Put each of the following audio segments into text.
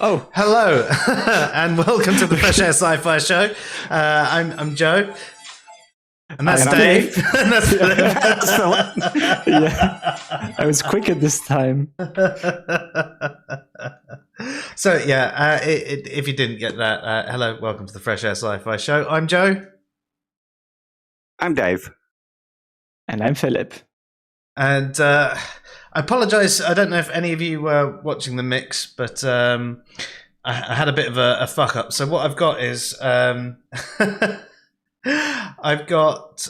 Oh, Hello, and welcome to the Fresh Air Sci-Fi Show. I'm Joe, and that's Dave. And that's Philip. yeah. I was quicker this time. So yeah, if you didn't get that, hello, welcome to the Fresh Air Sci-Fi Show. I'm Joe. I'm Dave. And I'm Philip. And I apologise. I don't know if any of you were watching the mix, but I had a bit of a fuck up. So what I've got is I've got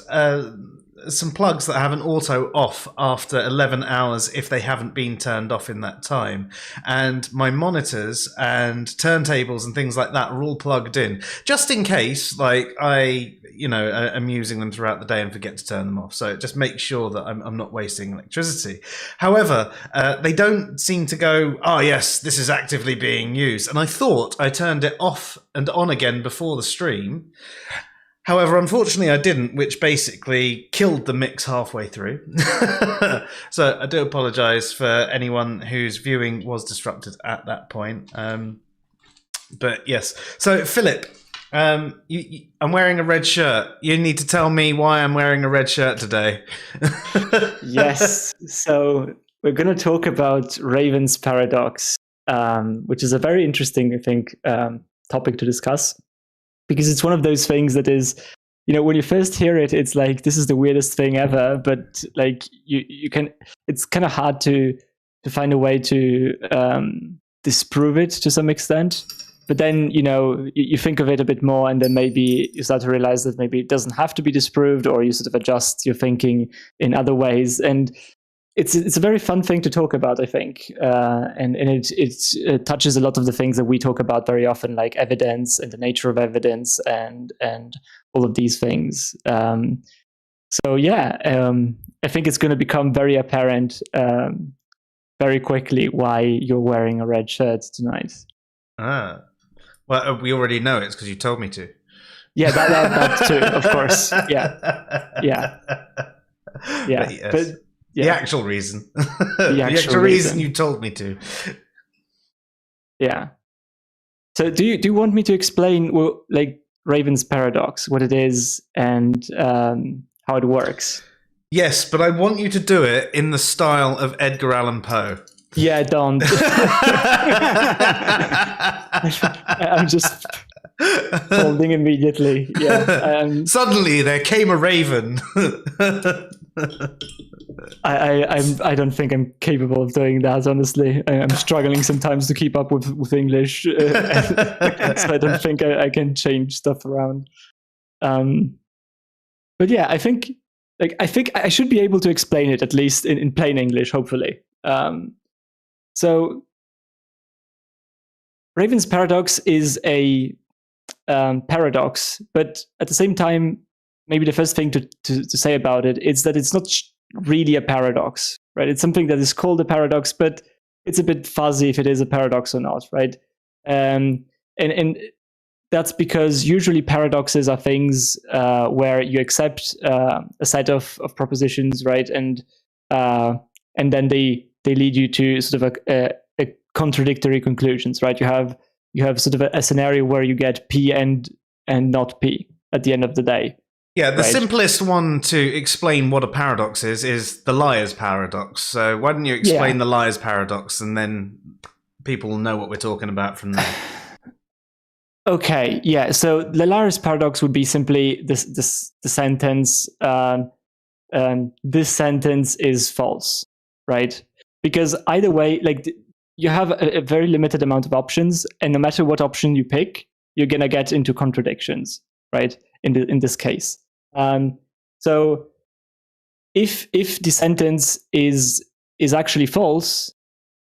some plugs that have an auto off after 11 hours if they haven't been turned off in that time. And my monitors and turntables and things like that are all plugged in, just in case, like, I'm using them throughout the day and forget to turn them off. So it just makes sure that I'm not wasting electricity. However, they don't seem to go, oh yes, this is actively being used. And I thought I turned it off and on again before the stream. However, unfortunately, I didn't, which basically killed the mix halfway through. So I do apologise for anyone whose viewing was disrupted at that point. But yes. So, Philip, I'm wearing a red shirt. You need to tell me why I'm wearing a red shirt today. Yes. So we're going to talk about Raven's paradox, which is a very interesting, I think, topic to discuss. Because it's one of those things that is, when you first hear it, it's like, this is the weirdest thing ever. But like it's kind of hard to find a way to disprove it to some extent. But then, you think of it a bit more, and then maybe you start to realize that maybe it doesn't have to be disproved, or you sort of adjust your thinking in other ways. And it's a very fun thing to talk about, I think, and it touches a lot of the things that we talk about very often, like evidence and the nature of evidence and all of these things. I think it's going to become very apparent very quickly why you're wearing a red shirt tonight. Well, we already know it's because you told me to. Yeah, that too, of course. Yeah. But yes. But, yeah. The actual reason. The actual reason you told me to. Yeah. So do you want me to explain Raven's paradox, what it is and how it works? Yes, but I want you to do it in the style of Edgar Allan Poe. Yeah, don't. I'm just folding immediately. Yeah. Suddenly there came a raven. I don't think I'm capable of doing that, honestly. I'm struggling sometimes to keep up with English, so I don't think I can change stuff around. But yeah, I think I should be able to explain it, at least in plain English, hopefully. So Raven's paradox is a paradox, but at the same time, maybe the first thing to say about it is that it's not really a paradox, right? It's something that is called a paradox, but it's a bit fuzzy if it is a paradox or not, right? And that's because usually paradoxes are things where you accept a set of propositions, right? And then they lead you to sort of a contradictory conclusions, right? You have sort of a scenario where you get P and not P at the end of the day. Yeah, the simplest one to explain what a paradox is the liar's paradox. So why don't you explain the liar's paradox, and then people will know what we're talking about from there. Okay, yeah. So the liar's paradox would be simply the sentence, this sentence is false, right? Because either way, you have a very limited amount of options, and no matter what option you pick, you're gonna get into contradictions, right? In this case. So if the sentence is actually false,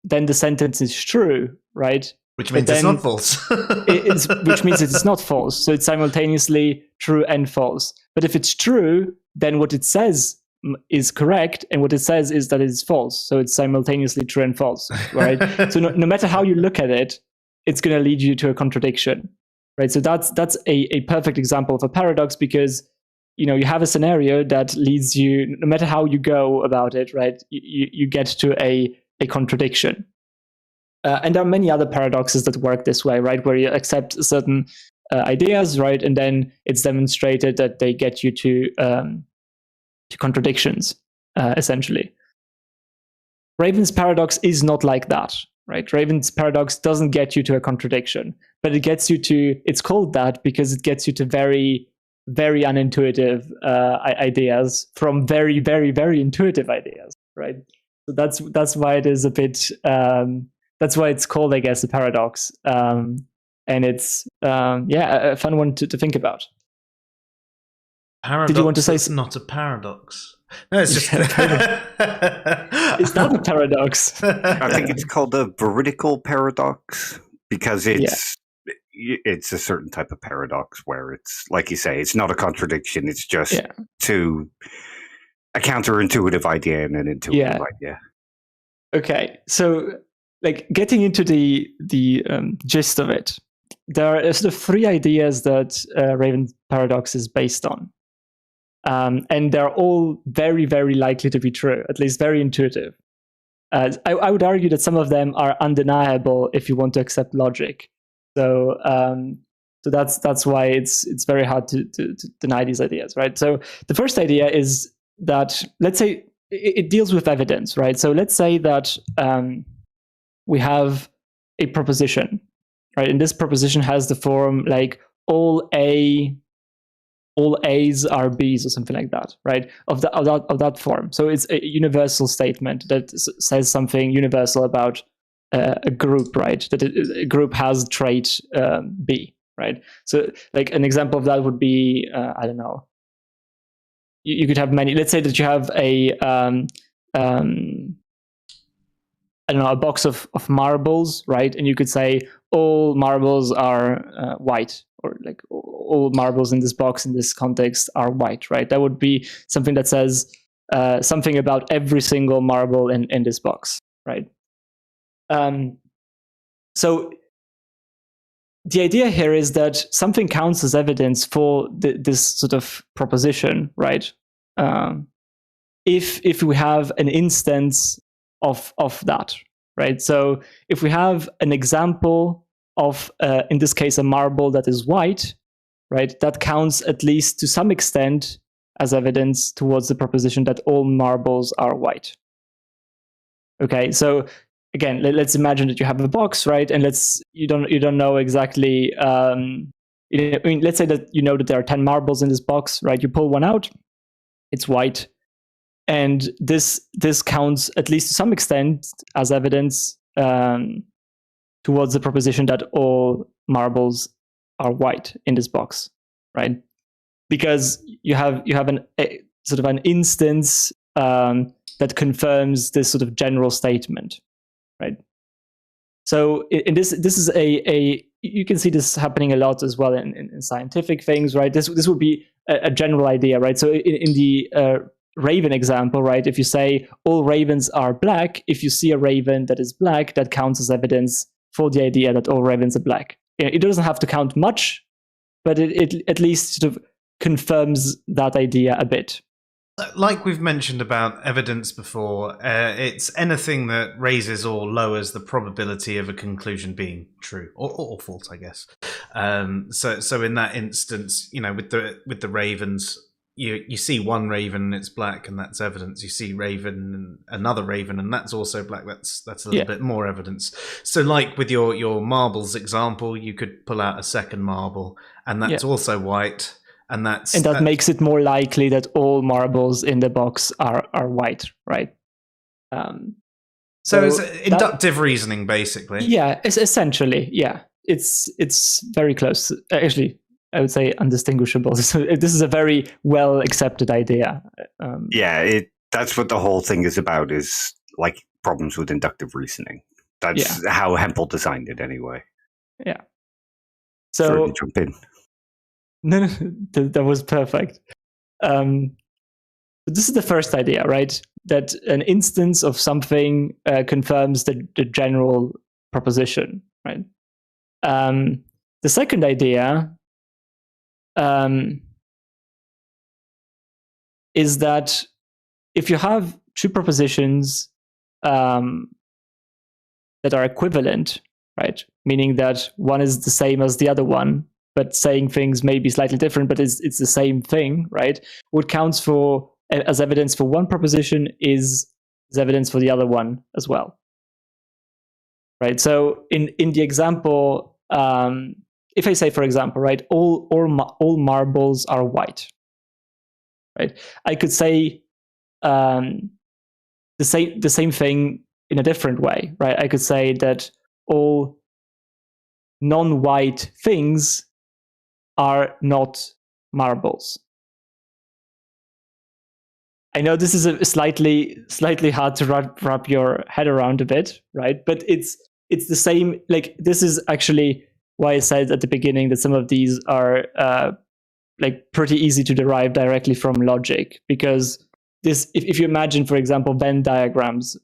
then the sentence is true, right? Which means it's not false. Which means it's not false. So it's simultaneously true and false. But if it's true, then what it says is correct, and what it says is that it's false. So it's simultaneously true and false, right? So no matter how you look at it, it's going to lead you to a contradiction, right? So that's a perfect example of a paradox, because you have a scenario that leads you, no matter how you go about it, right? You get to a contradiction. And there are many other paradoxes that work this way, right? Where you accept certain ideas, right? And then it's demonstrated that they get you to contradictions, essentially. Raven's paradox is not like that, right? Raven's paradox doesn't get you to a contradiction, but it gets you to, it's called that because it gets you to very, very unintuitive ideas from very, very, very intuitive ideas, right? So that's why it is a bit, that's why it's called, I guess, a paradox. And it's, a fun one to think about. Paradox. Did you want to say not a paradox? No, it's just. Is that a paradox? I think it's called a veridical paradox because it's a certain type of paradox where it's, like you say, it's not a contradiction. It's just to a counterintuitive idea and an intuitive idea. Okay, so like getting into the gist of it, there are sort of three ideas that Raven's paradox is based on. And they're all very, very likely to be true, at least very intuitive. I would argue that some of them are undeniable if you want to accept logic. So that's why it's very hard to deny these ideas, right? So the first idea is that, let's say, it deals with evidence, right? So let's say that we have a proposition, right? And this proposition has the form like all A's are B's or something like that, right? Of that form. So it's a universal statement that says something universal about a group, right? That a group has trait B, right? So like an example of that would be, I don't know. You could have many. Let's say that you have a box of marbles, right? And you could say all marbles are white, or like all marbles in this box in this context are white, right? That would be something that says something about every single marble in this box, right? So the idea here is that something counts as evidence for this sort of proposition, right? If we have an instance of that, right? So if we have an example of, in this case, a marble that is white, right? That counts at least to some extent as evidence towards the proposition that all marbles are white. Okay, so again, let's imagine that you have a box, right? And you don't know exactly. Let's say that you know that there are 10 marbles in this box, right? You pull one out, it's white, and this counts at least to some extent as evidence towards the proposition that all marbles are white in this box, right? Because you have a sort of an instance that confirms this sort of general statement, right? So in this is a you can see this happening a lot as well in scientific things, right? This would be a general idea, right? So in the raven example, right? If you say all ravens are black, if you see a raven that is black, that counts as evidence for the idea that all ravens are black. It doesn't have to count much, but it at least sort of confirms that idea a bit. Like we've mentioned about evidence before, it's anything that raises or lowers the probability of a conclusion being true or false, I guess. So in that instance, with the ravens, you see one raven and it's black, and that's evidence. You see another raven and that's also black. That's a little bit more evidence. So like with your marbles example, you could pull out a second marble and that's also white. And that makes it more likely that all marbles in the box are white, right? So it's inductive reasoning, basically. Yeah, it's essentially, yeah. It's very close. Actually, I would say undistinguishable. So this is a very well accepted idea. That's what the whole thing is about, is like problems with inductive reasoning. That's how Hempel designed it anyway. Yeah. So sorry to jump in. No, that was perfect. This is the first idea, right? That an instance of something confirms the general proposition, right? The second idea is that if you have two propositions that are equivalent, right? Meaning that one is the same as the other one, but saying things may be slightly different, but it's the same thing, right? What counts for as evidence for one proposition is evidence for the other one as well, right? So in the example, if I say, for example, right, all marbles are white, right? I could say the same thing in a different way, right? I could say that all non-white things are not marbles. I know this is a slightly hard to wrap your head around a bit, right? But it's the same. Like, this is actually why I said at the beginning that some of these are like pretty easy to derive directly from logic, because this, if you imagine, for example, Venn diagrams,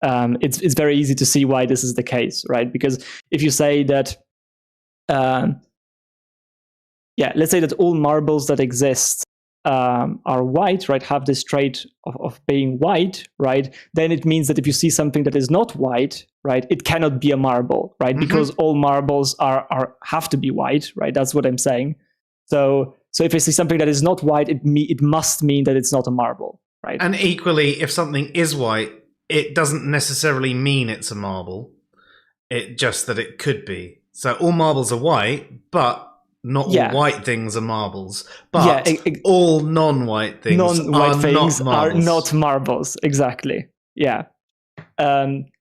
it's very easy to see why this is the case, right? Because if you say that, let's say that all marbles that exist are white, right, have this trait of being white, right, then it means that if you see something that is not white, right, it cannot be a marble, right, mm-hmm. because all marbles have to be white, right? That's what I'm saying. So if I see something that is not white, it must mean that it's not a marble, right? And equally, if something is white, it doesn't necessarily mean it's a marble. It just that it could be. So all marbles are white, but not all white things are marbles, but all non-white things, are not marbles. Exactly. Yeah.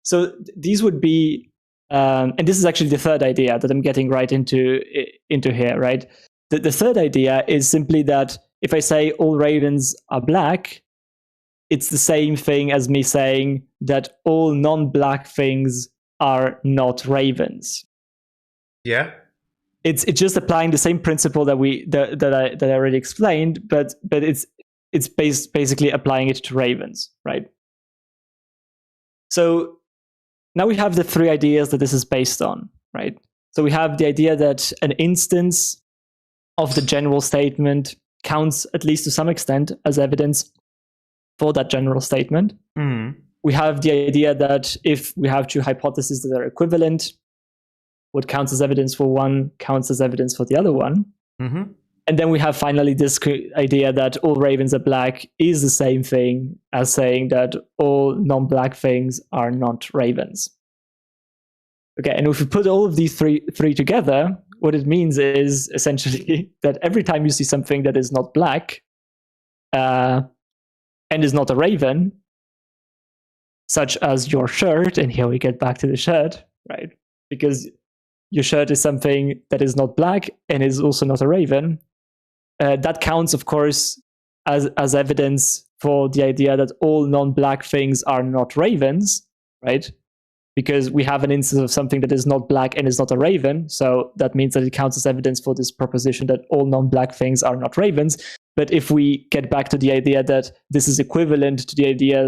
So these would be, and this is actually the third idea that I'm getting right into here, right? The third idea is simply that if I say all ravens are black, it's the same thing as me saying that all non-black things are not ravens. Yeah. It's just applying the same principle that I already explained, but it's basically applying it to ravens, right? So now we have the three ideas that this is based on, right? So we have the idea that an instance of the general statement counts, at least to some extent, as evidence for that general statement. Mm. We have the idea that if we have two hypotheses that are equivalent, what counts as evidence for one counts as evidence for the other one. Mm-hmm. And then we have finally this idea that all ravens are black is the same thing as saying that all non-black things are not ravens. Okay, and if we put all of these three together, what it means is essentially that every time you see something that is not black and is not a raven, such as your shirt, and here we get back to the shirt, right? Because your shirt is something that is not black and is also not a raven. That counts, of course, as evidence for the idea that all non-black things are not ravens, right? Because we have an instance of something that is not black and is not a raven, so that means that it counts as evidence for this proposition that all non-black things are not ravens. But if we get back to the idea that this is equivalent to the idea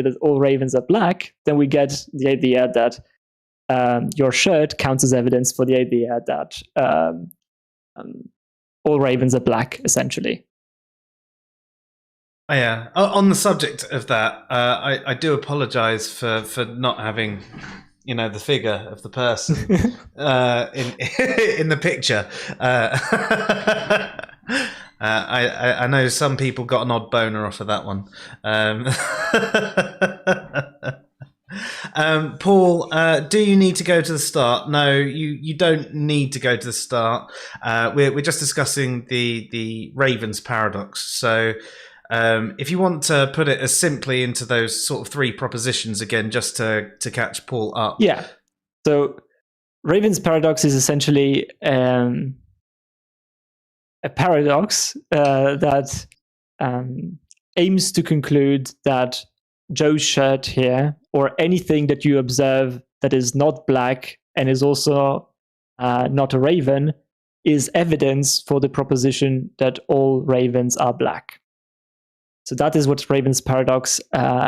that all ravens are black, then we get the idea that your shirt counts as evidence for the idea that all ravens are black, essentially. Oh, yeah. On the subject of that, I do apologize for not having, the figure of the person in the picture. I know some people got an odd boner off of that one. Paul, do you need to go to the start? No, you don't need to go to the start. We're just discussing the Ravens paradox. So if you want to put it as simply into those sort of three propositions again, just to catch Paul up. Yeah. So Ravens paradox is essentially a paradox that aims to conclude that Joe's shirt here, or anything that you observe that is not black and is also not a raven, is evidence for the proposition that all ravens are black. So that is what Ravens paradox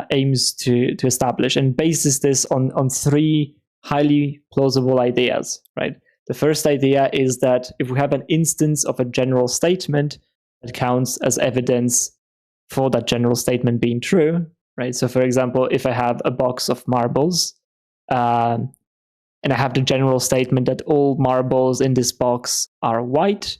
aims to establish, and bases this on three highly plausible ideas, right? The first idea is that if we have an instance of a general statement, that counts as evidence for that general statement being true, right? So for example, if I have a box of marbles and I have the general statement that all marbles in this box are white,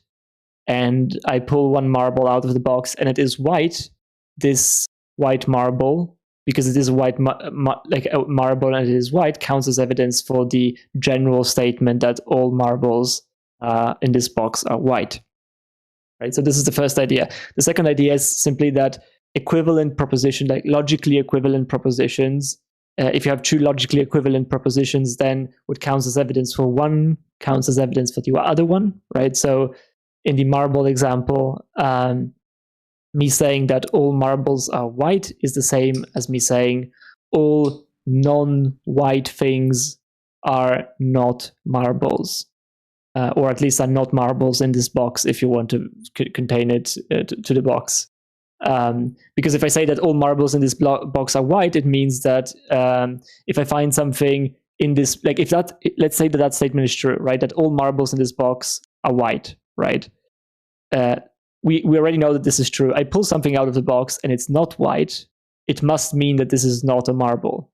and I pull one marble out of the box and it is white, this white marble, because it is a white like a marble and it is white, counts as evidence for the general statement that all marbles in this box are white. Right? So this is the first idea. The second idea is simply that equivalent proposition, like logically equivalent propositions, if you have two logically equivalent propositions, then what counts as evidence for one counts as evidence for the other one, right? So in the marble example, me saying that all marbles are white is the same as me saying all non-white things are not marbles, or at least are not marbles in this box if you want to contain it to the box. Because if I say that all marbles in this box are white, it means that if I find something in this, like if that, let's say that statement is true, right? That all marbles in this box are white, right? We already know that this is true. I pull something out of the box and it's not white. It must mean that this is not a marble.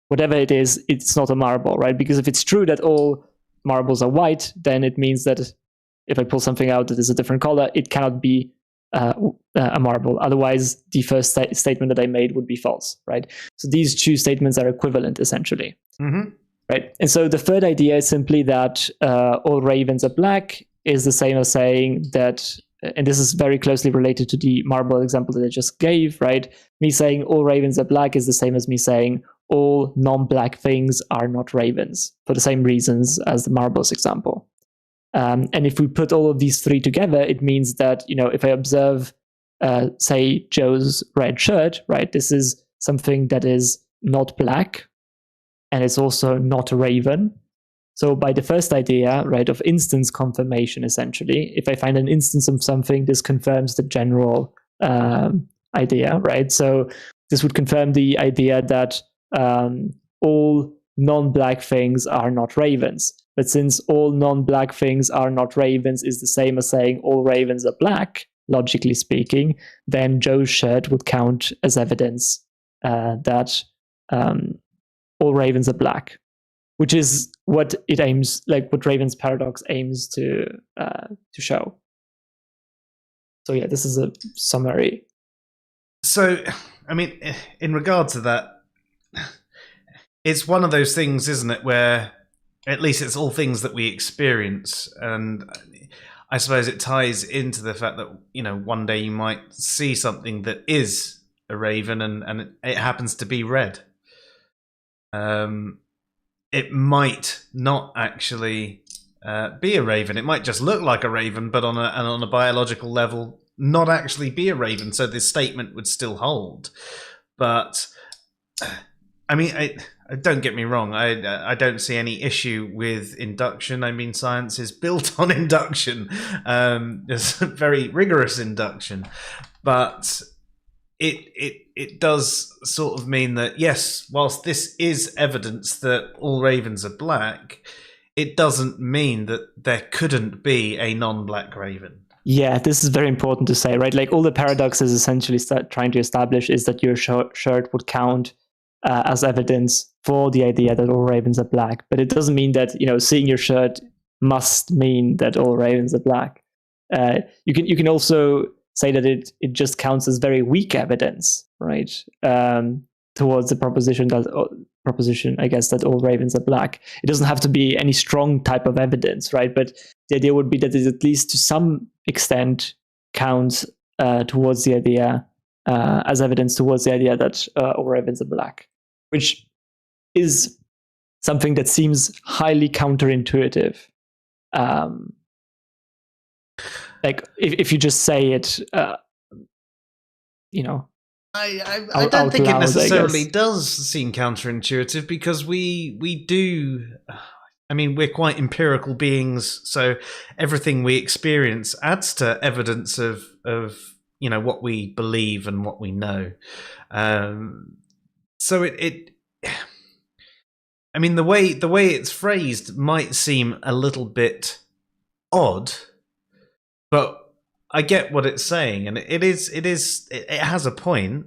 Whatever it is, it's not a marble, right? Because if it's true that all marbles are white, then it means that if I pull something out that is a different color, it cannot be a marble. Otherwise, the first statement that I made would be false, right? So these two statements are equivalent, essentially. Mm-hmm. Right? And so the third idea is simply that all ravens are black is the same as saying that, and this is very closely related to the marble example that I just gave, right? Me saying all ravens are black is the same as me saying all non-black things are not ravens, for the same reasons as the marbles example. And if we put all of these three together, it means that, if I observe, say, Joe's red shirt, right, this is something that is not black, and it's also not a raven. So by the first idea, right, of instance confirmation, essentially, if I find an instance of something, this confirms the general idea, right? So this would confirm the idea that all non-black things are not ravens. But since all non-black things are not ravens is the same as saying all ravens are black, logically speaking, then Joe's shirt would count as evidence that all ravens are black, which is what it aims, like what Raven's paradox aims to show. So yeah, this is a summary. So, I mean, in regard to that, it's one of those things, isn't it, where at least it's all things that we experience, and I suppose it ties into the fact that, one day you might see something that is a raven and it happens to be red. It might not actually be a raven. It might just look like a raven, but on a biological level, not actually be a raven. So this statement would still hold. But I mean, don't get me wrong. I don't see any issue with induction. I mean, science is built on induction. It's very rigorous induction, but it does sort of mean that, yes, whilst this is evidence that all ravens are black, it doesn't mean that there couldn't be a non-black raven. Yeah, this is very important to say, right? Like all the paradoxes essentially trying to establish is that your shirt would count as evidence for the idea that all ravens are black. But it doesn't mean that, seeing your shirt must mean that all ravens are black. You can also say that it just counts as very weak evidence, right? Towards the proposition, I guess, that all ravens are black. It doesn't have to be any strong type of evidence, right? But the idea would be that it at least to some extent counts towards the idea, as evidence towards the idea that all ravens are black, which is something that seems highly counterintuitive. Like if you just say it, I don't think it necessarily does seem counterintuitive, because we do. I mean, we're quite empirical beings, so everything we experience adds to evidence of what we believe and what we know. So it. I mean, the way it's phrased might seem a little bit odd, but I get what it's saying, and it has a point.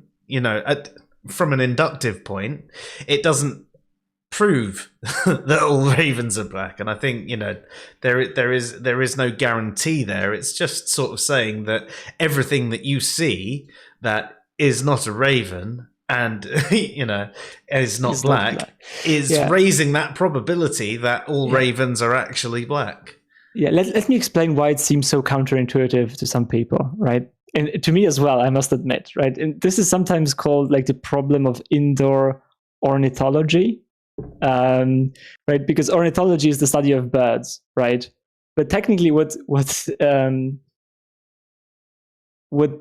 From an inductive point, it doesn't prove that all ravens are black, and I think there is no guarantee there. It's just sort of saying that everything that you see that is not a raven and is not black is raising that probability that all ravens are actually black. Yeah, let me explain why it seems so counterintuitive to some people, right? And to me as well, I must admit, right? And this is sometimes called like the problem of indoor ornithology, right? Because ornithology is the study of birds, right? But technically, what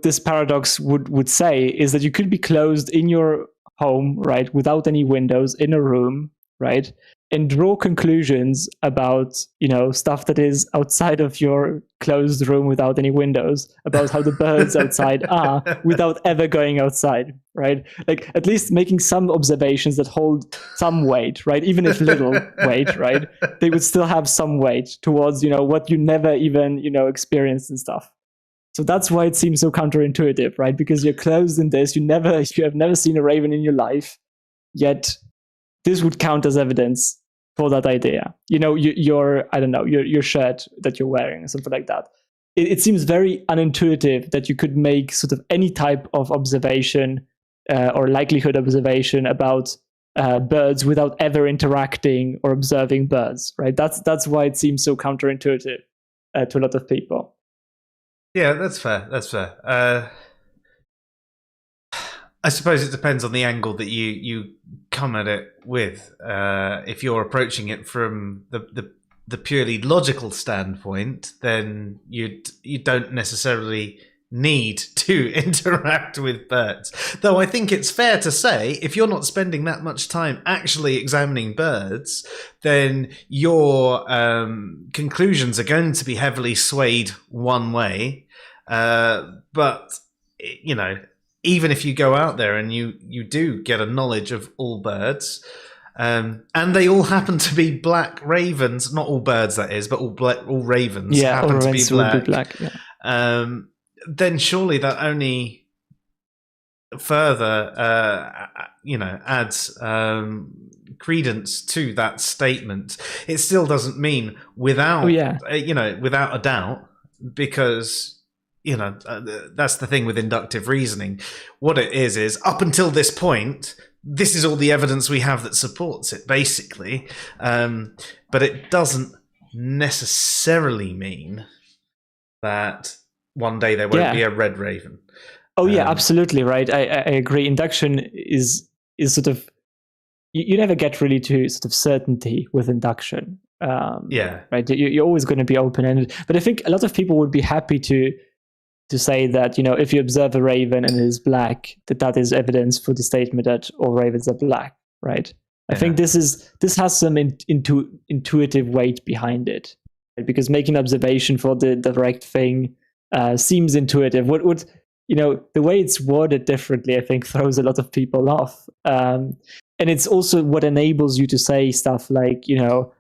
this paradox would say is that you could be closed in your home, right, without any windows, in a room, right, and draw conclusions about stuff that is outside of your closed room without any windows, about how the birds outside are, without ever going outside, right? Like at least making some observations that hold some weight, right? Even if little weight, right? They would still have some weight towards what you never even experienced and stuff. So that's why it seems so counterintuitive, right? Because you're closed in this, you have never seen a raven in your life, yet this would count as evidence for that idea. Your shirt that you're wearing or something like that. It seems very unintuitive that you could make sort of any type of observation or likelihood observation about birds without ever interacting or observing birds, right? That's why it seems so counterintuitive to a lot of people. Yeah, that's fair. That's fair. I suppose it depends on the angle that you come at it with. If you're approaching it from the purely logical standpoint, then you don't necessarily need to interact with birds. Though I think it's fair to say, if you're not spending that much time actually examining birds, then your conclusions are going to be heavily swayed one way. But even if you go out there and you do get a knowledge of all birds, and they all happen to be black ravens, not all birds that is, but all ravens happen to be black. Then surely that only further adds credence to that statement. It still doesn't mean without a doubt, because that's the thing with inductive reasoning. What it is up until this point, this is all the evidence we have that supports it, basically. But it doesn't necessarily mean that one day there won't be a red raven. Absolutely right. I agree. Induction is sort of, you never get really to sort of certainty with induction. Right. You're always going to be open-ended. But I think a lot of people would be happy to say that, if you observe a raven and it is black, that is evidence for the statement that all ravens are black, right? I think this has some intuitive weight behind it, right? Because making an observation for the direct thing seems intuitive. The way it's worded differently, I think, throws a lot of people off. And it's also what enables you to say stuff like, your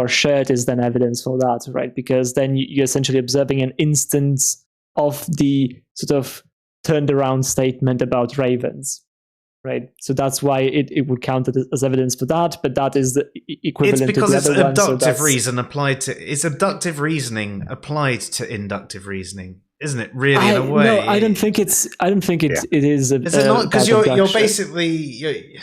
shirt is then evidence for that, right? Because then you're essentially observing an instance of the sort of turned around statement about ravens, right? So that's why it would count as evidence for that, but that is the equivalent to the other one. It's because it's abductive reason applied to... It's abductive reasoning applied to inductive reasoning, isn't it? Really, in a way. No, I don't think it is. Is it not? Because you're basically...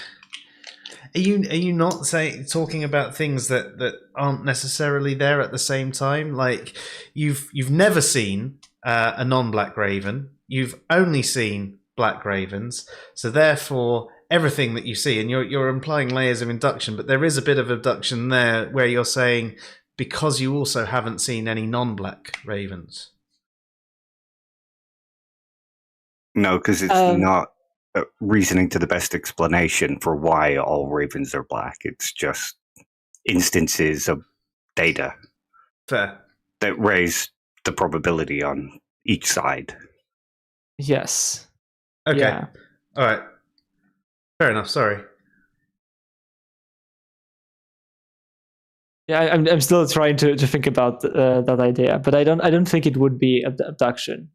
Are you not talking about things that aren't necessarily there at the same time? Like you've never seen a non-black raven. You've only seen black ravens. So therefore, everything that you see, and you're implying layers of induction, but there is a bit of abduction there where you're saying because you also haven't seen any non-black ravens. No, because it's not reasoning to the best explanation for why all ravens are black. It's just instances of data that raise the probability on each side. Yes. Okay. Yeah. All right. Fair enough. Sorry. Yeah, I'm still trying to think about that idea, but I don't think it would be abduction.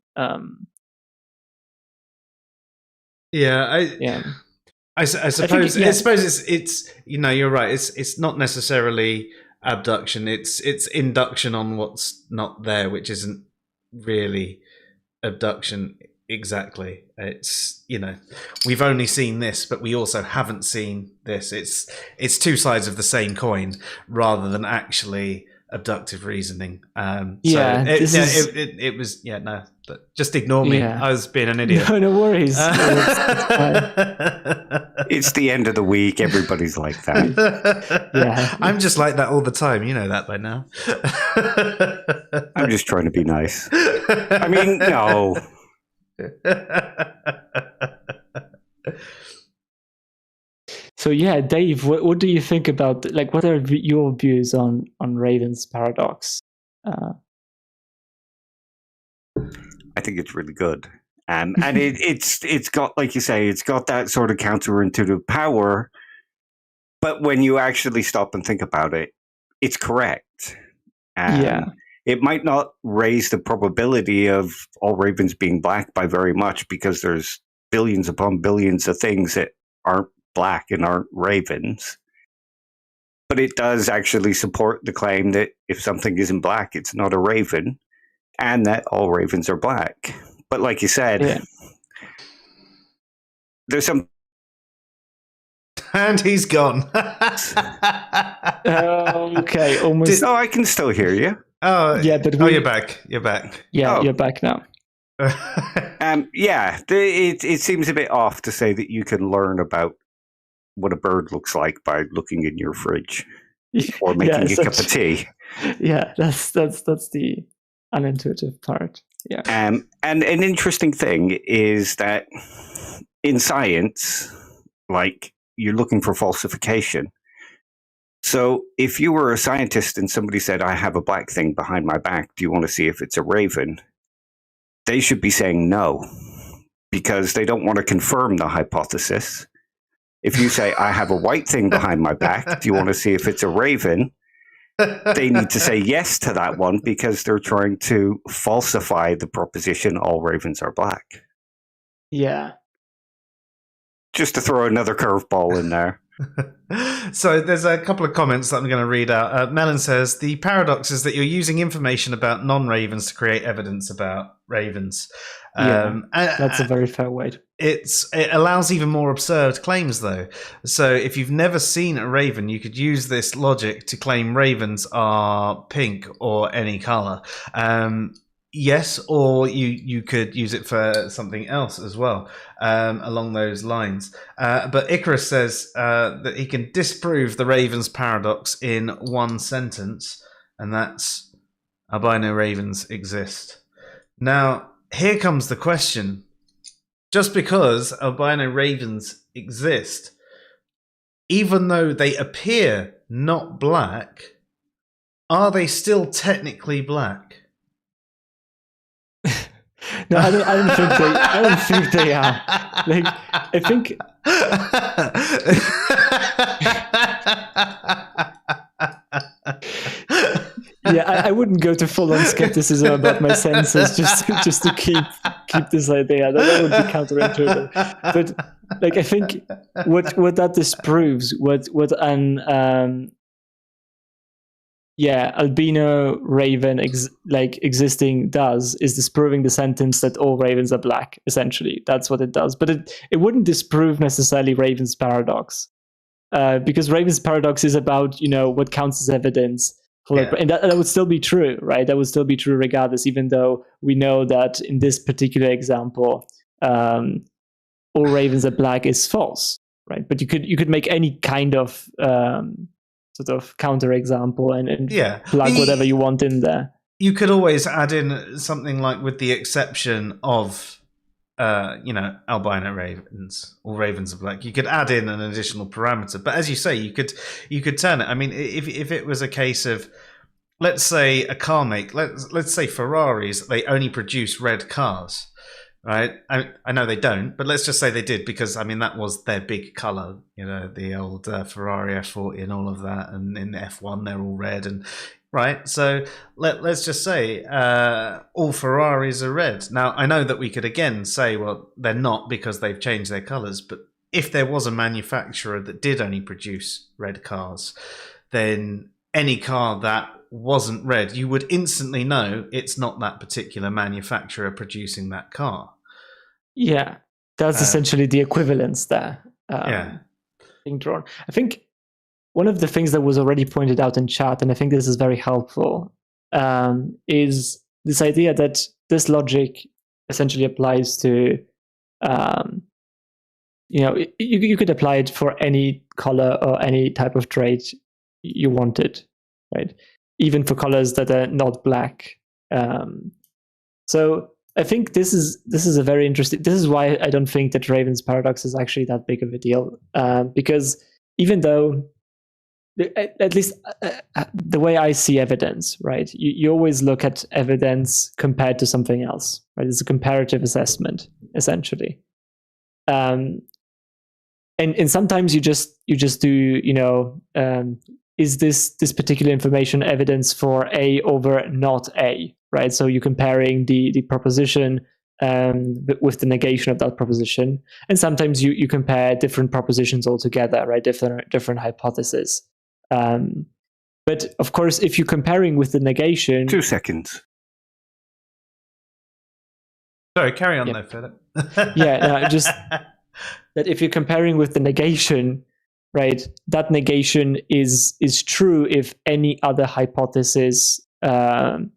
I suppose it's you're right. It's not necessarily abduction. It's induction on what's not there, which isn't really abduction exactly. It's we've only seen this, but we also haven't seen this. It's two sides of the same coin rather than actually abductive reasoning. It was but just ignore me. I was being an idiot. No worries. It's the end of the week. Everybody's like that. Yeah, I'm just like that all the time. You know that by now. I'm just trying to be nice. I mean, no. So yeah, Dave, what do you think about, like, what are your views on Raven's paradox? I think it's really good, and it's got, like you say, it's got that sort of counterintuitive power. But when you actually stop and think about it, it's correct. It might not raise the probability of all ravens being black by very much, because there's billions upon billions of things that aren't black and aren't ravens. But it does actually support the claim that if something isn't black, it's not a raven, and that all ravens are black. But like you said, there's some... And he's gone. Okay, almost. I can still hear you. Oh, yeah, but you're back. You're back. Yeah, you're back now. It seems a bit off to say that you can learn about what a bird looks like by looking in your fridge or making a cup of tea. Yeah, that's the unintuitive part. Yeah. And an interesting thing is that in science, like, you're looking for falsification. So if you were a scientist and somebody said, I have a black thing behind my back, do you want to see if it's a raven? They should be saying no, because they don't want to confirm the hypothesis. If you say, I have a white thing behind my back, do you want to see if it's a raven? They need to say yes to that one, because they're trying to falsify the proposition all ravens are black. Yeah. Just to throw another curveball in there. So there's a couple of comments that I'm going to read out. Melon says, the paradox is that you're using information about non-ravens to create evidence about ravens. That's a very fair way. It allows even more absurd claims, though. So if you've never seen a raven, you could use this logic to claim ravens are pink or any color. Yes, or you could use it for something else as well, along those lines. But Icarus says that he can disprove the Raven's paradox in one sentence, and that's albino ravens exist. Now, here comes the question. Just because albino ravens exist, even though they appear not black, are they still technically black? No, I don't think they are. Like, I think. I wouldn't go to full-on skepticism about my senses just to keep this idea. That would be counterintuitive. But like, I think what that disproves, what an albino raven existing does is disproving the sentence that all ravens are black. Essentially, that's what it does. But it wouldn't disprove necessarily Raven's paradox, because Raven's paradox is about what counts as evidence. And that would still be true, right? That would still be true regardless, even though we know that in this particular example, all ravens are black is false, right? But you could make any kind of sort of counter example and plug whatever you want in there. You could always add in something like, with the exception of albino ravens, all ravens are black. You could add in an additional parameter, but as you say, you could turn it. I mean, if it was a case of, let's say a car make, let's say Ferraris, they only produce red cars, right? I know they don't, but let's just say they did, because I mean that was their big color, the old Ferrari F40 and all of that, and in the F1 they're all red, and right. So let's just say all Ferraris are red. Now I know that we could again say, well, they're not, because they've changed their colors, but if there was a manufacturer that did only produce red cars, then any car that wasn't red, you would instantly know it's not that particular manufacturer producing that car. Yeah, that's essentially the equivalence there being drawn. I think one of the things that was already pointed out in chat, and I think this is very helpful, is this idea that this logic essentially applies to, you could apply it for any color or any type of trait you wanted, right? Even for colors that are not black. So I think this is a very interesting. This is why I don't think that Raven's paradox is actually that big of a deal, because even though, at least the way I see evidence, right? You always look at evidence compared to something else, right? It's a comparative assessment, essentially. And sometimes you just do, is this particular information evidence for A over not A, right? So you're comparing the proposition with the negation of that proposition, and sometimes you compare different propositions altogether, right? Different hypotheses. But of course, if you're comparing with the negation... 2 seconds. Sorry, carry on there, Philip. Just that if you're comparing with the negation, right, that negation is true if any other hypothesis that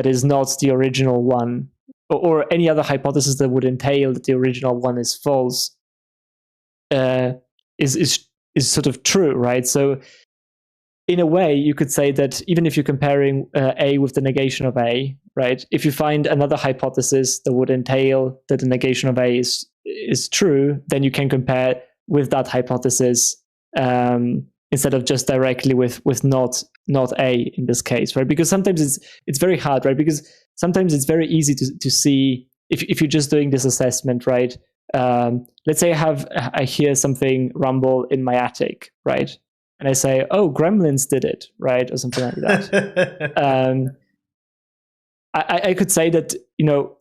is not the original one, or any other hypothesis that would entail that the original one is false, is sort of true, right? So in a way, you could say that even if you're comparing A with the negation of A, right, if you find another hypothesis that would entail that the negation of A is true, then you can compare with that hypothesis instead of just directly with not A in this case, right? Because sometimes it's very hard, right? Because sometimes it's very easy to see if you're just doing this assessment, right? Let's say I hear something rumble in my attic, right? And I say, oh, gremlins did it, right? Or something like that. I could say that,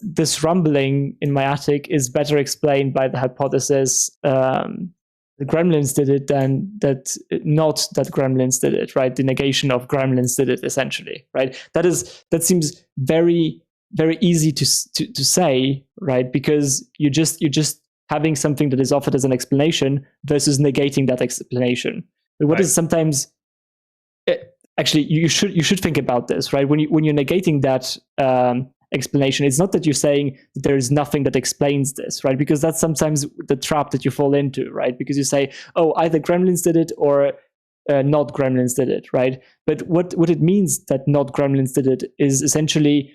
this rumbling in my attic is better explained by the hypothesis the gremlins did it than that not that gremlins did it, right? The negation of gremlins did it, essentially, right? That seems very, very easy to say, right? Because you're just having something that is offered as an explanation versus negating that explanation. But what is sometimes actually you should think about this, right? When you're negating that explanation, it's not that you're saying that there is nothing that explains this, right? Because that's sometimes the trap that you fall into, right? Because you say, oh, either gremlins did it or not gremlins did it, right? But what it means that not gremlins did it is essentially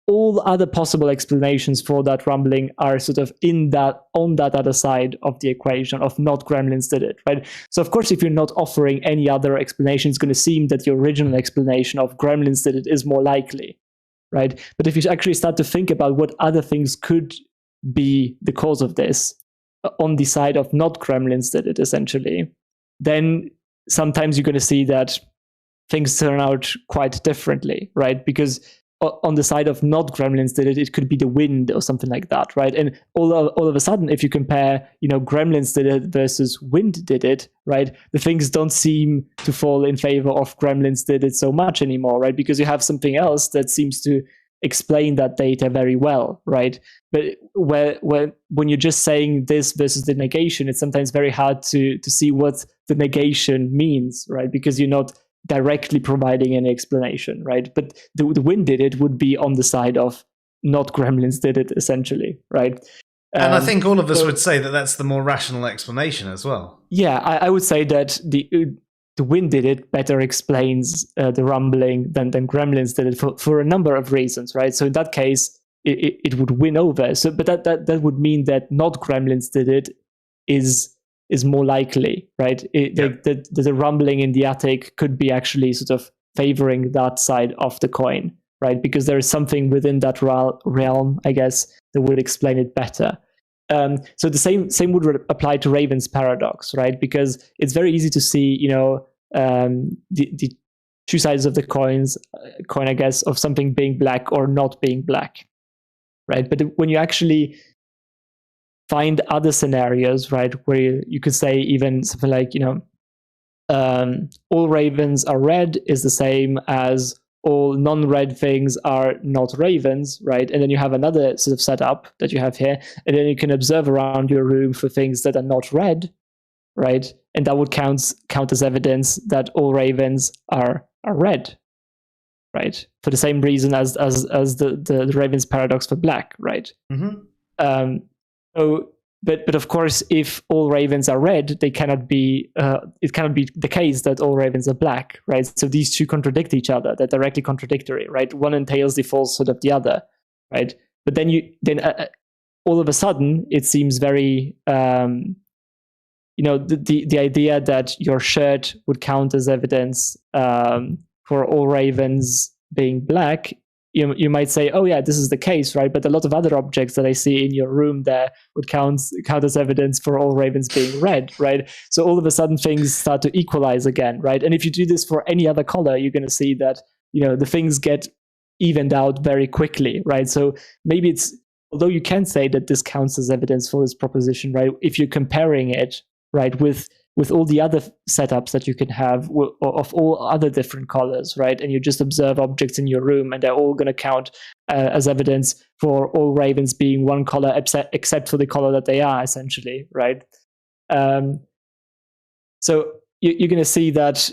all other possible explanations for that rumbling are sort of on that other side of the equation of not gremlins did it, right? So of course, if you're not offering any other explanation, it's going to seem that the original explanation of gremlins did it is more likely, right? But if you actually start to think about what other things could be the cause of this on the side of not gremlins did it, essentially, then sometimes you're going to see that things turn out quite differently, right? Because on the side of not gremlins did it, it could be the wind or something like that, right? And all of a sudden, if you compare, gremlins did it versus wind did it, right? The things don't seem to fall in favor of gremlins did it so much anymore, right? Because you have something else that seems to explain that data very well, right? But when you're just saying this versus the negation, it's sometimes very hard to see what the negation means, right? Because you're not directly providing any explanation, right? But the wind did it would be on the side of not gremlins did it, essentially, right? And I think all of us would say that that's the more rational explanation as well. Yeah, I would say that the wind did it better explains the rumbling than gremlins did it for a number of reasons, right? So in that case, it would win over. So, but that would mean that not gremlins did it is more likely, right? The rumbling in the attic could be actually sort of favoring that side of the coin, right? Because there is something within that realm, I guess, that would explain it better. So the same would apply to Raven's paradox, right? Because it's very easy to see, the two sides of the coin, I guess, of something being black or not being black, right? But when you actually find other scenarios, right, where you could say even something like, all ravens are red is the same as all non-red things are not ravens, right? And then you have another sort of setup that you have here, and then you can observe around your room for things that are not red, right? And that would count as evidence that all ravens are red, right? For the same reason as the Raven's paradox for black, right? Mm-hmm. But of course, if all ravens are red, they cannot be. It cannot be the case that all ravens are black, right? So these two contradict each other. They're directly contradictory, right? One entails the falsehood of the other, right? But then all of a sudden, it seems very, the idea that your shirt would count as evidence for all ravens being black. You might say, oh yeah, this is the case, right? But a lot of other objects that I see in your room there would count as evidence for all ravens being red, right? So all of a sudden things start to equalize again, right? And if you do this for any other color, you're going to see that, the things get evened out very quickly, right? So maybe although you can say that this counts as evidence for this proposition, right? If you're comparing it, right, with all the other setups that you can have of all other different colors, right? And you just observe objects in your room and they're all going to count as evidence for all ravens being one color except for the color that they are, essentially, right? So you're going to see that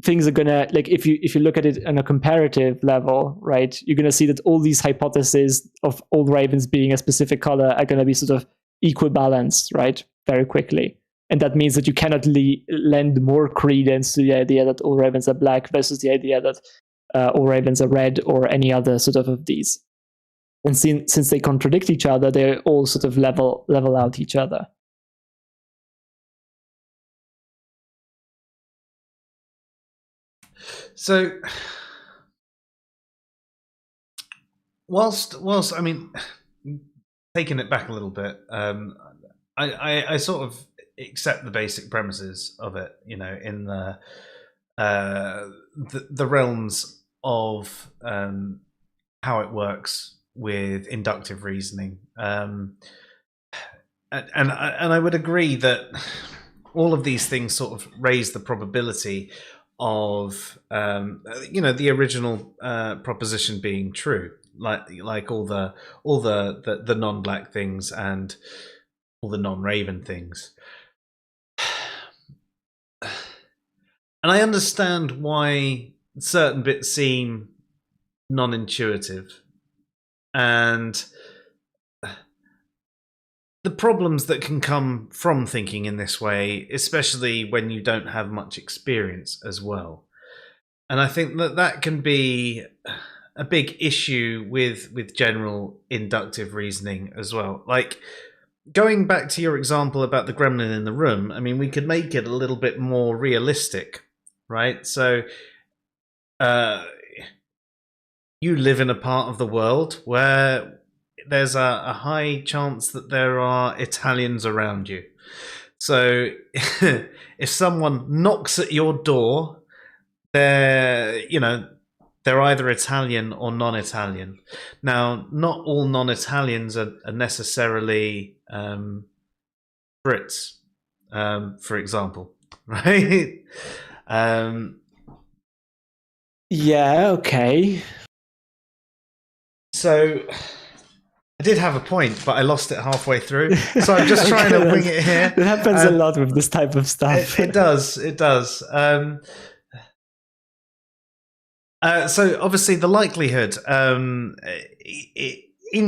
things are going to, like, if you look at it on a comparative level, right, you're going to see that all these hypotheses of all ravens being a specific color are going to be sort of equal balanced, right, very quickly. And that means that you cannot lend more credence to the idea that all ravens are black versus the idea that all ravens are red or any other sort of these. And since they contradict each other, they all sort of level out each other. So, whilst I mean, taking it back a little bit, I sort of accept the basic premises of it, in the realms of how it works with inductive reasoning, and I would agree that all of these things sort of raise the probability of the original proposition being true, like all the non-black things and all the non-raven things. And I understand why certain bits seem non-intuitive, and the problems that can come from thinking in this way, especially when you don't have much experience as well. And I think that can be a big issue with general inductive reasoning as well. Like, going back to your example about the gremlin in the room, I mean, we could make it a little bit more realistic, right? So, you live in a part of the world where there's a high chance that there are Italians around you. So if someone knocks at your door, they're either Italian or non-Italian. Now, not all non-Italians are necessarily Brits, for example, right? Yeah, okay. So I did have a point, but I lost it halfway through. So I'm just trying to wing it here. It happens a lot with this type of stuff. It does. So obviously the likelihood in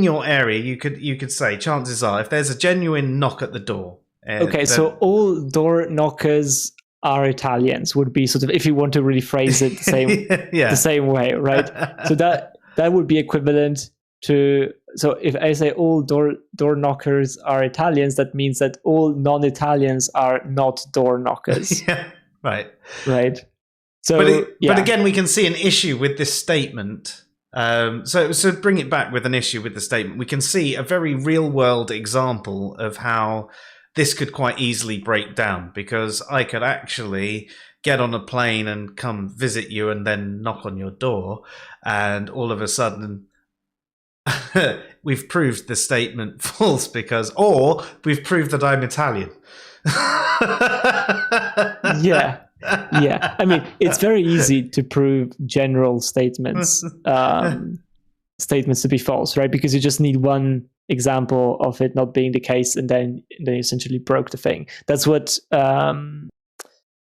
your area, you could say chances are if there's a genuine knock at the door. Okay, so all door knockers are Italians would be sort of, if you want to really phrase it the same the same way, right? So that would be equivalent to, so if I say all door knockers are Italians, that means that all non-Italians are not door knockers. Yeah, right. So, but again, we can see an issue with this statement. So bring it back with an issue with the statement. We can see a very real world example of how this could quite easily break down, because I could actually get on a plane and come visit you and then knock on your door, and all of a sudden we've proved the statement false because, or we've proved that I'm Italian. Yeah. I mean, it's very easy to prove general statements to be false, right? Because you just need one example of it not being the case, and then you essentially broke the thing. That's what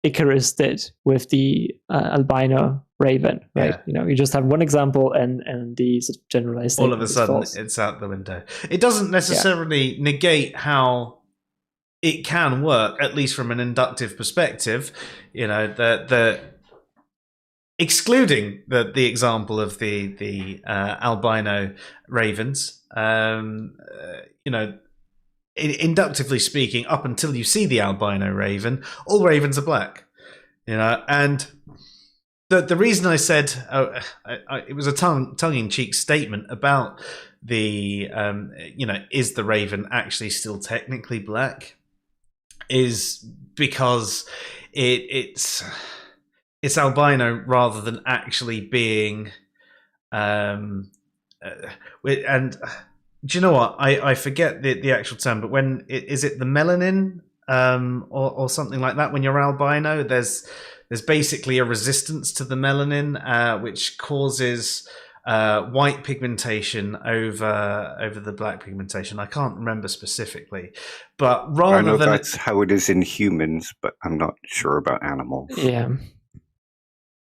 Icarus did with the albino raven, right? Yeah. You just have one example, and the sort of generalized all of a sudden false. It's out the window. It doesn't necessarily negate how it can work, at least from an inductive perspective. The excluding the example of the albino ravens, inductively speaking, up until you see the albino raven, all ravens are black. And the reason I said it was a tongue-in-cheek statement about the is the raven actually still technically black, is because it's albino rather than actually being and do you know what, I forget the actual term, but when is it the melanin or something like that, when you're albino, there's basically a resistance to the melanin which causes white pigmentation over the black pigmentation. I can't remember specifically, but rather I know than that's how it is in humans, but I'm not sure about animals. Yeah.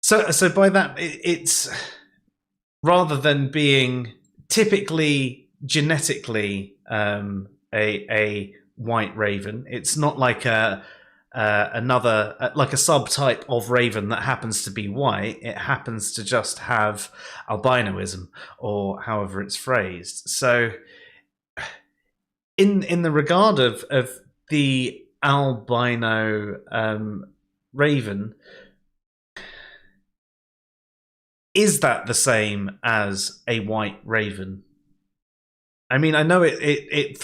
So by that, it's rather than being typically genetically a white raven, it's not like another like a subtype of raven that happens to be white. It happens to just have albinoism, or however it's phrased. So in the regard of the albino raven, is that the same as a white raven? I mean, I know it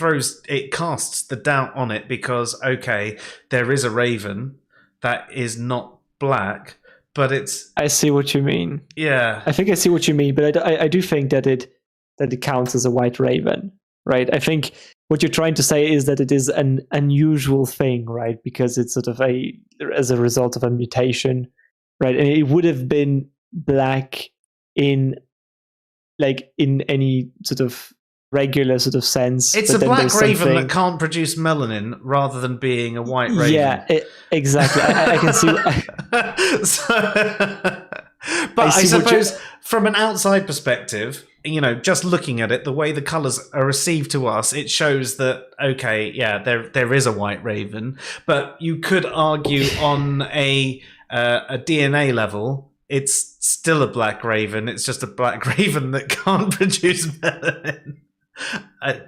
casts the doubt on it, because okay, there is a raven that is not black, but it's. I see what you mean. Yeah, I think I see what you mean, but I do think that it counts as a white raven, right? I think what you're trying to say is that it is an unusual thing, right? Because it's sort of as a result of a mutation, right? And it would have been black in any sort of regular sort of sense. It's a black raven that can't produce melanin, rather than being a white raven. Yeah, exactly. I can see. But I suppose from an outside perspective, just looking at it, the way the colours are received to us, it shows that okay, yeah, there is a white raven. But you could argue on a DNA level, it's still a black raven. It's just a black raven that can't produce melanin. I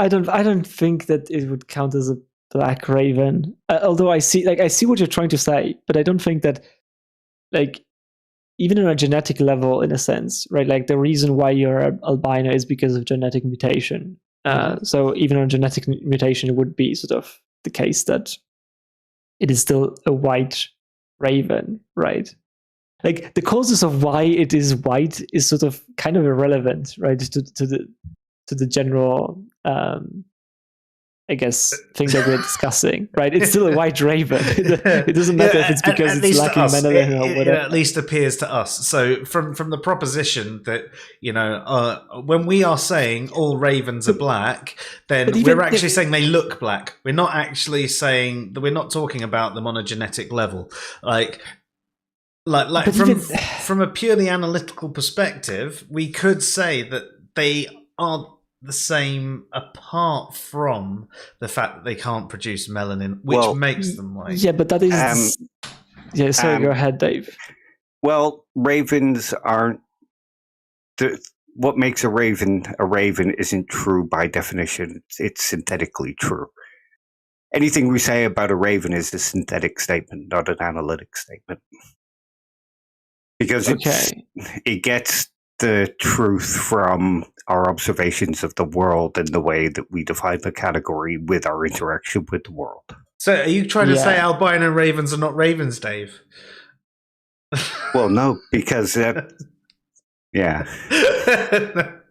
don't think that it would count as a black raven. Although I see what you're trying to say, but I don't think that, even on a genetic level, in a sense, right? Like, the reason why you're albino is because of genetic mutation. So even on genetic mutation, it would be sort of the case that it is still a white raven, right? Like, the causes of why it is white is sort of kind of irrelevant, right? To the general, I guess, thing that we're discussing, right? It's still a white raven. It doesn't matter if it's because it's lacking melanin or whatever. It at least appears to us. So from the proposition that, when we are saying all ravens are black, then we're actually saying they look black. We're not actually saying that, we're not talking about them on a genetic level. From a purely analytical perspective, we could say that they are the same, apart from the fact that they can't produce melanin, which makes them white. Yeah, but that is. Go ahead, Dave. Well, ravens aren't. What makes a raven isn't true by definition. It's synthetically true. Anything we say about a raven is a synthetic statement, not an analytic statement. Because it gets the truth from our observations of the world and the way that we define the category with our interaction with the world. So are you trying to say albino ravens are not ravens, Dave? Well, no, because Yeah.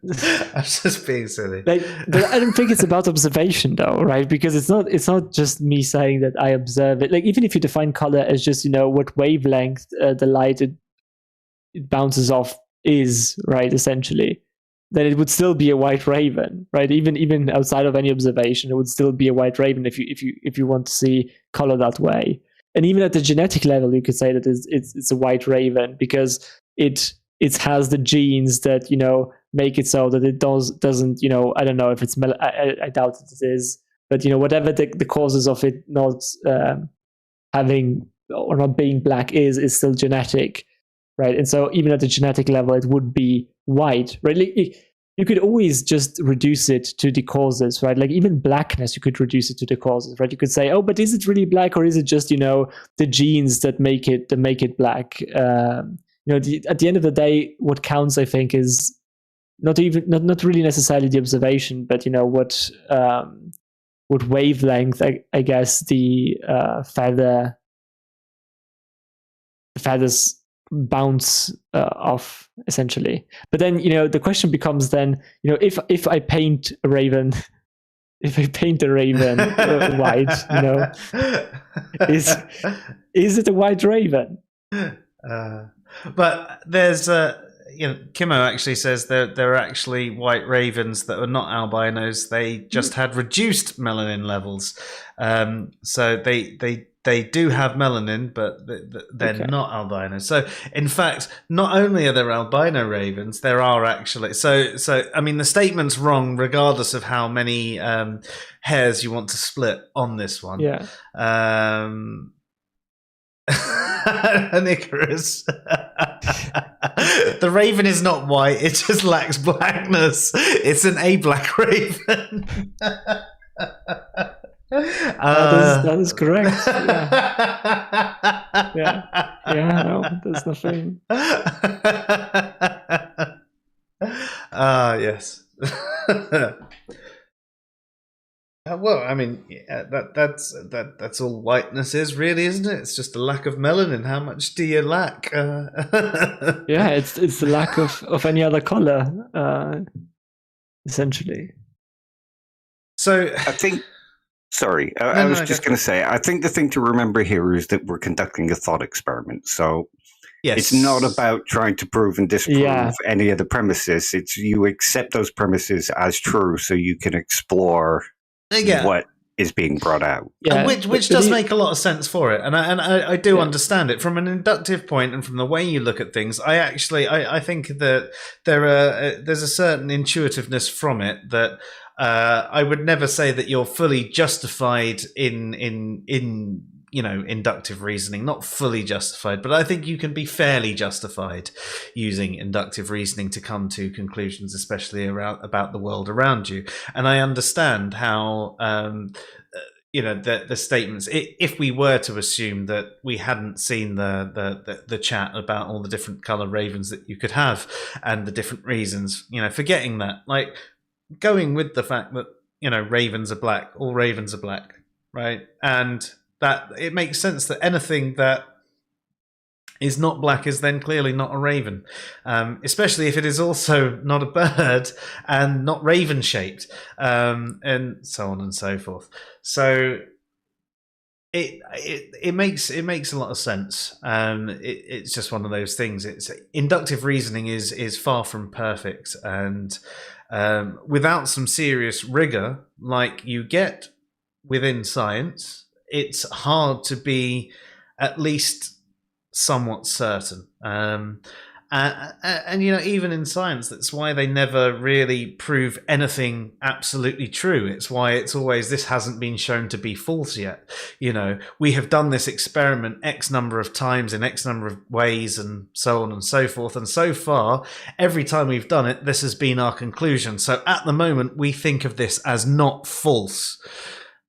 I'm just being silly. But I don't think it's about observation, though, right? Because it's not just me saying that I observe it. Like, even if you define color as just, what wavelength the light it bounces off is, right, essentially, then it would still be a white raven, right? Even outside of any observation, it would still be a white raven if you want to see color that way. And even at the genetic level, you could say that it's a white raven because it has the genes that make it so that it doesn't I don't know if it's I doubt it is, but whatever the causes of it not having or not being black is still genetic, right? And so even at the genetic level, it would be white, right? You could always just reduce it to the causes, right? Like even blackness, you could reduce it to the causes, right? You could say, oh, but is it really black, or is it just the genes that make it black? At the end of the day, what counts, I think, is not really necessarily the observation, but what wavelength, I guess, the feathers bounce off, essentially. But then the question becomes then, if I paint a raven white, is it a white raven? But there's Kimmo actually says there are actually white ravens that are not albinos. They just had reduced melanin levels, so they do have melanin, but they're not albino. So, in fact, not only are there albino ravens, there are actually... So I mean, the statement's wrong regardless of how many hairs you want to split on this one. Yeah. Icarus. The raven is not white, it just lacks blackness. It's an A-black raven. That is correct. Yeah, no, there's nothing. Yes. Well, I mean, that's all whiteness is, really, isn't it? It's just a lack of melanin. How much do you lack? Yeah, it's the lack of any other color, essentially. So I think. Sorry, I was just going to say, I think the thing to remember here is that we're conducting a thought experiment. So it's not about trying to prove and disprove any of the premises. It's you accept those premises as true so you can explore what is being brought out. Yeah, which does make a lot of sense for it. And I do understand it. From an inductive point and from the way you look at things, I think that there's a certain intuitiveness from it that I would never say that you're fully justified in inductive reasoning, not fully justified, but I think you can be fairly justified using inductive reasoning to come to conclusions, especially about the world around you. And I understand how the statements, if we were to assume that we hadn't seen the chat about all the different color ravens that you could have and the different reasons, forgetting that, like, going with the fact that ravens are black, all ravens are black, right? And that it makes sense that anything that is not black is then clearly not a raven, especially if it is also not a bird and not raven shaped, and so on and so forth. So it makes a lot of sense. It's just one of those things. It's inductive reasoning is far from perfect, and without some serious rigor like you get within science, it's hard to be at least somewhat certain. And even in science, that's why they never really prove anything absolutely true. It's why it's always, this hasn't been shown to be false yet. We have done this experiment X number of times in X number of ways and so on and so forth. And so far, every time we've done it, this has been our conclusion. So at the moment, we think of this as not false.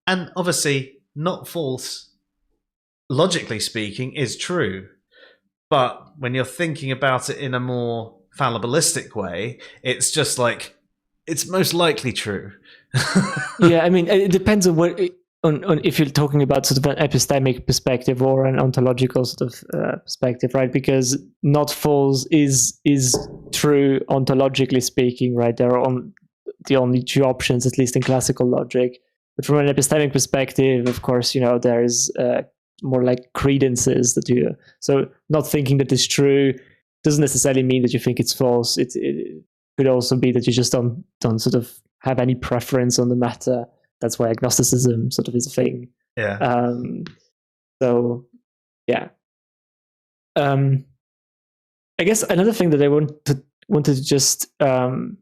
And obviously, not false, logically speaking, is true. But when you're thinking about it in a more fallibilistic way, it's just like, it's most likely true. Yeah, I mean, it depends on what if you're talking about sort of an epistemic perspective or an ontological sort of perspective, right? Because not false is true ontologically speaking, right? There are the only two options, at least in classical logic. But from an epistemic perspective, of course, there's more like credences that you. So not thinking that it's true doesn't necessarily mean that you think it's false. It could also be that you just don't sort of have any preference on the matter. That's why agnosticism sort of is a thing. Yeah. So, yeah. I guess another thing that I wanted to just comment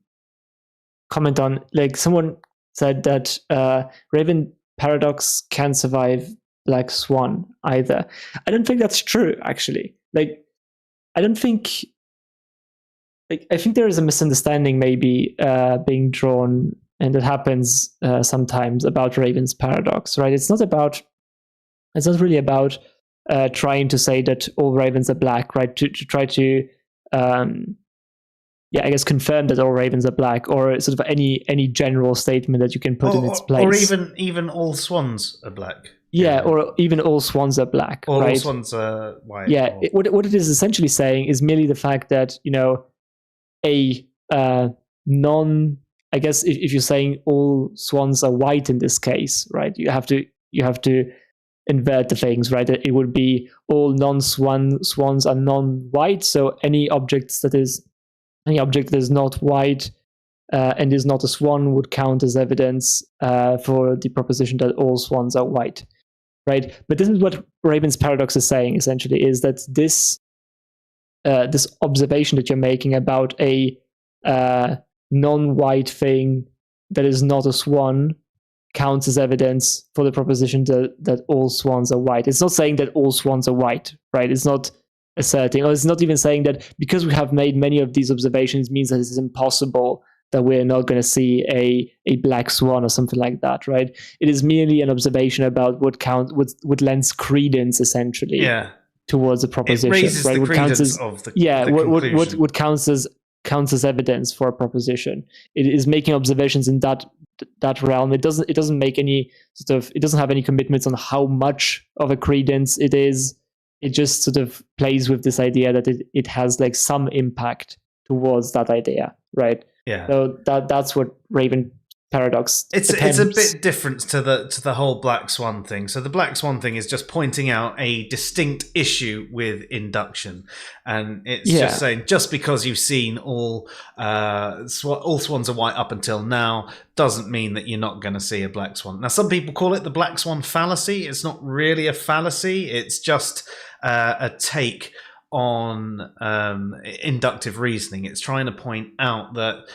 on, like someone said that Raven paradox can survive Black Swan either. I don't think that's true, actually. Like, I don't think. Like, I think there is a misunderstanding maybe being drawn, and it happens sometimes, about Raven's paradox, right? It's not really about trying to say that all ravens are black, right? To try to, I guess, confirm that all ravens are black, or sort of any general statement that you can put in its place, or even all swans are black. Yeah, or even all swans are black, or right? all swans are white. Yeah, what it is essentially saying is merely the fact that a I guess if you're saying all swans are white in this case, right? You have to invert the things, right? It would be all swans are non-white. So any object that is not white and is not a swan would count as evidence for the proposition that all swans are white, right? But this is what Raven's paradox is saying essentially, is that this observation that you're making about a non-white thing that is not a swan counts as evidence for the proposition that all swans are white. It's not saying that all swans are white, right? It's not asserting, or it's not even saying that because we have made many of these observations means that it's impossible that we're not going to see a black swan or something like that, right? It is merely an observation about what lends credence essentially towards the proposition. It raises right? the what credence of the conclusion. What counts as evidence for a proposition. It is making observations in that realm. It doesn't make any it doesn't have any commitments on how much of a credence it is. It just sort of plays with this idea that it has like some impact towards that idea, right? Yeah. So that's what Raven paradox. It's a bit different to the whole black swan thing. So the black swan thing is just pointing out a distinct issue with induction, and it's just saying just because you've seen all swans are white up until now doesn't mean that you're not going to see a black swan. Now some people call it the black swan fallacy. It's not really a fallacy. It's just a take on inductive reasoning. It's trying to point out that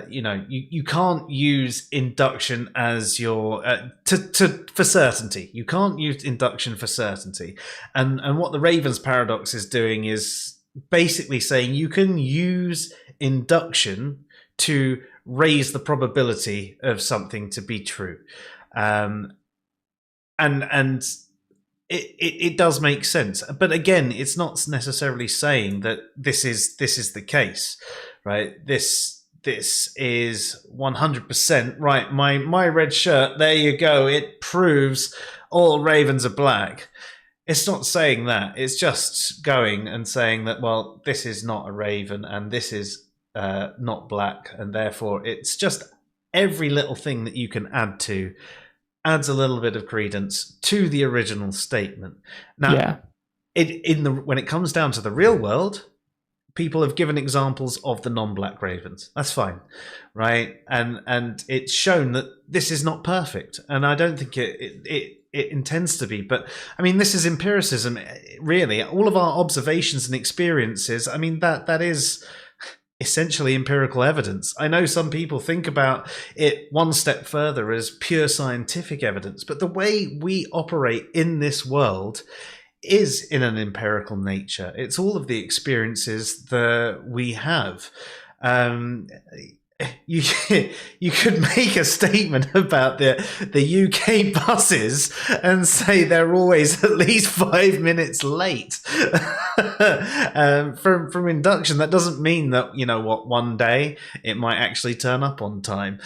you can't use induction as your for certainty. You can't use induction for certainty. And what the Raven's paradox is doing is basically saying you can use induction to raise the probability of something to be true. And it does make sense. But again, it's not necessarily saying that this is the case, right? This is 100% right. My red shirt, there you go. It proves all ravens are black. It's not saying that. It's just going and saying that, well, this is not a raven and this is not black, and therefore it's just every little thing that you can add to adds a little bit of credence to the original statement. Now, when it comes down to the real world, people have given examples of the non-black ravens. That's fine, right? And it's shown that this is not perfect, and I don't think it intends to be. But I mean, this is empiricism, really. All of our observations and experiences. I mean, that is essentially empirical evidence. I know some people think about it one step further as pure scientific evidence, but the way we operate in this world is in an empirical nature. It's all of the experiences that we have. You could make a statement about the UK buses and say they're always at least 5 minutes late. From induction, that doesn't mean that, you know what, one day it might actually turn up on time.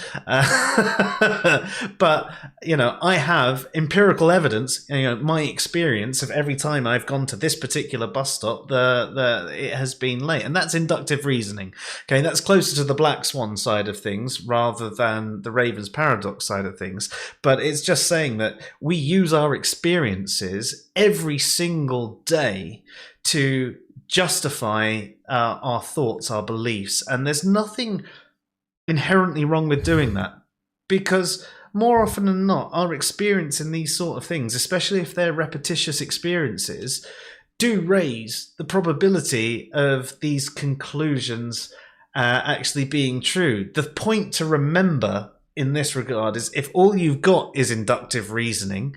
But, you know, I have empirical evidence, you know, my experience of every time I've gone to this particular bus stop, it has been late. And that's inductive reasoning. Okay, that's closer to the black swan side of things rather than the Raven's paradox side of things. But it's just saying that we use our experiences every single day to justify our thoughts, our beliefs. And there's nothing inherently wrong with doing that, because more often than not, our experience in these sort of things, especially if they're repetitious experiences, do raise the probability of these conclusions actually being true. The point to remember in this regard is, if all you've got is inductive reasoning,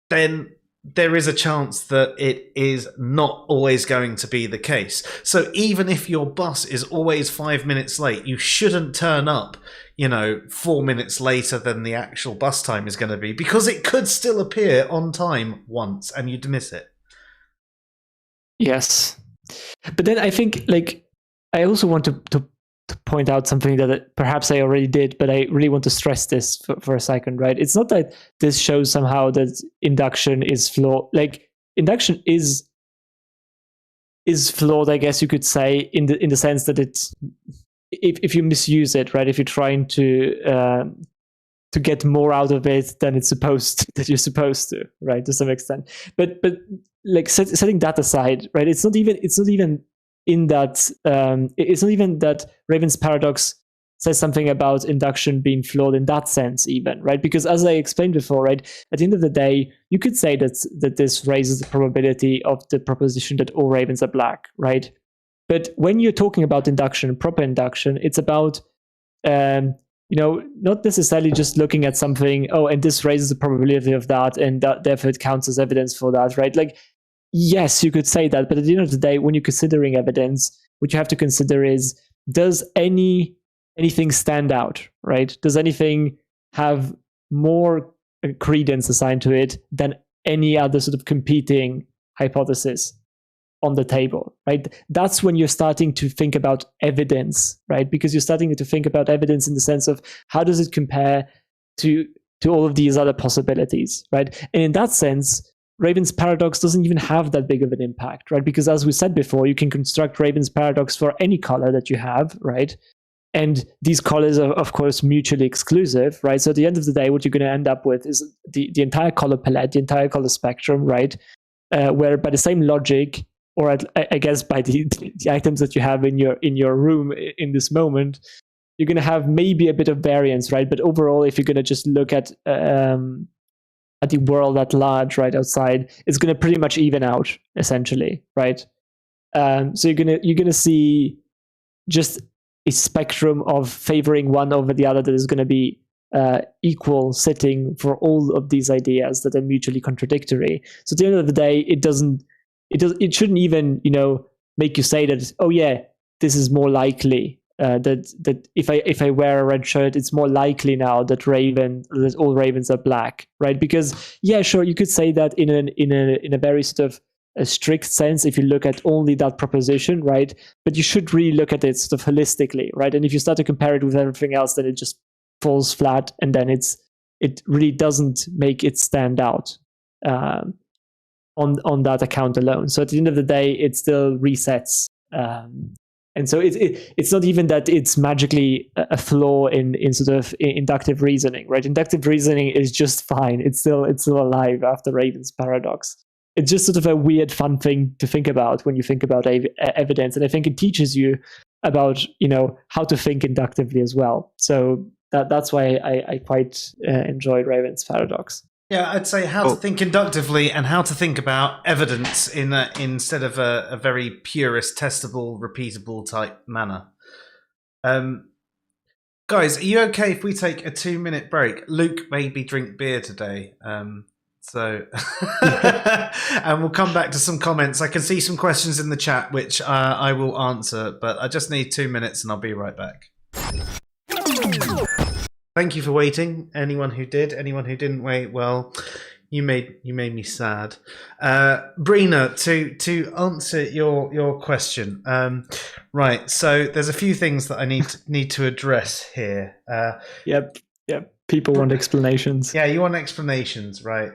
then there is a chance that it is not always going to be the case. So even if your bus is always 5 minutes late, you shouldn't turn up, you know, 4 minutes later than the actual bus time is going to be, because it could still appear on time once and you'd miss it. Yes. But then I think, like, I also want to point out something that perhaps I already did, but I really want to stress this for a second, right? It's not that this shows somehow that induction is flawed. Like, induction is flawed, I guess you could say, in the sense that if you misuse it, right? If you're trying to get more out of it than you're supposed to, right? To some extent. But like, setting that aside, right? It's not even in that it's not even that Raven's paradox says something about induction being flawed in that sense, even, right? Because as I explained before, right, at the end of the day, you could say that this raises the probability of the proposition that all ravens are black, right? But when you're talking about induction, proper induction, it's about not necessarily just looking at something, oh, and this raises the probability of that, and that therefore it counts as evidence for that, right? Like, yes, you could say that, but at the end of the day, when you're considering evidence, what you have to consider is, does anything stand out, right? Does anything have more credence assigned to it than any other sort of competing hypothesis on the table, right? That's when you're starting to think about evidence, right? Because you're starting to think about evidence in the sense of, how does it compare to all of these other possibilities, right? And in that sense, Raven's paradox doesn't even have that big of an impact, right? Because as we said before, you can construct Raven's paradox for any color that you have, right? And these colors are, of course, mutually exclusive, right? So at the end of the day, what you're going to end up with is the entire color palette, the entire color spectrum, right? Where by the same logic, or I guess by the items that you have in your room in this moment, you're going to have maybe a bit of variance, right? But overall, if you're going to just look at the world at large, right, outside, it's going to pretty much even out, essentially, right? So you're gonna see just a spectrum of favoring one over the other that is going to be equal sitting for all of these ideas that are mutually contradictory. So at the end of the day, it shouldn't even, make you say that, oh yeah, this is more likely that if I wear a red shirt, it's more likely now that all ravens are black, right? Because yeah, sure, you could say that in a very sort of a strict sense if you look at only that proposition, right? But you should really look at it sort of holistically, right? And if you start to compare it with everything else, then it just falls flat, and then it really doesn't make it stand out on that account alone. So at the end of the day, it still resets. And so it's not even that it's magically a flaw in sort of inductive reasoning, right? Inductive reasoning is just fine. It's still alive after Raven's paradox. It's just sort of a weird, fun thing to think about when you think about evidence. And I think it teaches you about, how to think inductively as well. So that's why I quite enjoyed Raven's paradox. Yeah, I'd say how to think inductively and how to think about evidence instead of a very purist, testable, repeatable type manner. Guys, are you okay if we take a 2-minute break? Luke made me drink beer today. And we'll come back to some comments. I can see some questions in the chat, which I will answer, but I just need 2 minutes and I'll be right back. Thank you for waiting. Anyone who did, anyone who didn't wait, well, You made me sad, Brina. To answer your question, right? So there's a few things that I need to address here. Yep. People want explanations. Yeah, you want explanations, right?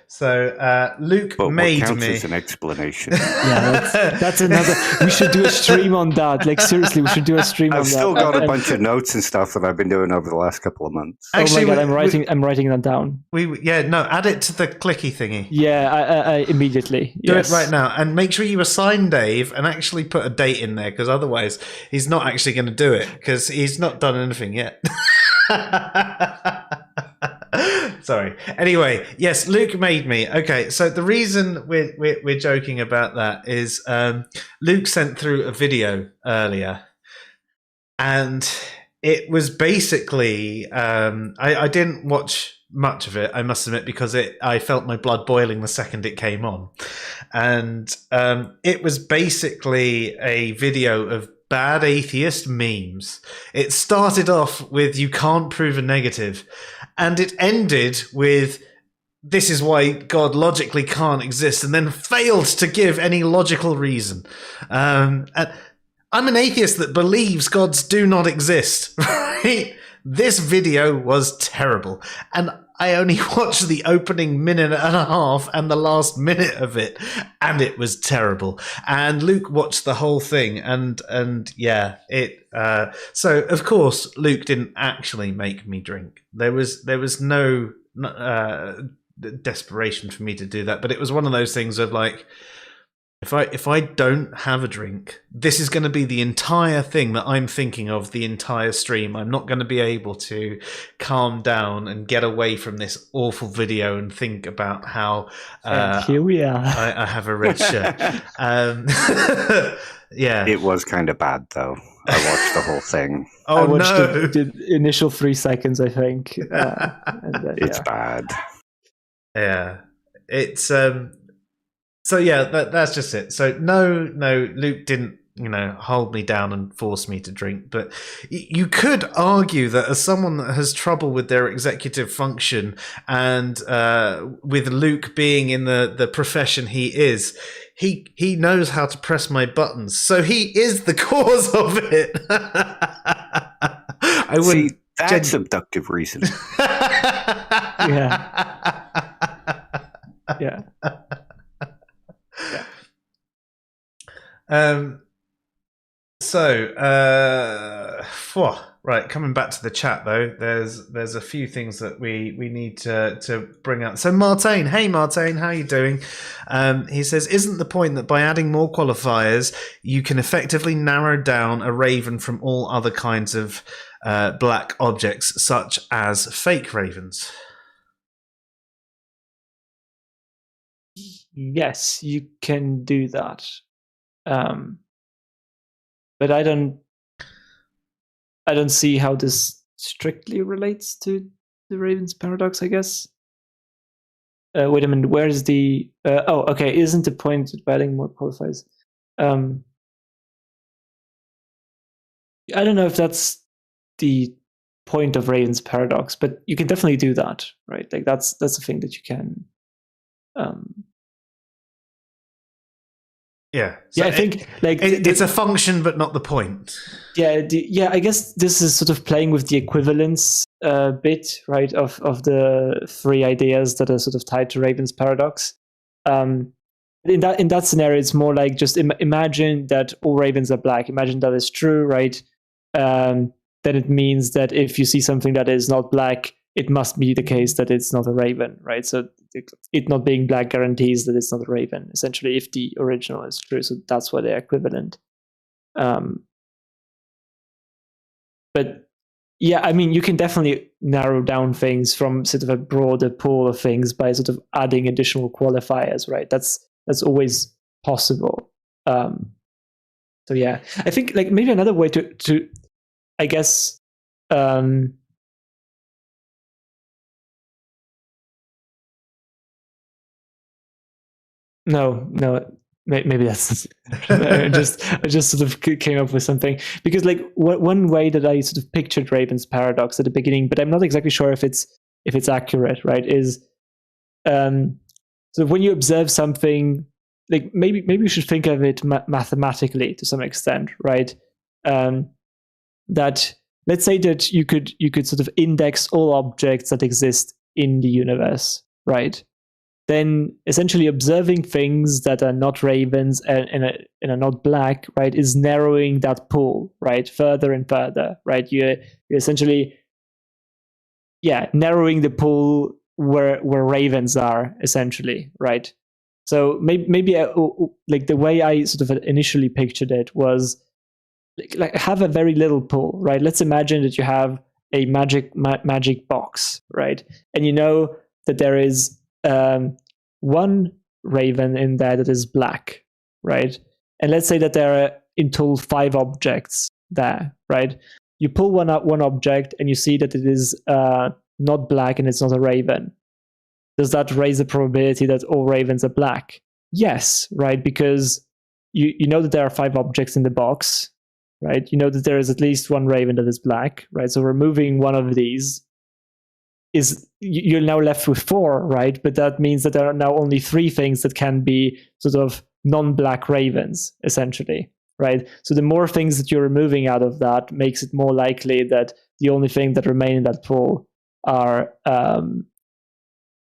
So Luke but made what counts me as an explanation. Yeah, that's another. We should do a stream on that. Like seriously, we should do a stream on that. I've still got a bunch of notes and stuff that I've been doing over the last couple of months. Actually, oh my god, I'm writing that down. Add it to the clicky thingy. Yeah, I immediately do it right now, and make sure you assign Dave and actually put a date in there, because otherwise he's not actually going to do it because he's not done anything yet. Sorry. Anyway, yes, Luke made me. Okay, so the reason we're joking about that is Luke sent through a video earlier, and it was basically I didn't watch much of it, I must admit, because I felt my blood boiling the second it came on, and it was basically a video of bad atheist memes. It started off with "you can't prove a negative," and it ended with "this is why God logically can't exist," and then failed to give any logical reason. And I'm an atheist that believes gods do not exist, right? This video was terrible, and I only watched the opening minute and a half and the last minute of it, and it was terrible. And Luke watched the whole thing, and yeah, it. So of course, Luke didn't actually make me drink. There was no desperation for me to do that, but it was one of those things of like, if I don't have a drink, this is going to be the entire thing that I'm thinking of the entire stream. I'm not going to be able to calm down and get away from this awful video and think about how here we are. I have a red shirt. Yeah, it was kind of bad though. I watched the whole thing. Oh, I watched no. the initial 3 seconds, I think. It's bad. Yeah, it's So yeah, that's just it. So no, Luke didn't, hold me down and force me to drink. But you could argue that as someone that has trouble with their executive function, and with Luke being in the profession he is, he knows how to press my buttons. So he is the cause of it. I wouldn't. See, that's abductive reason. Yeah. Yeah. Right, coming back to the chat though, there's a few things that we need to bring up. So Martin, hey Martin, how are you doing? He says, isn't the point that by adding more qualifiers, you can effectively narrow down a raven from all other kinds of black objects, such as fake ravens? Yes, you can do that. But I don't see how this strictly relates to the Raven's paradox, I guess. Wait a minute, where's the... okay, isn't the point of adding more qualifiers? I don't know if that's the point of Raven's paradox, but you can definitely do that, right? Like that's the thing that you can... Yeah. So I think it's a function, but not the point. Yeah. I guess this is sort of playing with the equivalence bit, right, of the 3 ideas that are sort of tied to Raven's paradox. In that scenario, it's more like just imagine that all ravens are black. Imagine that is true, right? Then it means that if you see something that is not black, it must be the case that it's not a raven, right? So it not being black guarantees that it's not a raven, essentially, if the original is true. So that's why they're equivalent. But yeah, I mean, you can definitely narrow down things from sort of a broader pool of things by sort of adding additional qualifiers, right? That's always possible. So yeah, I think like maybe another way to I guess, No, maybe that's I just sort of came up with something, because like one way that I sort of pictured Raven's paradox at the beginning, but I'm not exactly sure if it's accurate, right? Is So when you observe something, like maybe you should think of it mathematically to some extent, right? That let's say that you could sort of index all objects that exist in the universe, right? Then essentially observing things that are not ravens and are not black, right, is narrowing that pool, right, further and further, right? You're essentially, narrowing the pool where ravens are, essentially, right? So maybe like the way I sort of initially pictured it was like have a very little pool, right? Let's imagine that you have a magic box, right? And you know that there is one raven in there that is black, right? And let's say that there are in total 5 objects there, right? You pull one object and you see that it is not black and it's not a raven. Does that raise the probability that all ravens are black? Yes, right? Because you know that there are 5 objects in the box, right? You know that there is at least one raven that is black, right? So removing one of these you're now left with 4, right? But that means that there are now only 3 things that can be sort of non-black ravens, essentially, right? So the more things that you're removing out of that makes it more likely that the only thing that remain in that pool are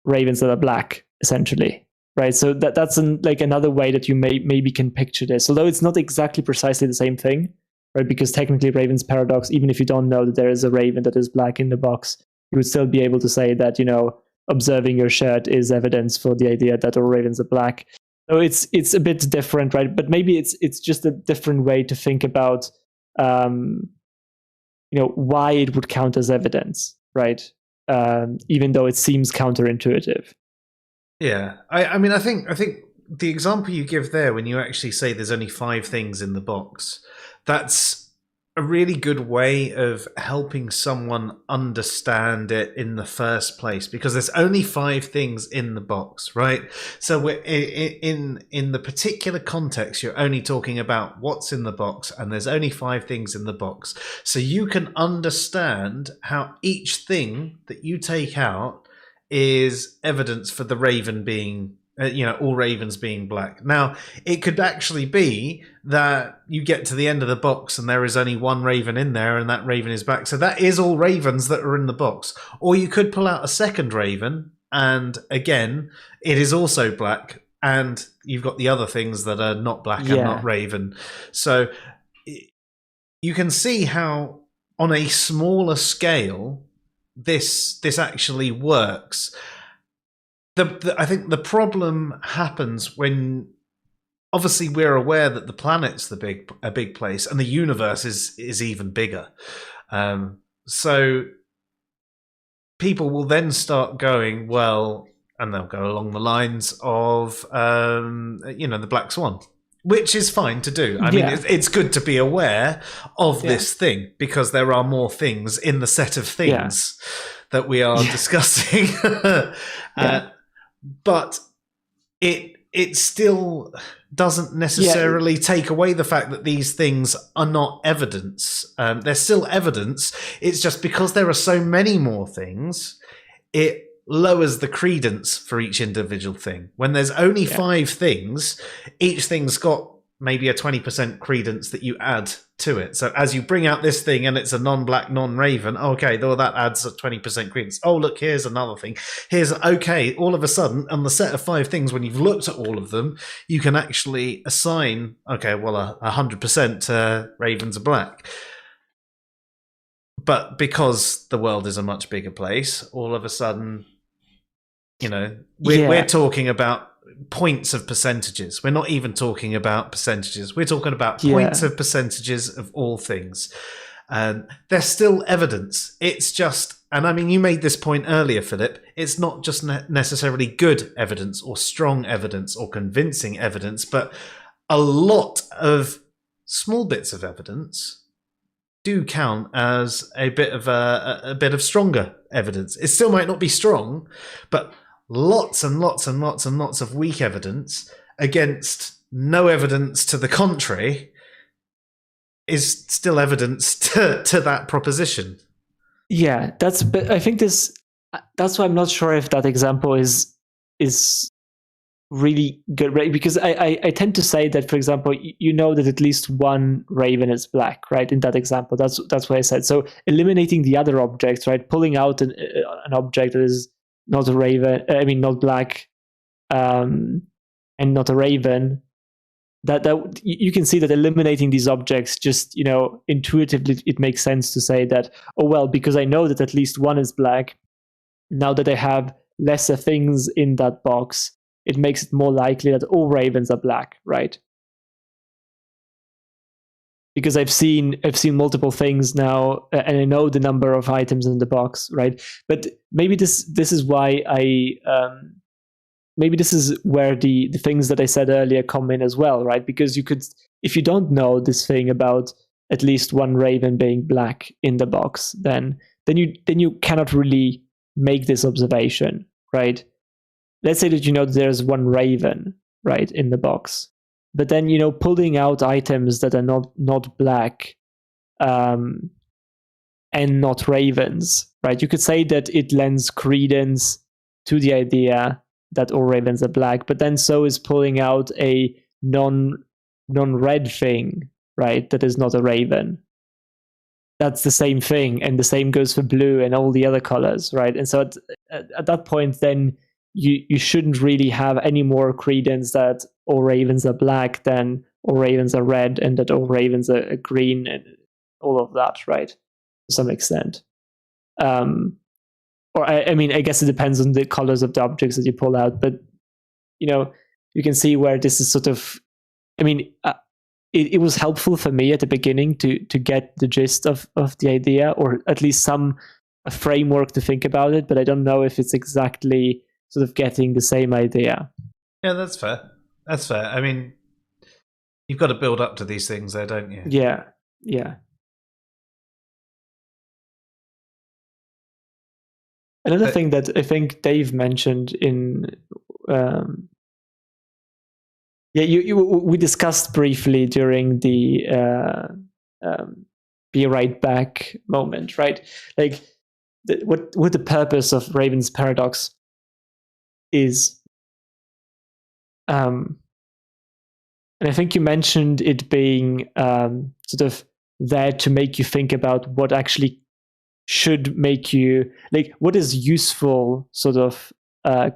ravens that are black, essentially, right? So that's like another way that you maybe can picture this, although it's not exactly precisely the same thing, right? Because technically Raven's paradox, even if you don't know that there is a raven that is black in the box, you would still be able to say that, observing your shirt is evidence for the idea that all ravens are black. So it's a bit different, right? But maybe it's just a different way to think about, why it would count as evidence, right? Even though it seems counterintuitive. Yeah, I mean, I think the example you give there, when you actually say there's only 5 things in the box, that's a really good way of helping someone understand it in the first place, because there's only 5 things in the box, right? So we're in the particular context, you're only talking about what's in the box, and there's only 5 things in the box. So you can understand how each thing that you take out is evidence for the raven being all ravens being black. Now, it could actually be that you get to the end of the box and there is only one raven in there and that raven is black. So that is all ravens that are in the box. Or you could pull out a second raven and again, it is also black, and you've got the other things that are not black and not raven. So you can see how on a smaller scale this actually works. I think the problem happens when, obviously, we're aware that the planet's a big place, and the universe is even bigger. So people will then start going, well, and they'll go along the lines of, the black swan, which is fine to do. I mean, it's good to be aware of this thing, because there are more things in the set of things that we are discussing. But it still doesn't necessarily take away the fact that these things are not evidence. They're still evidence. It's just because there are so many more things, it lowers the credence for each individual thing. When there's only 5 things, each thing's got maybe a 20% credence that you add to it. So as you bring out this thing and it's a non-black, non-raven, okay, well, that adds a 20% credence. Oh, look, here's another thing. All of a sudden, on the set of 5 things, when you've looked at all of them, you can actually assign, 100% ravens are black. But because the world is a much bigger place, all of a sudden, we're talking about points of percentages. We're not even talking about percentages. We're talking about points of percentages of all things. They're still evidence. It's just, and I mean, you made this point earlier, Philip, it's not just necessarily good evidence or strong evidence or convincing evidence, but a lot of small bits of evidence do count as a bit of stronger evidence. It still might not be strong, but lots and lots and lots and lots of weak evidence against no evidence to the contrary is still evidence to that proposition. Yeah, but I think that's why I'm not sure if that example is is really good, right? Because I tend to say that, for example, you know that at least one raven is black, right? In that example, that's what I said. So eliminating the other objects, right? Pulling out an object that is not a raven, not black, and not a raven. That you can see that eliminating these objects, just intuitively, it makes sense to say that, oh well, because I know that at least one is black. Now that I have lesser things in that box, it makes it more likely that all ravens are black, right? Because I've seen multiple things now, and I know the number of items in the box, right? But maybe this is why maybe this is where the things that I said earlier come in as well, right? Because you could, if you don't know this thing about at least one raven being black in the box, then you cannot really make this observation, right? Let's say that there's one raven, right, in the box, but then pulling out items that are not black and not ravens, right? You could say that it lends credence to the idea that all ravens are black, but then so is pulling out a non-red thing, right, that is not a raven. That's the same thing, and the same goes for blue and all the other colors, right? And so at that point, then you shouldn't really have any more credence that all ravens are black than all ravens are red, and that all ravens are green, and all of that, right? To some extent. Or I guess it depends on the colors of the objects that you pull out, but you can see where this is sort of, it was helpful for me at the beginning to get the gist of the idea, or at least a framework to think about it, but I don't know if it's exactly sort of getting the same idea. Yeah, that's fair. That's fair. I mean, you've got to build up to these things there, don't you? Yeah. Another thing that I think Dave mentioned in we discussed briefly during the be right back moment, right? Like what the purpose of Raven's paradox is. And I think you mentioned it being sort of there to make you think about what actually should make you, like, what is useful sort of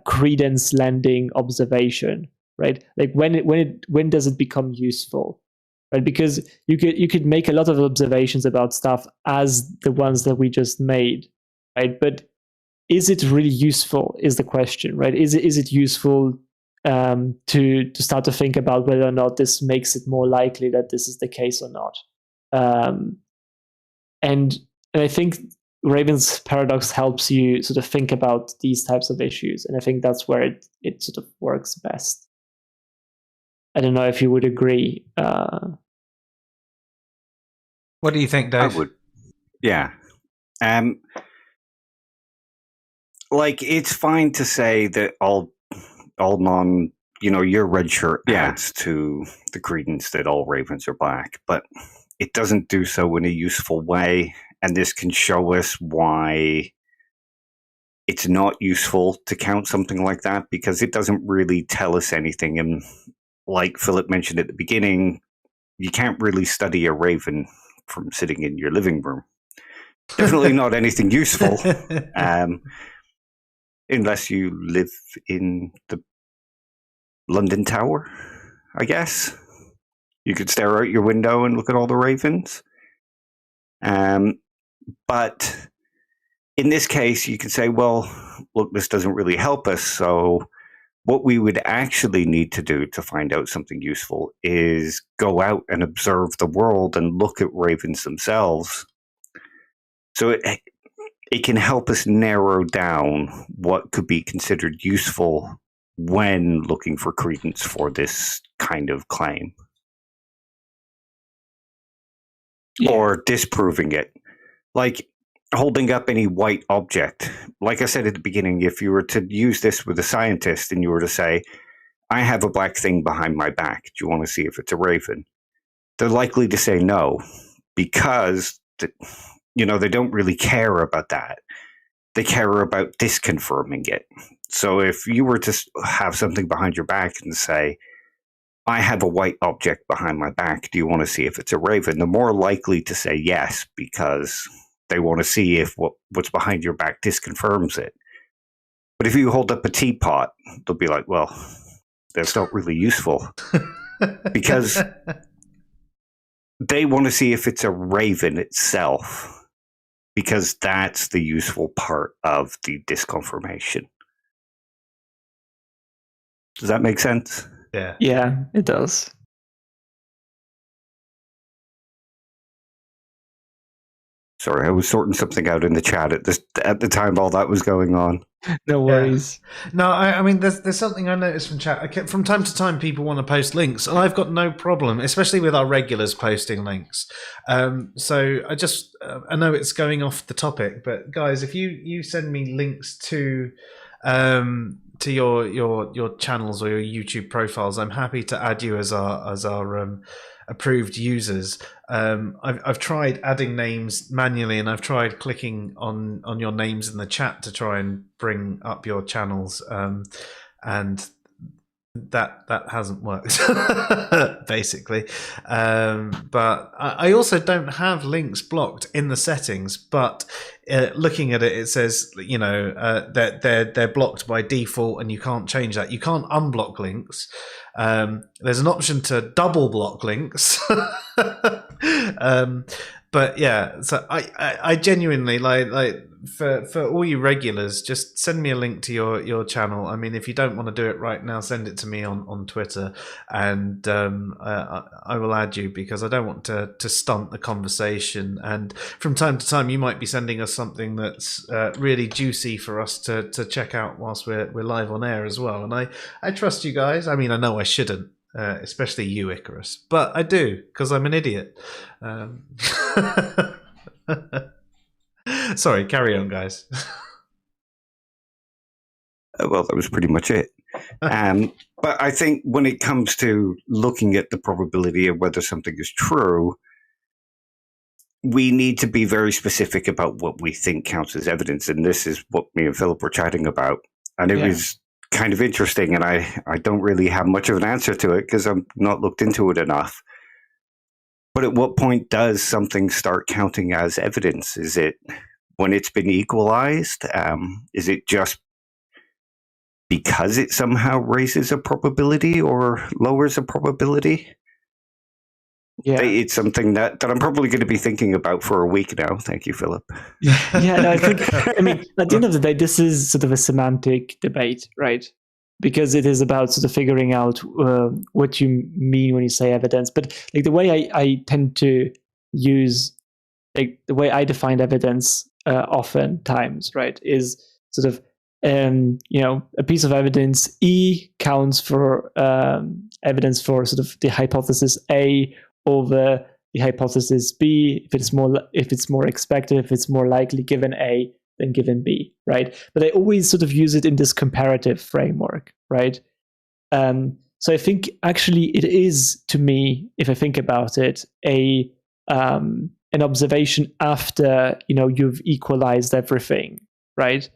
credence lending observation, right? Like when does it become useful, right? Because you could make a lot of observations about stuff as the ones that we just made, right? But is it really useful is the question, right? Is it useful to start to think about whether or not this makes it more likely that this is the case or not? And I think Raven's paradox helps you sort of think about these types of issues, and I think that's where it sort of works best. I don't know if you would agree. What do you think, Dave? I would. Yeah. Like, it's fine to say that all non, your red shirt adds to the credence that all ravens are black, but it doesn't do so in a useful way. And this can show us why it's not useful to count something like that, because it doesn't really tell us anything. And like Philip mentioned at the beginning, you can't really study a raven from sitting in your living room. Definitely not anything useful, unless you live in the London Tower, I guess. You could stare out your window and look at all the ravens. But in this case, you could say, well, look, this doesn't really help us. So what we would actually need to do to find out something useful is go out and observe the world and look at ravens themselves. So it can help us narrow down what could be considered useful when looking for credence for this kind of claim. Yeah. Or disproving it. Like holding up any white object. Like I said at the beginning, if you were to use this with a scientist and you were to say, I have a black thing behind my back, do you want to see if it's a raven? They're likely to say no, because they don't really care about that. they care about disconfirming it. So if you were to have something behind your back and say, I have a white object behind my back, do you want to see if it's a raven? They're more likely to say yes, because they want to see if what's behind your back disconfirms it. But if you hold up a teapot, they'll be like, well, that's not really useful. Because they want to see if it's a raven itself, because that's the useful part of the disconfirmation. Does that make sense? Yeah, it does. Sorry, I was sorting something out in the chat at the time all that was going on. No worries. Yeah. No, I mean, there's something I noticed from chat. From time to time, people want to post links, and I've got no problem, especially with our regulars posting links. So I know it's going off the topic, but guys, if you send me links to your channels or your YouTube profiles, I'm happy to add you as our approved users. I've tried adding names manually, and I've tried clicking on your names in the chat to try and bring up your channels, and that hasn't worked basically. But I also don't have links blocked in the settings, but looking at it, it says that they're blocked by default, and you can't change that. You can't unblock links. There's an option to double block links. But yeah, so I genuinely like for all you regulars, just send me a link to your channel. I mean, if you don't want to do it right now, send it to me on Twitter, and I will add you, because I don't want to stunt the conversation. And from time to time, you might be sending us something that's really juicy for us to check out whilst we're live on air as well. And I trust you guys. I mean, I know I shouldn't. Especially you, Icarus, but I do, because I'm an idiot. Sorry, carry on, guys. Well, that was pretty much it. But I think when it comes to looking at the probability of whether something is true, we need to be very specific about what we think counts as evidence. And this is what me and Philip were chatting about. And it was kind of interesting, and I don't really have much of an answer to it because I'm not looked into it enough. But at what point does something start counting as evidence? Is it when it's been equalized? Is it just because it somehow raises a probability or lowers a probability? Yeah, it's something that I'm probably going to be thinking about for a week now. Thank you, Philip. Yeah, no, I mean, at the end of the day, this is sort of a semantic debate, right? Because it is about sort of figuring out what you mean when you say evidence. But like the way I tend to use, like the way I define evidence oftentimes, right, is sort of a piece of evidence E counts for evidence for sort of the hypothesis A over the hypothesis B, if it's more expected, if it's more likely given A than given B, right? But I always sort of use it in this comparative framework, right? So I think actually it is, to me, if I think about it, an observation after you've equalized everything, right?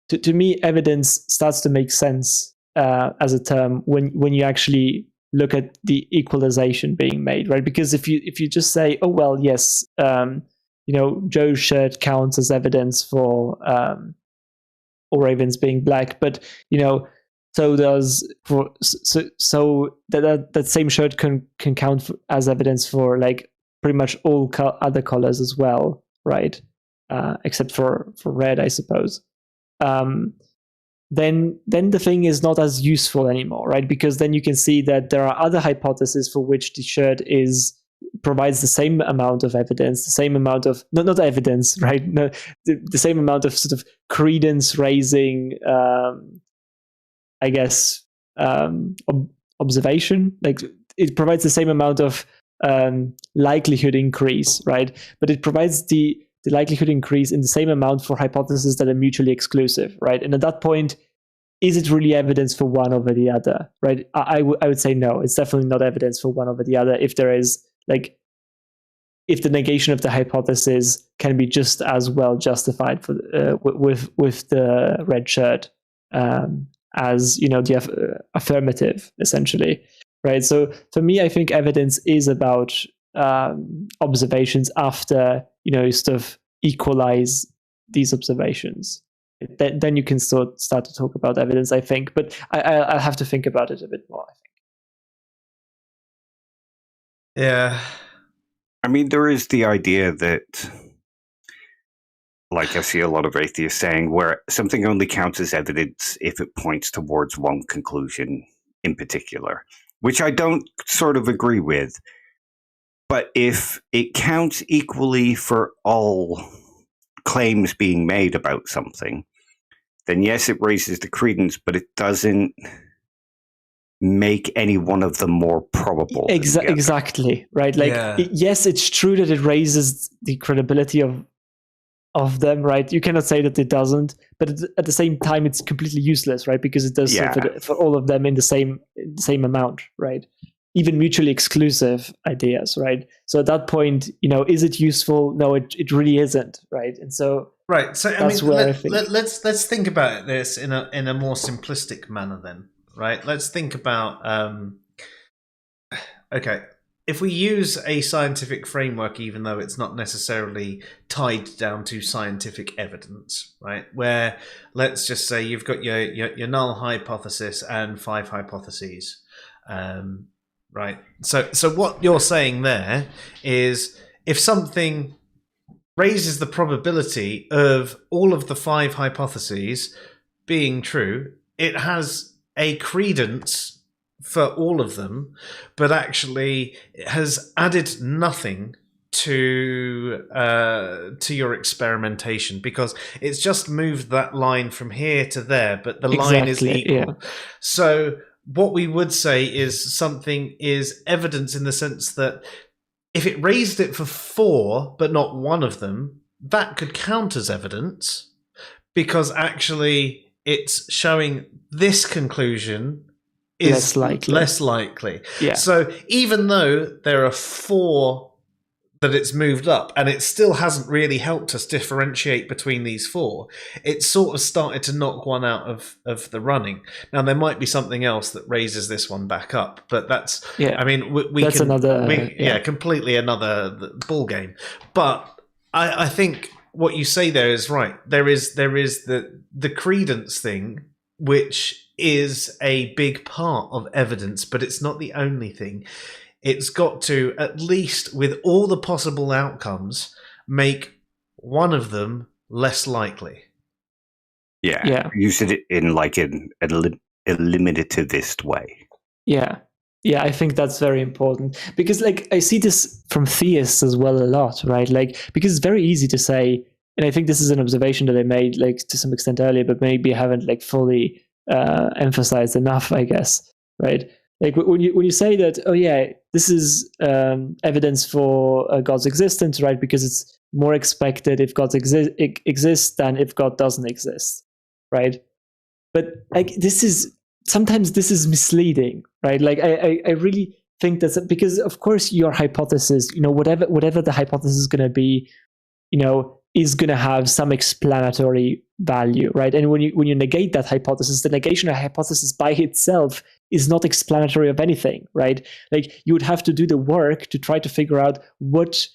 To me, evidence starts to make sense as a term when you actually look at the equalization being made, right? Because if you just say, oh well, yes, Joe's shirt counts as evidence for all ravens being black, but so does so that same shirt can count as evidence for like pretty much all other colors as well, right? Except for red, I suppose. Then the thing is not as useful anymore, right? Because then you can see that there are other hypotheses for which the shirt provides the same amount of evidence, the same amount of not evidence, right? No, the same amount of sort of credence raising, I guess, observation. Like it provides the same amount of likelihood increase, right? But it provides the likelihood increase in the same amount for hypotheses that are mutually exclusive, right? And at that point, is it really evidence for one over the other, right? I would say no, it's definitely not evidence for one over the other if there is like if the negation of the hypothesis can be just as well justified for with the red shirt as the affirmative, essentially, right? So for me, I think evidence is about observations after you sort of equalize these observations. Then you can start to talk about evidence, I think. But I'll have to think about it a bit more, I think. Yeah. I mean, there is the idea that, like I see a lot of atheists saying, where something only counts as evidence if it points towards one conclusion in particular, which I don't sort of agree with. But if it counts equally for all claims being made about something, then yes, it raises the credence, but it doesn't make any one of them more probable. Exactly, right? Like, yes, it's true that it raises the credibility of them, right? You cannot say that it doesn't, but at the same time, it's completely useless, right? Because it does so for all of them in the same amount, right? Even mutually exclusive ideas, right? So at that point, is it useful? No, it really isn't, right? And so right. So I mean, let's think about this in a more simplistic manner, then, right? Let's think about okay, if we use a scientific framework, even though it's not necessarily tied down to scientific evidence, right? Where let's just say you've got your null hypothesis and 5 hypotheses. Right. So what you're saying there is if something raises the probability of all of the 5 hypotheses being true, it has a credence for all of them, but actually it has added nothing to your experimentation, because it's just moved that line from here to there, but the line is equal. Yeah. So what we would say is something is evidence in the sense that if it raised it for 4, but not one of them, that could count as evidence, because actually it's showing this conclusion is less likely. Yeah. So even though there are 4 that it's moved up, and it still hasn't really helped us differentiate between these 4, it's sort of started to knock one out of the running. Now, there might be something else that raises this one back up, but that's, I mean, completely another ball game. But I think what you say there is right. There is the credence thing, which is a big part of evidence, but it's not the only thing. It's got to, at least with all the possible outcomes, make one of them less likely. Yeah. Use it in like an eliminativist way. Yeah. Yeah, I think that's very important, because like I see this from theists as well a lot, right? Like, because it's very easy to say, and I think this is an observation that I made like to some extent earlier, but maybe I haven't like fully emphasized enough, I guess, right? Like when you say that, oh yeah, this is evidence for God's existence, right? Because it's more expected if God exists than if God doesn't exist, right? But like sometimes this is misleading, right? Like I really think that's because of course your hypothesis, whatever the hypothesis is going to be, is going to have some explanatory value, right? And when you negate that hypothesis, the negation of a hypothesis by itself is not explanatory of anything, right? Like you would have to do the work to try to figure out what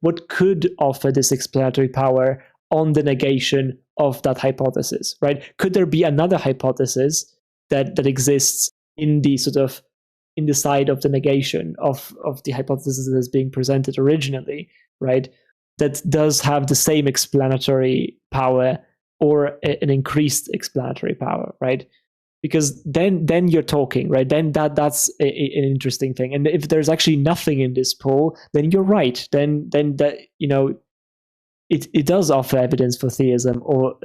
what could offer this explanatory power on the negation of that hypothesis, right? Could there be another hypothesis that exists in the in the side of the negation of the hypothesis that is being presented originally, right? That does have the same explanatory power or an increased explanatory power, right? Because then you're talking, right? Then that's an interesting thing. And if there's actually nothing in this poll, then you're right. Then that it does offer evidence for theism or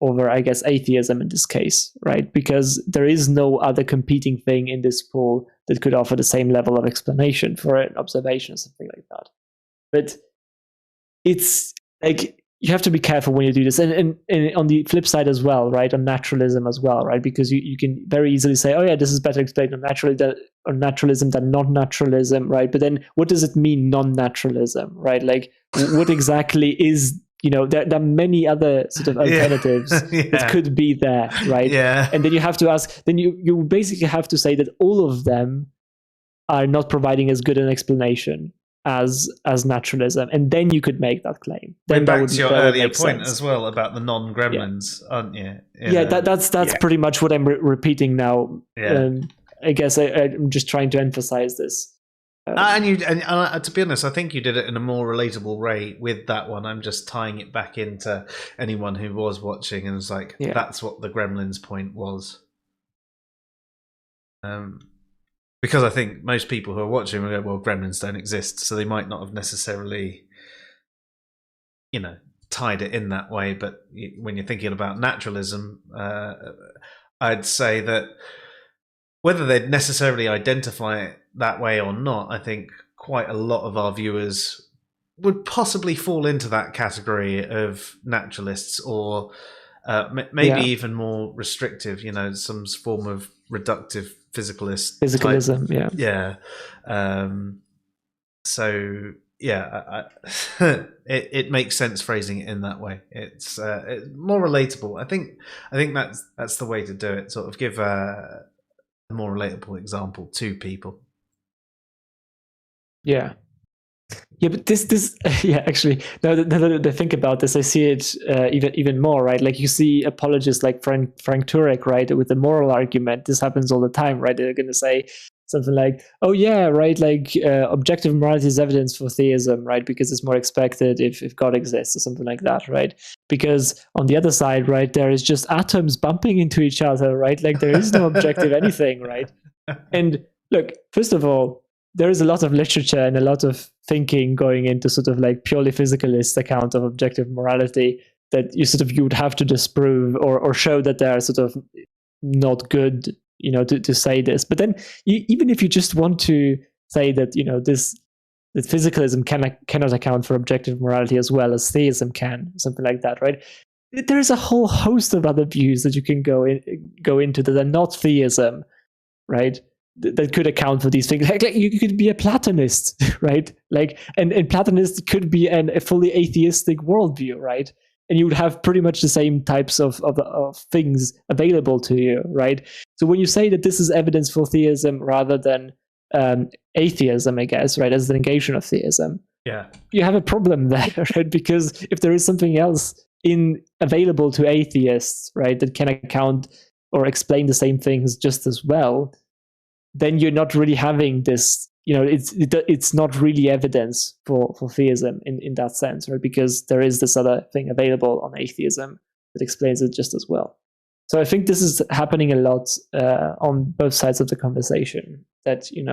over, I guess, atheism in this case, right? Because there is no other competing thing in this poll that could offer the same level of explanation for an observation or something like that. But it's like you have to be careful when you do this, and on the flip side as well, right? On naturalism as well, right? Because you can very easily say, oh yeah, this is better explained on naturalism than non-naturalism, right? But then what does it mean, non-naturalism, right? Like, what exactly is, there are many other sort of alternatives that could be there, right? Yeah. And then you have to ask, then you basically have to say that all of them are not providing as good an explanation as naturalism, and then you could make that claim. Then back to your earlier point sense as well about the non-gremlins, aren't you? That's pretty much what I'm repeating now. I guess I'm just trying to emphasize this. And to be honest, I think you did it in a more relatable way with that one. I'm just tying it back into anyone who was watching and was like, that's what the gremlins point was. Because I think most people who are watching will go, well, gremlins don't exist, so they might not have necessarily, tied it in that way. But when you're thinking about naturalism, I'd say that whether they'd necessarily identify it that way or not, I think quite a lot of our viewers would possibly fall into that category of naturalists, or maybe even more restrictive, some form of reductive physicalism type. So it makes sense phrasing it in that way. It's more relatable. I think that's the way to do it. Sort of give a more relatable example to people. But this actually, now that I think about this, I see it even more, right? Like, you see apologists like Frank Turek, right, with the moral argument. This happens all the time, right? They're going to say something like, oh yeah, right, like objective morality is evidence for theism, right, because it's more expected if God exists, or something like that, right? Because on the other side, right, there is just atoms bumping into each other, right? Like, there is no objective anything, right? And look, first of all, there is a lot of literature and a lot of thinking going into sort of like purely physicalist account of objective morality that you would have to disprove or show that they are sort of not good, to say this. But then even if you just want to say that, that physicalism cannot account for objective morality as well as theism can, something like that, right? There's a whole host of other views that you can go into that are not theism, right? That could account for these things. Like you could be a Platonist, right? Like, and Platonist could be a fully atheistic worldview, right? And you would have pretty much the same types of things available to you, right? So when you say that this is evidence for theism rather than atheism, I guess, right, as the negation of theism, you have a problem there, right? Because if there is something else available to atheists, right, that can account or explain the same things just as well, then you're not really having this, it's not really evidence for theism in that sense, right? Because there is this other thing available on atheism that explains it just as well. So I think this is happening a lot on both sides of the conversation, that, you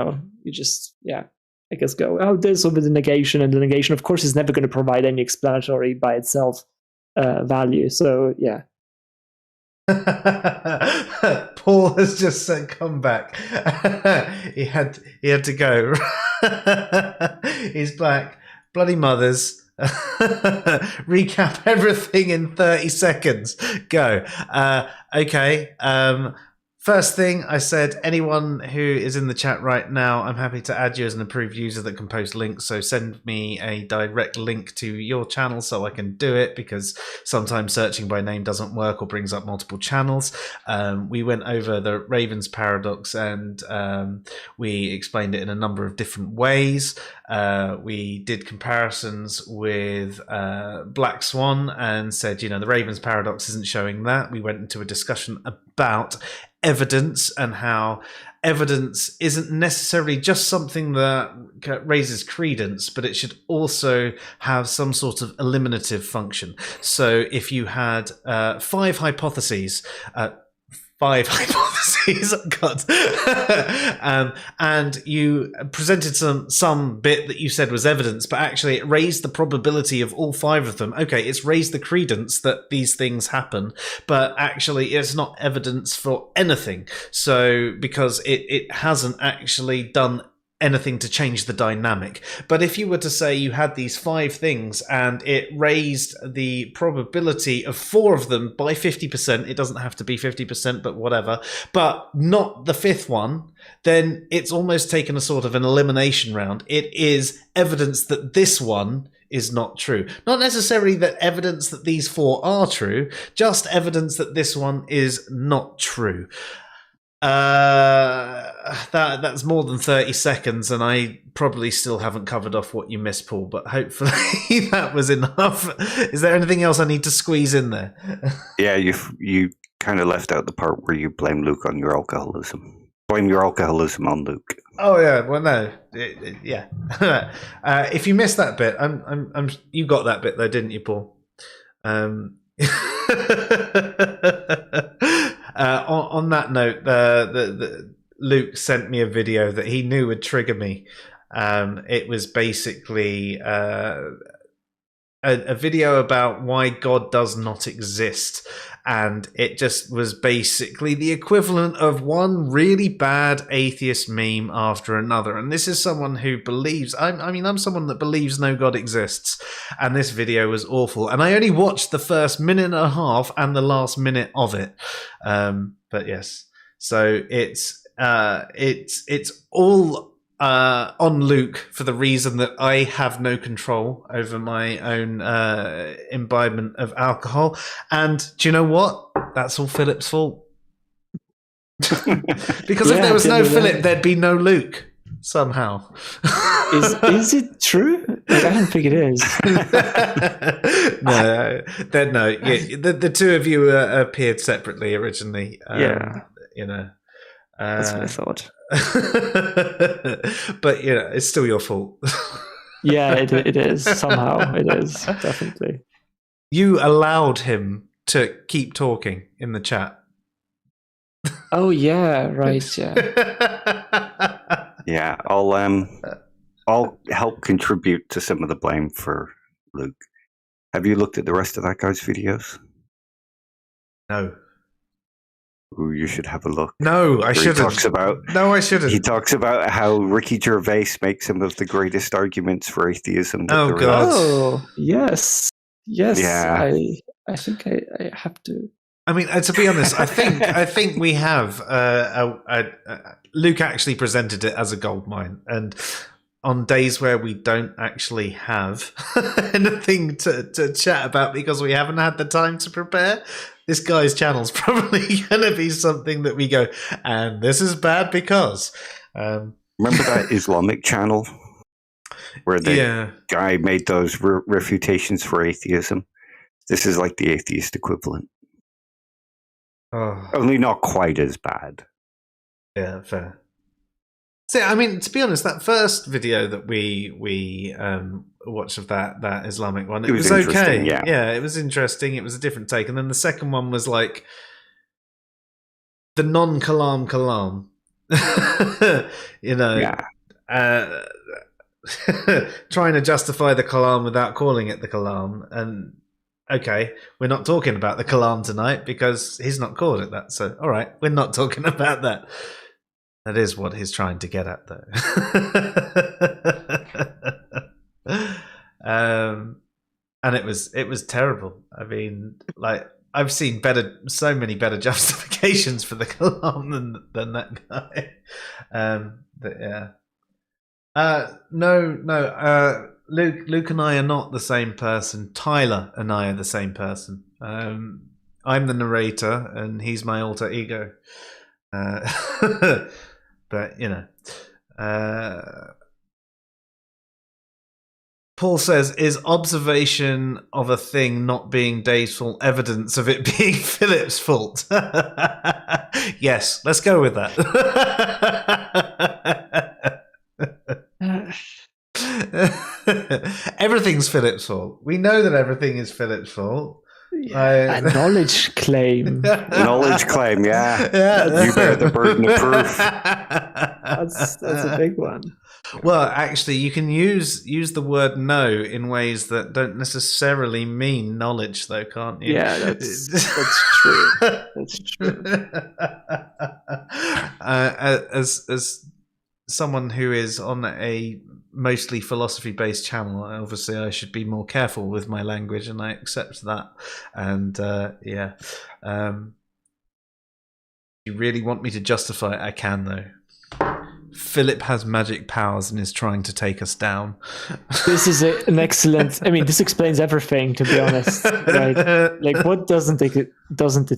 just, I guess go, oh, this over the negation, and the negation, of course, is never going to provide any explanatory by itself value. So, Paul has just said, "Come back." he had to go. He's back. Bloody mothers. Recap everything in 30 seconds. Go. Okay. First thing I said, anyone who is in the chat right now, I'm happy to add you as an approved user that can post links. So send me a direct link to your channel so I can do it, because sometimes searching by name doesn't work or brings up multiple channels. We went over the Raven's paradox and we explained it in a number of different ways. We did comparisons with Black Swan and said, the Raven's paradox isn't showing that. We went into a discussion about evidence and how evidence isn't necessarily just something that raises credence, but it should also have some sort of eliminative function. So if you had five hypotheses, God. And you presented some bit that you said was evidence, but actually it raised the probability of all five of them. Okay, it's raised the credence that these things happen, but actually it's not evidence for anything. So because it hasn't actually done anything to change the dynamic. But if you were to say you had these 5 things and it raised the probability of 4 of them by 50%, it doesn't have to be 50%, but whatever, but not the 5th one, then it's almost taken a sort of an elimination round. It is evidence that this one is not true. Not necessarily that evidence that these 4 are true, just evidence that this one is not true. That's more than 30 seconds, and I probably still haven't covered off what you missed, Paul, but hopefully that was enough. Is there anything else I need to squeeze in there? Yeah, you kind of left out the part where you blame Luke on your alcoholism. Blame your alcoholism on Luke. Oh yeah, well no, yeah. If you missed that bit, you got that bit though, didn't you, Paul? On that note, Luke sent me a video that he knew would trigger me. It was basically a video about why God does not exist. And it just was basically the equivalent of one really bad atheist meme after another. And this is someone who believes, I'm someone that believes no God exists. And this video was awful. And I only watched the first minute and a half and the last minute of it. But yes, so it's all on Luke for the reason that I have no control over my own imbibement of alcohol. And do you know what? That's all Philip's fault. Because if there was no Philip, there'd be no Luke somehow. Is it true? Like, I don't think it is. No. The two of you appeared separately originally. You know. That's what I thought. But it's still your fault. Yeah, it is. Somehow it is, definitely. You allowed him to keep talking in the chat. Oh yeah, right, yeah. Yeah, I'll help contribute to some of the blame for Luke. Have you looked at the rest of that guy's videos? No. Ooh, you should have a look. No, I shouldn't. No, I shouldn't. He talks about how Ricky Gervais makes some of the greatest arguments for atheism. Oh God! Oh yes. Yeah. I think I have to. I mean, to be honest, I think we have. Luke actually presented it as a goldmine, and on days where we don't actually have anything to chat about because we haven't had the time to prepare, this guy's channel's probably going to be something that we go, and this is bad because. Remember that Islamic channel where the guy made those refutations for atheism? This is like the atheist equivalent. Oh. Only not quite as bad. Yeah, fair. So, I mean, to be honest, that first video that we watched of that Islamic one, it was okay. Yeah, it was interesting. It was a different take. And then the second one was like the non-kalam kalam. Trying to justify the kalam without calling it the kalam. And okay, we're not talking about the kalam tonight because he's not called it that. So, all right, we're not talking about that. That is what he's trying to get at, though. And it was terrible. I mean, like, I've seen so many better justifications for the kalam than that guy. But yeah, no. Luke and I are not the same person. Tyler and I are the same person. I'm the narrator, and he's my alter ego. But Paul says, is observation of a thing not being Dave's fault evidence of it being Philip's fault? Yes, let's go with that. Everything's Philip's fault. We know that everything is Philip's fault. Yeah, a knowledge claim. Knowledge claim, yeah. You bear the burden of proof. That's a big one. Well, actually, you can use the word "know" in ways that don't necessarily mean knowledge, though, can't you? Yeah, that's true. That's true. As someone who is on a mostly philosophy-based channel, obviously I should be more careful with my language, and I accept that. And you really want me to justify it? I can, though. Philip has magic powers and is trying to take us down. This is an excellent. I mean, this explains everything. To be honest, right? Like, what doesn't it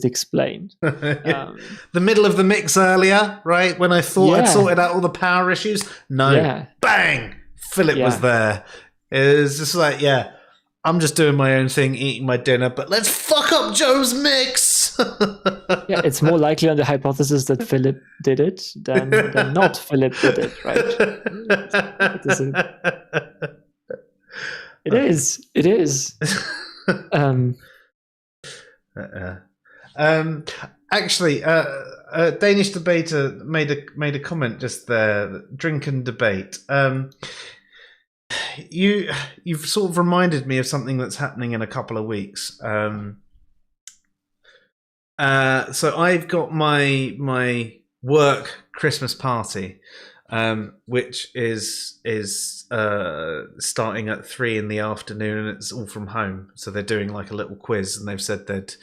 explain? The middle of the mix earlier, right? When I thought I'd sorted out all the power issues, no, bang! Philip was there. It was just like, I'm just doing my own thing, eating my dinner, but let's fuck up Joe's mix. It's more likely on the hypothesis that Philip did it than not Philip did it, right? It is. Actually, a Danish debater made a comment just there. Drink and debate. You've sort of reminded me of something that's happening in a couple of weeks. So I've got my work Christmas party, which is starting at 3 p.m, and it's all from home. So they're doing like a little quiz, and they've said they'd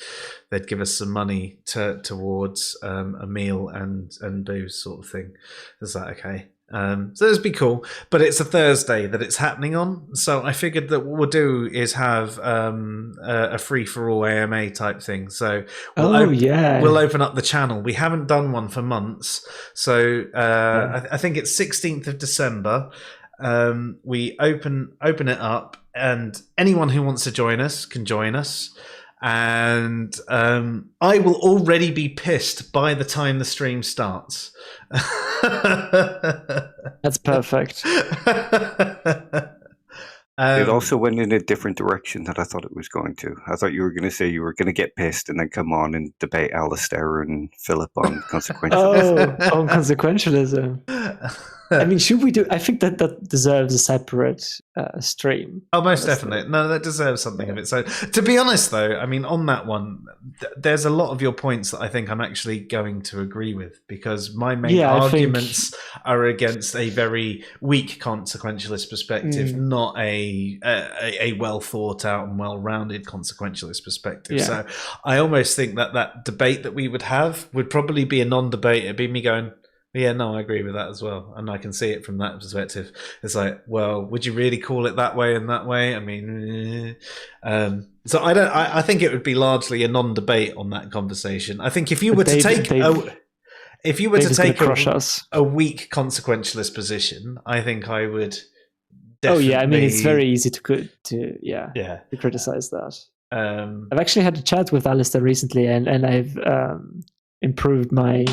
give us some money towards a meal and booze sort of thing. Is that okay? So this would be cool, but it's a Thursday that it's happening on. So I figured that what we'll do is have a free-for-all AMA type thing. So we'll open up the channel. We haven't done one for months. So I think it's 16th of December. We open it up, and anyone who wants to join us can join us. And I will already be pissed by the time the stream starts. That's perfect. It also went in a different direction than I thought it was going to. I thought you were going to say you were going to get pissed and then come on and debate Alistair and Philip on consequentialism. On consequentialism. I mean, should we do? I think that deserves a separate stream. Oh, most definitely. No, that deserves something of its own. To be honest, though, I mean, on that one, there's a lot of your points that I think I'm actually going to agree with, because my main arguments are against a very weak consequentialist perspective, not a well thought out and well rounded consequentialist perspective. Yeah. So I almost think that debate that we would have would probably be a non-debate. It'd be me going, yeah, no, I agree with that as well. And I can see it from that perspective. It's like, well, would you really call it that way and that way? I mean, so I think it would be largely a non-debate on that conversation. I think if you were to take a weak consequentialist position, I think I would definitely... I mean, it's very easy to criticize that. I've actually had a chat with Alistair recently, and I've improved my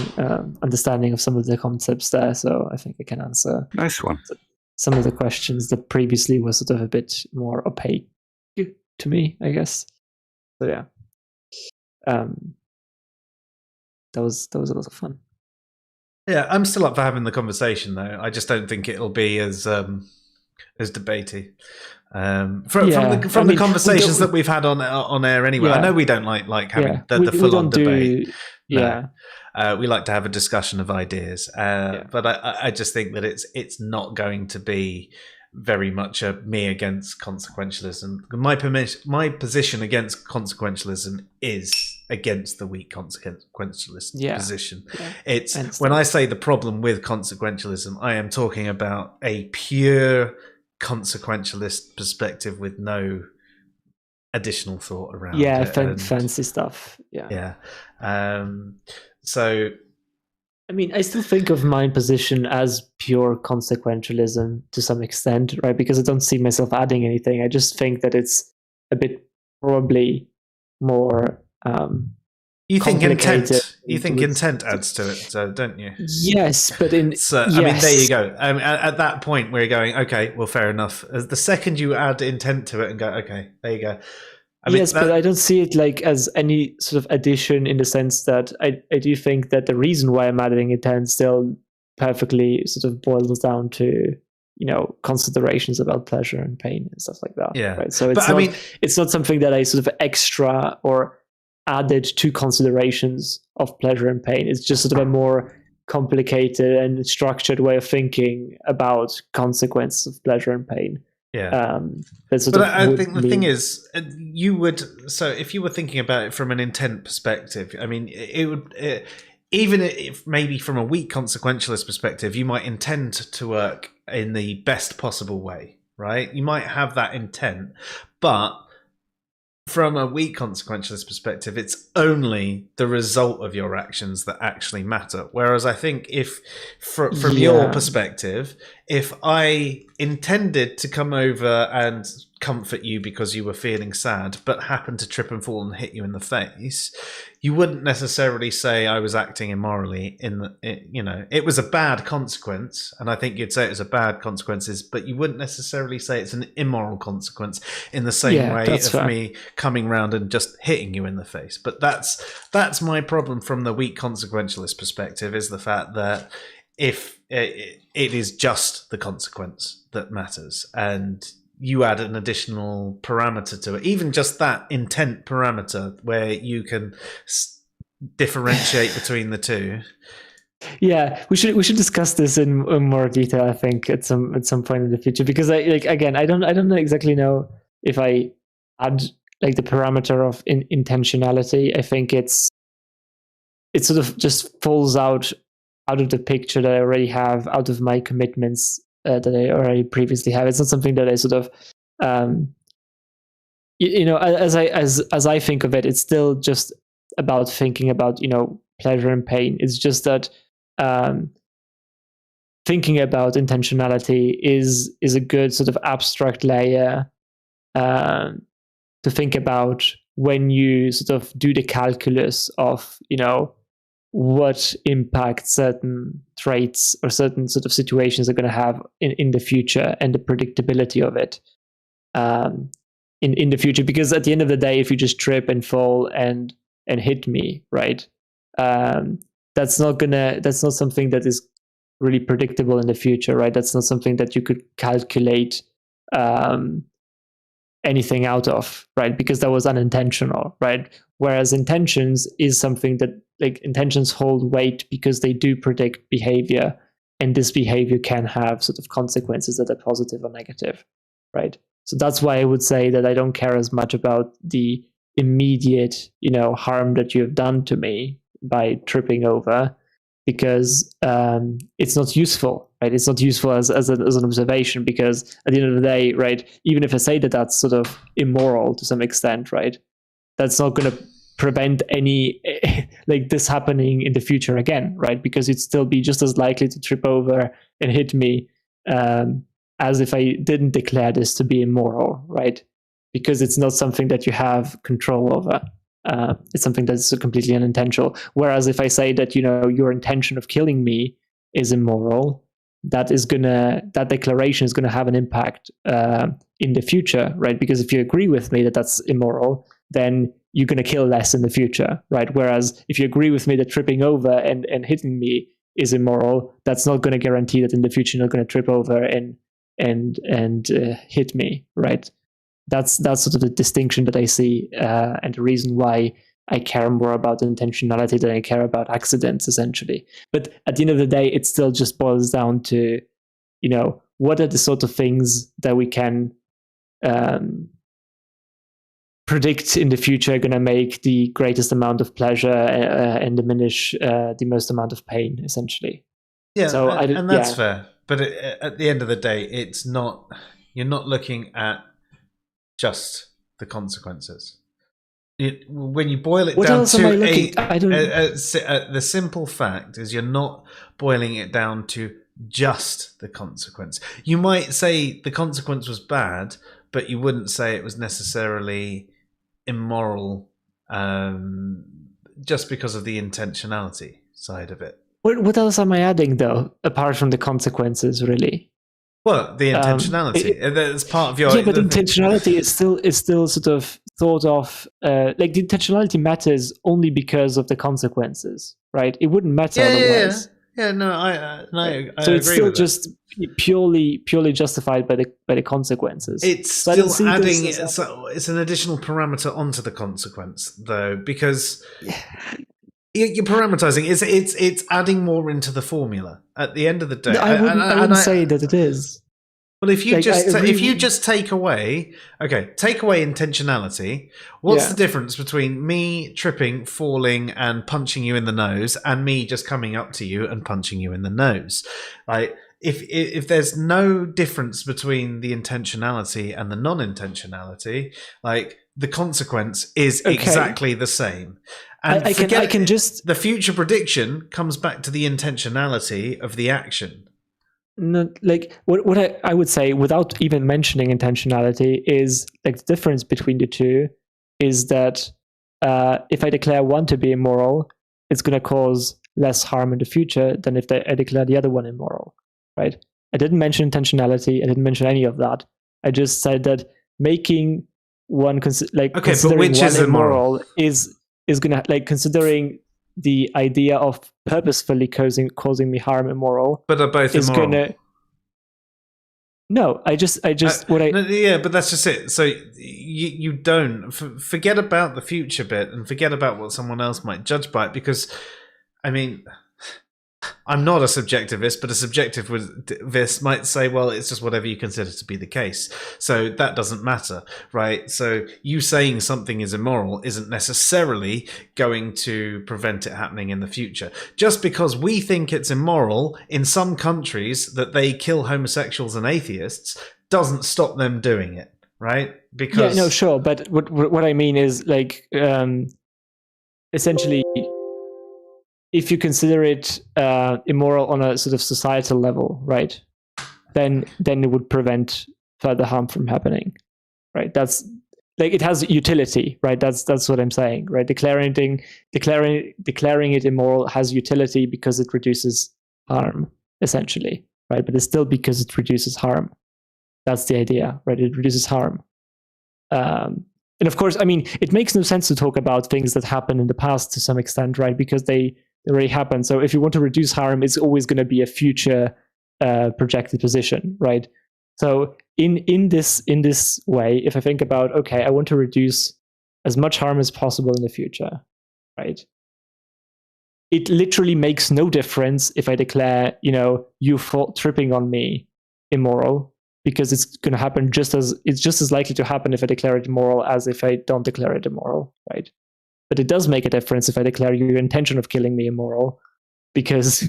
understanding of some of the concepts there, so I think I can answer nice one some of the questions that previously were sort of a bit more opaque to me, I guess. So yeah, that was a lot of fun. Yeah, I'm still up for having the conversation, though. I just don't think it'll be as debatey. From the conversations that we've had on air anyway. I know we don't like having the full on debate. We like to have a discussion of ideas, but I just think that it's not going to be very much a me against consequentialism. My position against consequentialism is against the weak consequentialist position. It's when I say the problem with consequentialism, I am talking about a pure consequentialist perspective with no additional thought around it. Fancy stuff. So I mean, I still think of my position as pure consequentialism to some extent, right? Because I don't see myself adding anything. I just think that it's a bit probably more you think intent adds to it, so don't you? Yes, but I mean, there you go. At that point where you're going, okay, well, fair enough. The second you add intent to it and go, okay, there you go. But I don't see it like as any sort of addition, in the sense that I do think that the reason why I'm adding intent still perfectly sort of boils down to, considerations about pleasure and pain and stuff like that. Yeah. Right. So it's not something that I sort of extra or added to considerations of pleasure and pain. It's just sort of a more complicated and structured way of thinking about consequences of pleasure and pain. Yeah. But I think the thing is, if you were thinking about it from an intent perspective, I mean, it would, even if maybe from a weak consequentialist perspective, you might intend to work in the best possible way, right? You might have that intent, but from a weak consequentialist perspective, it's only the result of your actions that actually matter. Whereas I think if, from your perspective, if I intended to come over and comfort you because you were feeling sad, but happened to trip and fall and hit you in the face, you wouldn't necessarily say I was acting immorally. It was a bad consequence, and I think you'd say it was a bad consequences, but you wouldn't necessarily say it's an immoral consequence in the same way of fair. Me coming round and just hitting you in the face. But that's my problem from the weak consequentialist perspective, is the fact that if it is just the consequence that matters, and you add an additional parameter to it, even just that intent parameter where you can differentiate between the two. Yeah, we should discuss this in more detail, I think, at some point in the future, because I don't exactly know if I add like the parameter of intentionality. I think it sort of just falls out of the picture that I already have, out of my commitments that I already previously have. It's not something that I sort of, as I think of it, it's still just about thinking about, pleasure and pain. It's just that thinking about intentionality is a good sort of abstract layer to think about when you sort of do the calculus of, what impact certain traits or certain sort of situations are going to have in the future, and the predictability of it in the future. Because at the end of the day, if you just trip and fall and hit me, right, that's not something that is really predictable in the future, right? That's not something that you could calculate anything out of, right? Because that was unintentional, right? Whereas intentions is something that, like, intentions hold weight because they do predict behavior, and this behavior can have sort of consequences that are positive or negative, right? So that's why I would say that I don't care as much about the immediate, harm that you have done to me by tripping over, because it's not useful, right? It's not useful as an observation, because at the end of the day, right, even if I say that that's sort of immoral to some extent, right, that's not going to prevent any like this happening in the future again, right? Because you'd still be just as likely to trip over and hit me as if I didn't declare this to be immoral, right? Because it's not something that you have control over. It's something that's completely unintentional. Whereas if I say that, your intention of killing me is immoral, that declaration is going to have an impact in the future, right? Because if you agree with me that that's immoral, then you're going to kill less in the future, right? Whereas if you agree with me that tripping over and hitting me is immoral, that's not going to guarantee that in the future you're not going to trip over and hit me, right? That's sort of the distinction that I see, and the reason why I care more about intentionality than I care about accidents, essentially. But at the end of the day, it still just boils down to, what are the sort of things that we can predict in the future are going to make the greatest amount of pleasure and diminish the most amount of pain, essentially. Yeah, so and that's fair. But at the end of the day, you're not looking at just the consequences. When you boil it down to the simple fact is, you're not boiling it down to just the consequence. You might say the consequence was bad, but you wouldn't say it was necessarily immoral just because of the intentionality side of it. What else am I adding, though, apart from the consequences, really? Well, the intentionality. That's part of your... Yeah, but intentionality is still sort of thought of... like, the intentionality matters only because of the consequences, right? It wouldn't matter otherwise. Yeah, no, I so it's agree still with just purely justified by the consequences. It's still adding... It's an additional parameter onto the consequence, though, because... You're parameterizing. It's adding more into the formula. At the end of the day, No, I wouldn't say that it is. Well, if you just take away intentionality, what's the difference between me tripping, falling, and punching you in the nose, and me just coming up to you and punching you in the nose? Like, if there's no difference between the intentionality and the non-intentionality, like the consequence is exactly the same. And I can just the future prediction comes back to the intentionality of the action. No, like what I would say, without even mentioning intentionality, is like the difference between the two is that if I declare one to be immoral, it's going to cause less harm in the future than if I declare the other one immoral, right? I didn't mention intentionality. I didn't mention any of that. I just said that making one considering one immoral is going to, like, considering the idea of purposefully causing me harm immoral. But are both immoral? No, I just but that's just it. So you don't forget about the future bit and forget about what someone else might judge by it, because, I mean, I'm not a subjectivist, but a subjectivist might say, well, it's just whatever you consider to be the case. So that doesn't matter, right? So you saying something is immoral isn't necessarily going to prevent it happening in the future. Just because we think it's immoral in some countries that they kill homosexuals and atheists doesn't stop them doing it, right? Because yeah, no, sure. But what I mean is, like, essentially, if you consider it immoral on a sort of societal level, right, then it would prevent further harm from happening, right? That's like, it has utility, right? That's what I'm saying, right? Declaring it immoral has utility because it reduces harm, essentially, right? But it's still because it reduces harm. That's the idea, right? It reduces harm. And of course, I mean, it makes no sense to talk about things that happened in the past to some extent, right? Because they already happened. So if you want to reduce harm, it's always going to be a future projected position, right? So in this way, if I think about, okay, I want to reduce as much harm as possible in the future, right? It literally makes no difference if I declare, you tripping on me immoral, because it's going to happen just as likely to happen if I declare it immoral as if I don't declare it immoral, right? But it does make a difference if I declare your intention of killing me immoral, because,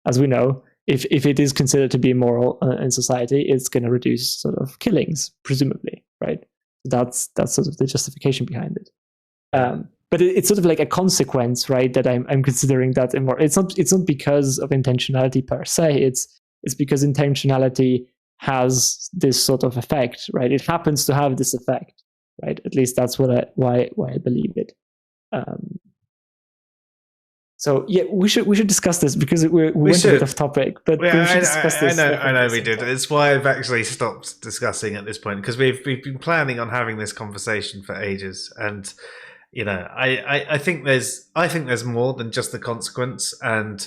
as we know, if it is considered to be immoral in society, it's going to reduce sort of killings, presumably, right? That's sort of the justification behind it. But it's sort of like a consequence, right? That I'm considering that immoral. It's not because of intentionality per se. It's because intentionality has this sort of effect, right? It happens to have this effect, right? At least that's why I believe it. So yeah, we should discuss this, because we went a bit off topic, but we should discuss this. I know we did. It's why I've actually stopped discussing at this point, because we've been planning on having this conversation for ages, and I think there's more than just the consequence, and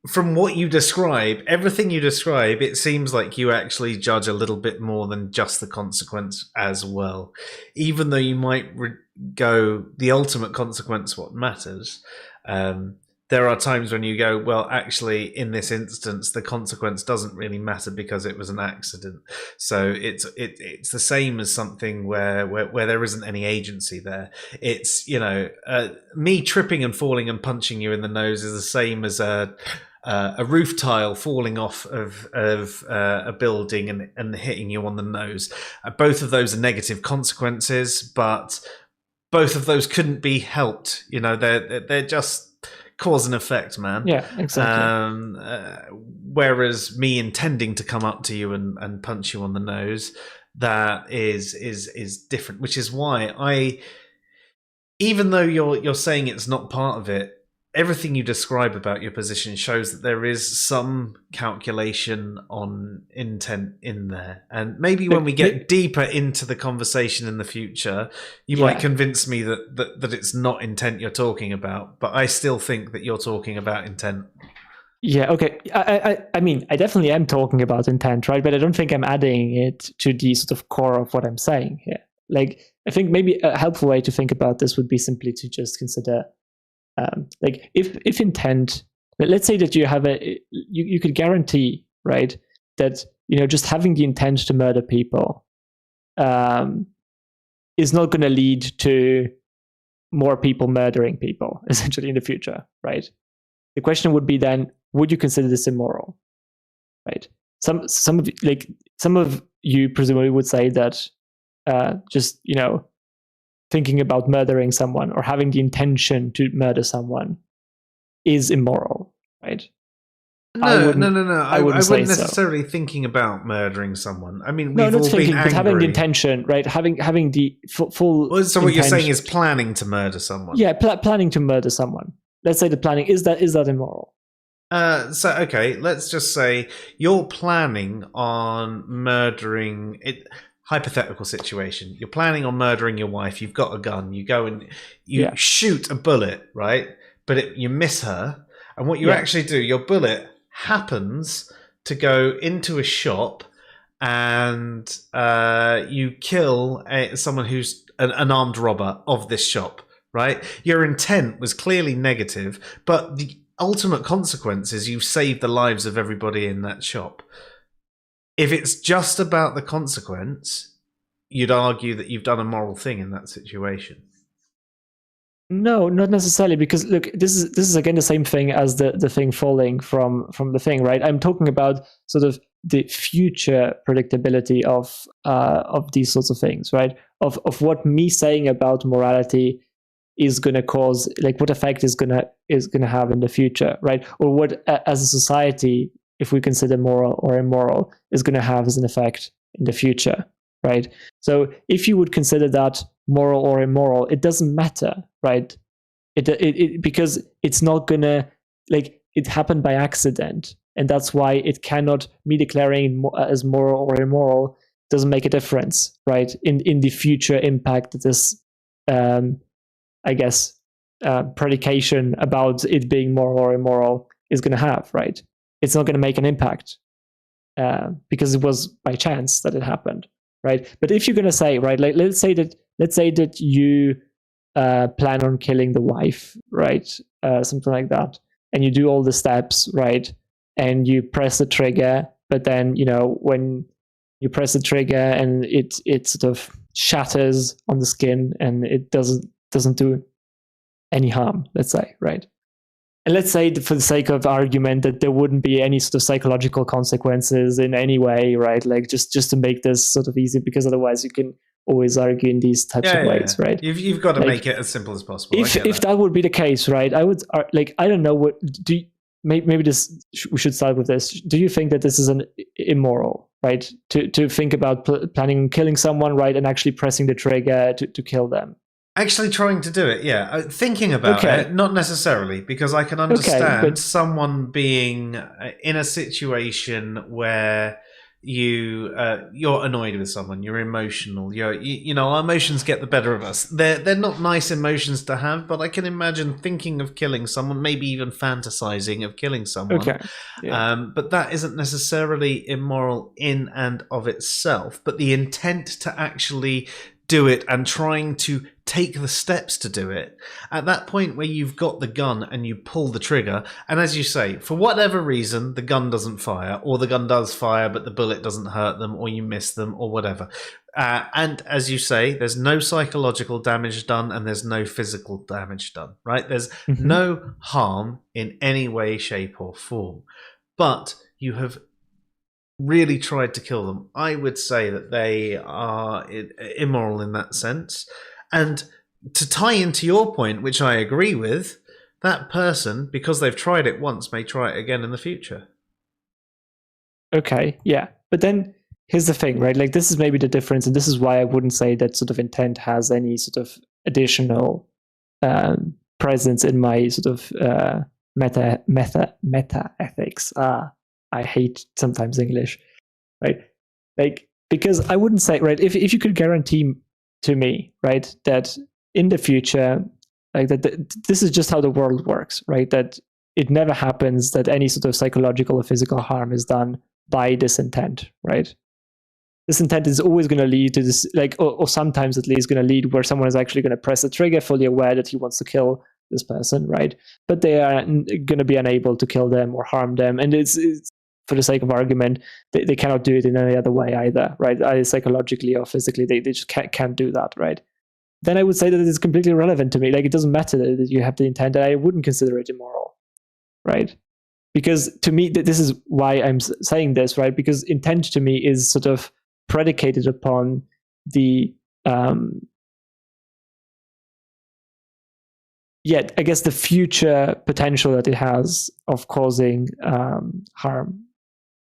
from what you describe, everything you describe, it seems like you actually judge a little bit more than just the consequence as well. Even though you might go, the ultimate consequence, what matters, there are times when you go, well, actually, in this instance, the consequence doesn't really matter because it was an accident. So it's the same as something where there isn't any agency there. It's, me tripping and falling and punching you in the nose is the same as a roof tile falling off of a building and hitting you on the nose. Both of those are negative consequences, but both of those couldn't be helped. They're just cause and effect, man. Yeah, exactly. Whereas me intending to come up to you and punch you on the nose, that is different. Which is why even though you're saying it's not part of it, everything you describe about your position shows that there is some calculation on intent in there. And maybe when we get deeper into the conversation in the future, you might convince me that it's not intent you're talking about, but I still think that you're talking about intent. Yeah, okay. I mean, I definitely am talking about intent, right? But I don't think I'm adding it to the sort of core of what I'm saying here. Like, I think maybe a helpful way to think about this would be simply to just consider, like, if intent, let's say that you have you could guarantee, right, that, just having the intent to murder people is not going to lead to more people murdering people, essentially, in the future, right? The question would be then, would you consider this immoral, right? Some of you presumably would say that just thinking about murdering someone or having the intention to murder someone is immoral, right? No. I wouldn't say necessarily thinking about murdering someone. I mean, we've all thinking, been angry. But having the intention, right? Having the full. Well, so what you're saying is planning to murder someone. Yeah, planning to murder someone. Let's say the planning is that immoral. Okay, let's just say you're planning on murdering it. Hypothetical situation. You're planning on murdering your wife. You've got a gun. You go and you shoot a bullet, right? But you miss her. And what you actually do, your bullet happens to go into a shop, and you kill someone who's an armed robber of this shop, right? Your intent was clearly negative, but the ultimate consequence is you've saved the lives of everybody in that shop. If it's just about the consequence, you'd argue that you've done a moral thing in that situation. No, not necessarily, because look, this is again the same thing as the thing falling from the thing, right? I'm talking about sort of the future predictability of these sorts of things, right? Of what me saying about morality is going to cause, like what effect is going to have in the future, right? Or what as a society, if we consider moral or immoral, is going to have as an effect in the future, right? So if you would consider that moral or immoral, it doesn't matter, right? It because it's not gonna, like, it happened by accident, and that's why it cannot, me declaring as moral or immoral doesn't make a difference, right? In the future impact that this, I guess, predication about it being moral or immoral is going to have, right? It's not going to make an impact because it was by chance that it happened, right? But if you're going to say, right, like let's say that you plan on killing the wife, right? Something like that, and you do all the steps, right? And you press the trigger, but then when you press the trigger and it sort of shatters on the skin and it doesn't do any harm, let's say, right? And let's say, for the sake of argument, that there wouldn't be any sort of psychological consequences in any way, right? Like just to make this sort of eeasy, because otherwise you can always argue in these types of ways, right? You've got to make it as simple as possible. If that would be the case, right? I would I don't know what do you, maybe this we should start with this. Do you think that this is an immoral, right? To think about planning on killing someone, right, and actually pressing the trigger to kill them? Actually trying to do it, yeah. Thinking about it, not necessarily, because I can understand someone being in a situation where you're annoyed with someone, you're emotional, our emotions get the better of us. They're not nice emotions to have, but I can imagine thinking of killing someone, maybe even fantasizing of killing someone. Okay. Yeah. But that isn't necessarily immoral in and of itself. But the intent to actually do it and trying to take the steps to do it, at that point where you've got the gun and you pull the trigger, and as you say, for whatever reason the gun doesn't fire, or the gun does fire but the bullet doesn't hurt them, or you miss them, or whatever, and as you say, there's no psychological damage done and there's no physical damage done, right? There's no harm in any way, shape or form, but you have really tried to kill them. I would say that they are immoral in that sense. And to tie into your point, which I agree with, that person, because they've tried it once, may try it again in the future. Okay, yeah. But then here's the thing, right? Like, this is maybe the difference, and this is why I wouldn't say that sort of intent has any sort of additional presence in my sort of meta ethics. I hate sometimes English, right? Like, because I wouldn't say, right, if you could guarantee to me, right, that in the future, like that this is just how the world works, right? That it never happens that any sort of psychological or physical harm is done by this intent, right? this intent is always going to lead to this, like, or sometimes at least going to lead where someone is actually going to press a trigger, fully aware that he wants to kill this person, right? But they are going to be unable to kill them or harm them, and it's for the sake of argument, they cannot do it in any other way either, right? Either psychologically or physically, they just can't do that, right? Then I would say that it's completely irrelevant to me. Like, it doesn't matter that you have the intent, and I wouldn't consider it immoral, right? Because to me, this is why I'm saying this, right? Because intent to me is sort of predicated upon the I guess the future potential that it has of causing harm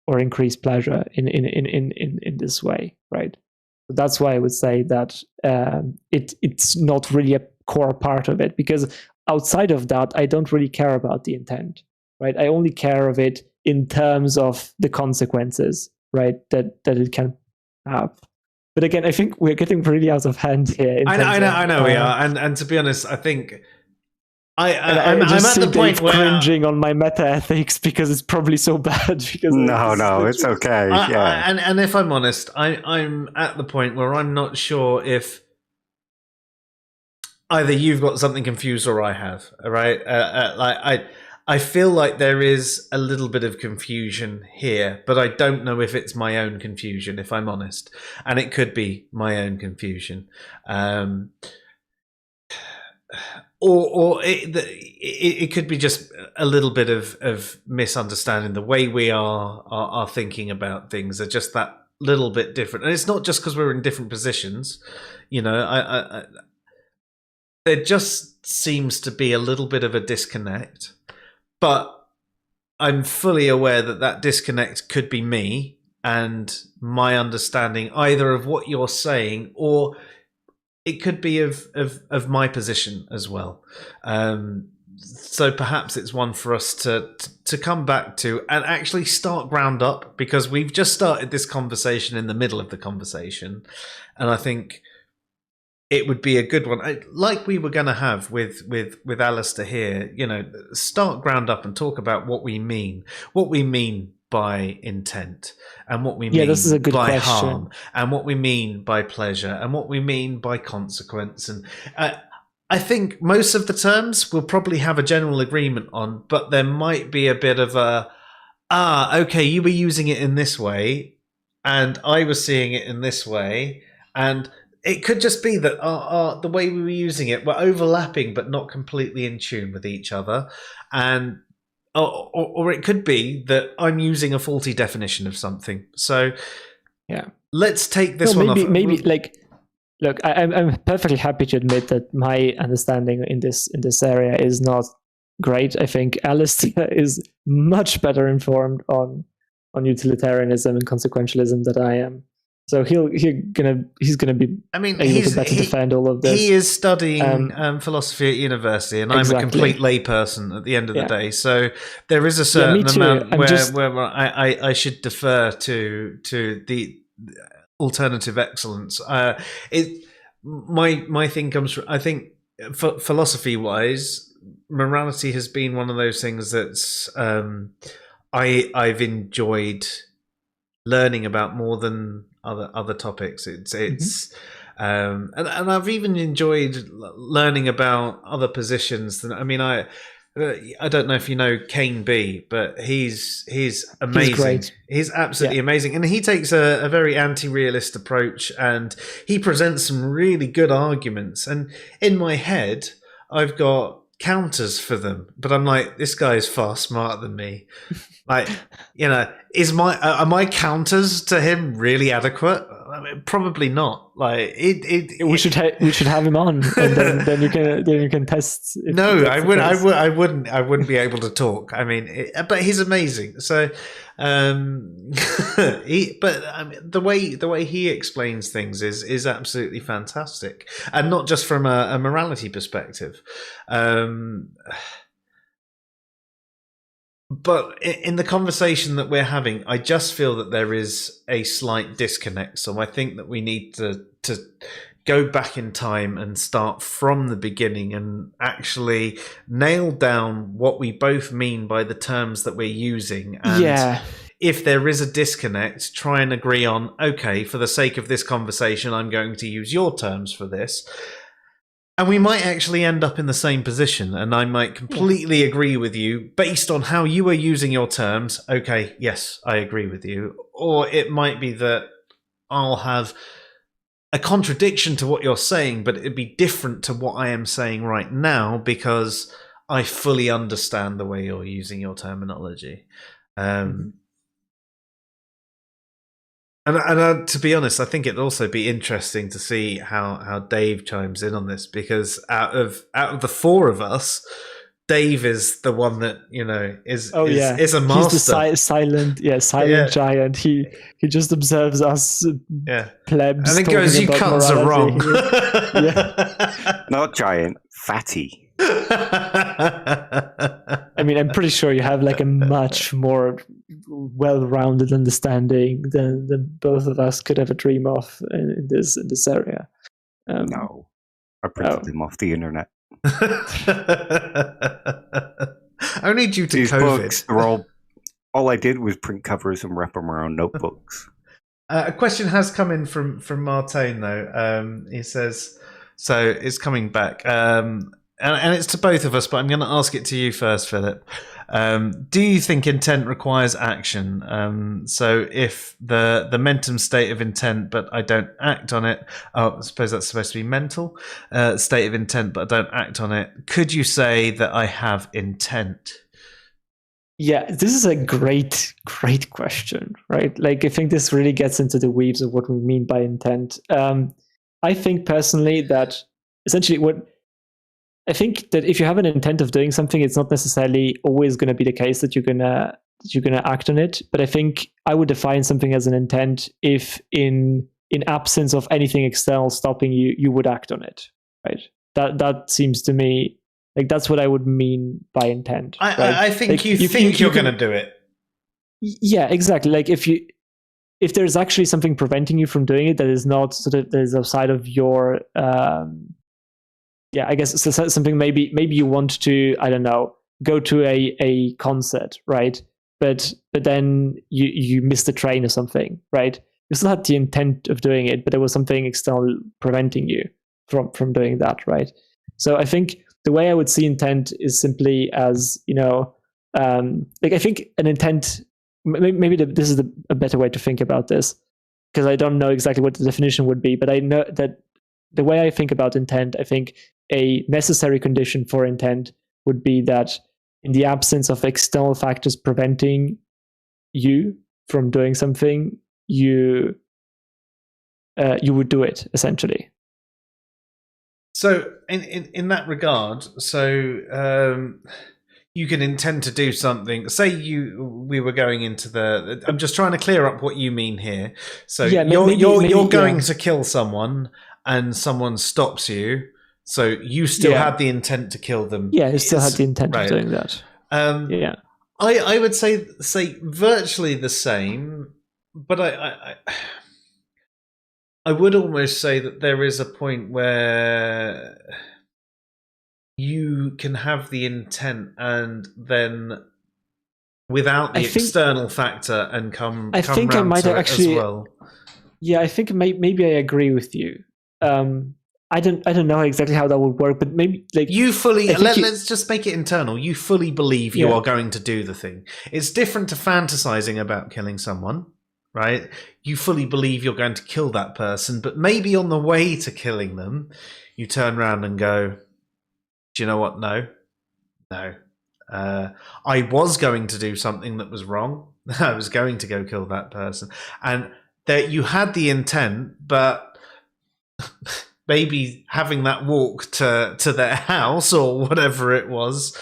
or increased pleasure in this way, right? So that's why I would say that it's not really a core part of it, because outside of that, I don't really care about the intent, right? I only care of it in terms of the consequences, right? That it can have. But again, I think we're getting really out of hand here. I know we are, and to be honest, I think I'm at the point where cringing on my meta ethics because it's probably so bad. Because no, it's okay. And if I'm honest, I'm at the point where I'm not sure if either you've got something confused or I have. Right? I feel like there is a little bit of confusion here, but I don't know if it's my own confusion, if I'm honest, and it could be my own confusion. Or it could be just a little bit of misunderstanding. The way we are thinking about things are just that little bit different, and it's not just because we're in different positions. You know, there just seems to be a little bit of a disconnect, but I'm fully aware that disconnect could be me and my understanding either of what you're saying, or it could be of my position as well. So perhaps it's one for us to come back to and actually start ground up, because we've just started this conversation in the middle of the conversation, and I think it would be a good one, like we were going to have with Alistair here. You know, start ground up and talk about what we mean by intent, and what we mean this is a good by question. harm, and what we mean by pleasure, and what we mean by consequence. And I think most of the terms we'll probably have a general agreement on, but there might be a bit of okay, you were using it in this way, and I was seeing it in this way, and it could just be that the way we were using it were overlapping but not completely in tune with each other, and or it could be that I'm using a faulty definition of something. So let's take this one off. Maybe like, look, I'm perfectly happy to admit that my understanding in this area is not great. I think Alistair is much better informed on utilitarianism and consequentialism than I am. So he's gonna be. I mean, able to better defend all of this. He is studying philosophy at university, and I'm a complete layperson at the end of the day. So there is a certain amount where I should defer to the alternative excellence. My thing comes from, I think, philosophy wise, morality has been one of those things that's I've enjoyed learning about more than other topics. It's and I've even enjoyed learning about other positions. I mean, I don't know if you know Kane B, but he's amazing. He's absolutely amazing, and he takes a very anti-realist approach, and he presents some really good arguments. And in my head, I've got counters for them, but I'm like, this guy is far smarter than me. Like, you know, are my counters to him really adequate? I mean, probably not. Like, we should have him on, and then you can test. No, I wouldn't be able to talk. I mean, but he's amazing. So, the way he explains things is absolutely fantastic, and not just from a morality perspective. But in the conversation that we're having, I just feel that there is a slight disconnect. So I think that we need to go back in time and start from the beginning and actually nail down what we both mean by the terms that we're using. And if there is a disconnect, try and agree on, okay, for the sake of this conversation, I'm going to use your terms for this. And we might actually end up in the same position, and I might completely agree with you based on how you are using your terms. Okay, yes, I agree with you. Or it might be that I'll have a contradiction to what you're saying, but it'd be different to what I am saying right now because I fully understand the way you're using your terminology. And to be honest, I think it'd also be interesting to see how Dave chimes in on this, because out of the four of us, Dave is the one that is a master. He's the silent giant. He just observes us plebs. And it goes, "You cunts are wrong." Not giant, fatty. I mean, I'm pretty sure you have like a much more well-rounded understanding than both of us could ever dream of in this area. No, I printed them off the internet. Only due to These COVID. books are all I did was print covers and wrap them around notebooks. A question has come in from Martin though. He says, so it's coming back. And it's to both of us, but I'm going to ask it to you first, Philip. Do you think intent requires action? So if the mentum state of intent, but I don't act on it, I suppose that's supposed to be mental state of intent, but I don't act on it, could you say that I have intent? Yeah, this is a great question, right? Like, I think this really gets into the weaves of what we mean by intent. I think personally that essentially I think that if you have an intent of doing something, it's not necessarily always going to be the case that you're gonna act on it. But I think I would define something as an intent if, in absence of anything external stopping you, you would act on it, right? That seems to me like that's what I would mean by intent. Right? I think like, you think you're going to do it. Yeah, exactly. Like if there's actually something preventing you from doing it that is not sort of that is outside of your I guess it's something maybe you want to, I don't know, go to a concert, right? But then you missed the train or something, right? You still had the intent of doing it, but there was something external preventing you from doing that, right? So I think the way I would see intent is simply as, like I think an intent, maybe this is a better way to think about this, because I don't know exactly what the definition would be, but I know that the way I think about intent, I think a necessary condition for intent would be that in the absence of external factors preventing you from doing something, you would do it, essentially. So in that regard, you can intend to do something. Say we were going into the. I'm just trying to clear up what you mean here. So you're going to kill someone, and someone stops you. So you still had the intent to kill them. Yeah, you still had the intent of doing that. I would say virtually the same, but I would almost say that there is a point where you can have the intent and then without the external factor and come I think I might actually, as well. Yeah, I think maybe I agree with you. I don't know exactly how that would work, but maybe like you fully let's just make it internal. You fully believe you are going to do the thing. It's different to fantasizing about killing someone, right? You fully believe you're going to kill that person, but maybe on the way to killing them, you turn around and go, "Do you know what? No. I was going to do something that was wrong. I was going to go kill that person, and that you had the intent, but." Maybe having that walk to their house or whatever it was,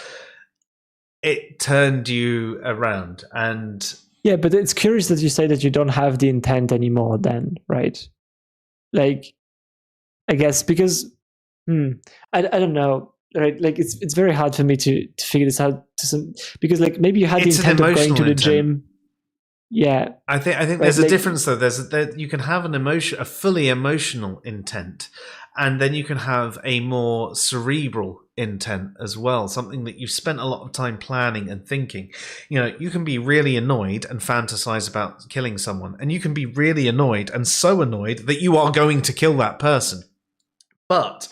it turned you around. And yeah, but it's curious that you say that you don't have the intent anymore then, right? Like, I guess because I don't know, right? Like it's very hard for me to figure this out because like maybe you had the intent of going to the gym. Yeah, I think there's a difference though. You can have a fully emotional intent, and then you can have a more cerebral intent as well, something that you've spent a lot of time planning and thinking. You can be really annoyed and fantasize about killing someone, and you can be really annoyed and so annoyed that you are going to kill that person. But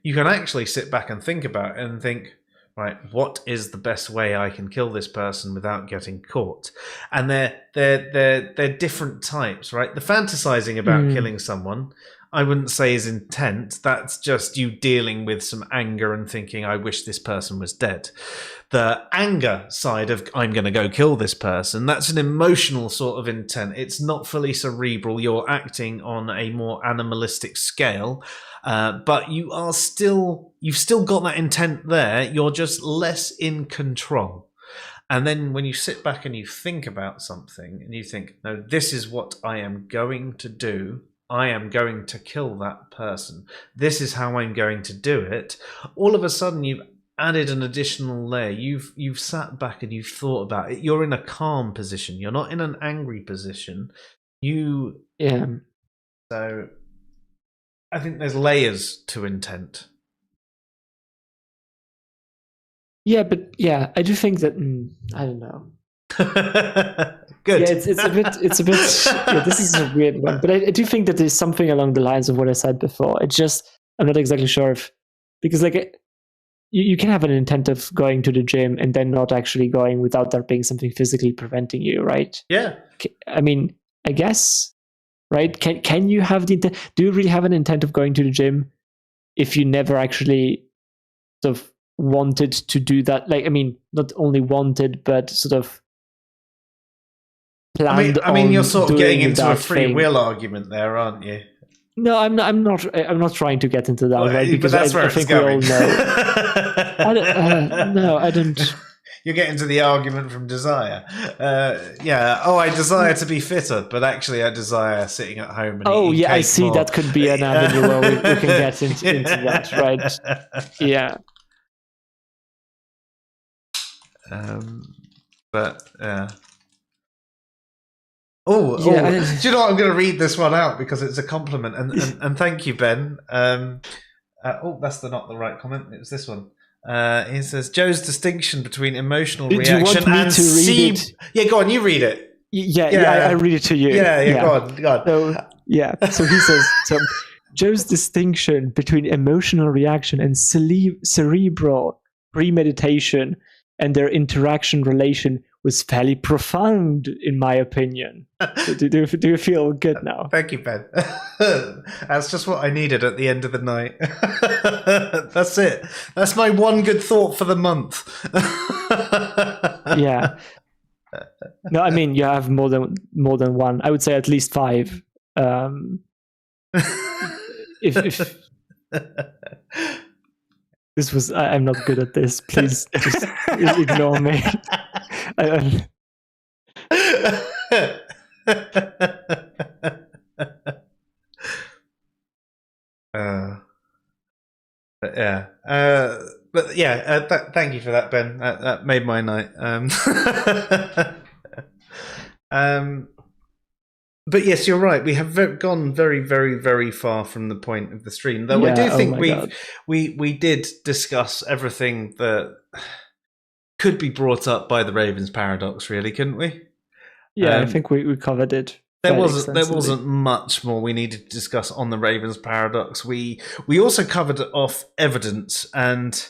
you can actually sit back and think about it and think, right, what is the best way I can kill this person without getting caught? And they're different types, right? The fantasizing about killing someone, I wouldn't say is intent. That's just you dealing with some anger and thinking, I wish this person was dead. The anger side of I'm going to go kill this person, that's an emotional sort of intent. It's not fully cerebral. You're acting on a more animalistic scale. But you've still got that intent there. You're just less in control. And then when you sit back and you think about something and you think, no, this is what I am going to do. I am going to kill that person. This is how I'm going to do it. All of a sudden, you've added an additional layer. You've sat back and you've thought about it. You're in a calm position. You're not in an angry position. So I think there's layers to intent. Yeah, but I do think that I don't know. Good. Yeah, it's a bit. Yeah, this is a weird one, but I do think that there's something along the lines of what I said before. It's just I'm not exactly sure because you can have an intent of going to the gym and then not actually going without there being something physically preventing you, right? Yeah. I mean, I guess. Right? Can you have the intent? Do you really have an intent of going to the gym if you never actually sort of wanted to do that? Not only wanted, but sort of planned. I mean, you're sort of getting into a free will argument there, aren't you? No, I'm not trying to get into that, right? Because that's where I think going. We all know. No, I don't. You're getting to the argument from desire. I desire to be fitter, but actually I desire sitting at home and eating cake I see. more. That could be an avenue where we can get into that, right? Yeah. But yeah. Do you know what? I'm going to read this one out because it's a compliment, and thank you, Ben. That's not the right comment. It's this one. He says Joe's distinction between emotional reaction and Yeah, go on, you read it. I read it to you. Yeah. Go on. So he says Joe's distinction between emotional reaction and cerebral premeditation and their interaction relation was fairly profound, in my opinion. do you feel good now? Thank you, Ben. That's just what I needed at the end of the night. That's it. That's my one good thought for the month. Yeah. No, I mean, you have more than one. I would say at least 5. If this was, I'm not good at this. Please just ignore me. Thank you for that, Ben. That made my night. But yes, you're right. We have gone very, very, very far from the point of the stream. Though I do think we did discuss everything that could be brought up by the Ravens paradox, really, couldn't we? Yeah, I think we covered it. There wasn't much more we needed to discuss on the Ravens paradox. We also covered off evidence, and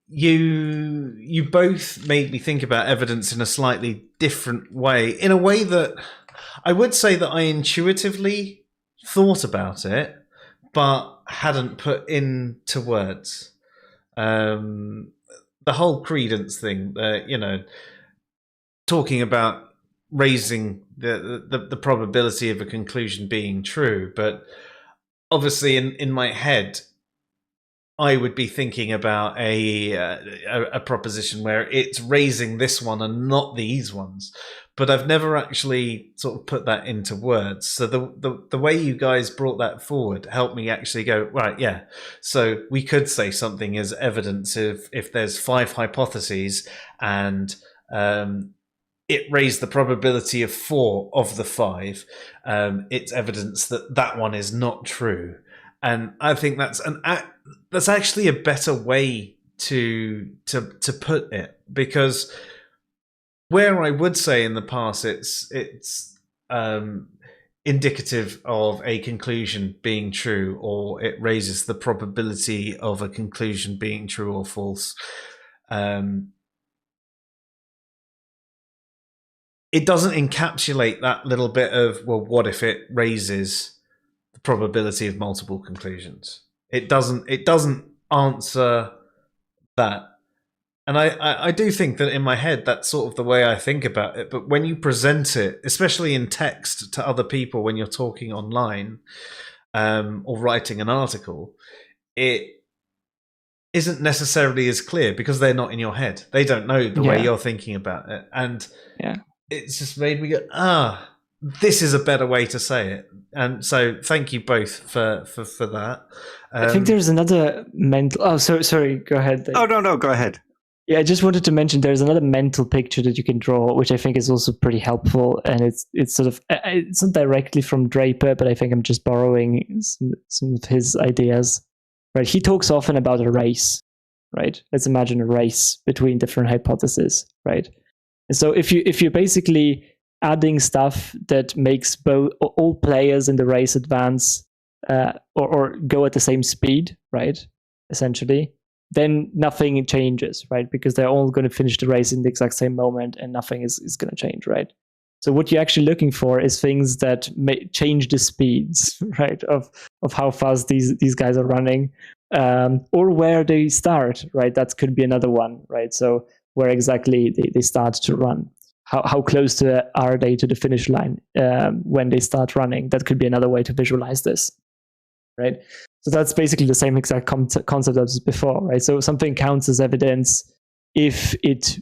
you both made me think about evidence in a slightly different way, in a way that I would say that I intuitively thought about it, but hadn't put into words. The whole credence thing, talking about raising the probability of a conclusion being true, but obviously in my head, I would be thinking about a proposition where it's raising this one and not these ones. But I've never actually sort of put that into words. So the way you guys brought that forward helped me actually go, right, yeah. So we could say something is evidence if there's 5 hypotheses and it raised the probability of 4 of the 5. It's evidence that one is not true. And I think that's actually a better way to put it, because where I would say in the past it's indicative of a conclusion being true, or it raises the probability of a conclusion being true or false. It doesn't encapsulate that little bit of, well, what if it raises the probability of multiple conclusions? It doesn't answer that. And I do think that in my head, that's sort of the way I think about it. But when you present it, especially in text to other people, when you're talking online or writing an article, it isn't necessarily as clear because they're not in your head. They don't know the way you're thinking about it. And it's just made me go, this is a better way to say it. And so thank you both for that. I think there's another mental... Oh, sorry, go ahead. Oh, no, go ahead. Yeah, I just wanted to mention there's another mental picture that you can draw, which I think is also pretty helpful. And it's sort of, it's not directly from Draper, but I think I'm just borrowing some of his ideas. Right? He talks often about a race, right? Let's imagine a race between different hypotheses, right? And so if you're basically adding stuff that makes all players in the race advance or go at the same speed, right? Essentially, then nothing changes, right? Because they're all going to finish the race in the exact same moment and nothing is going to change, right? So what you're actually looking for is things that may change the speeds, right, of how fast these guys are running, or where they start, right? That could be another one, right? So where exactly they start to run. How close are they to the finish line when they start running? That could be another way to visualize this, right? So that's basically the same exact concept as before, right? So something counts as evidence if it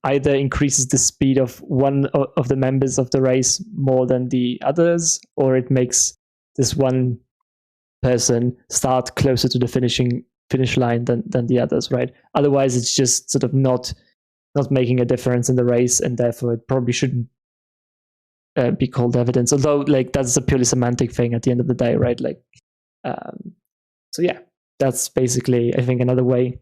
either increases the speed of one of the members of the race more than the others, or it makes this one person start closer to the finish line than the others, right? Otherwise, it's just sort of not making a difference in the race, and therefore it probably shouldn't be called evidence. Although, like, that's a purely semantic thing at the end of the day, right? Like, so yeah, that's basically, I think, another way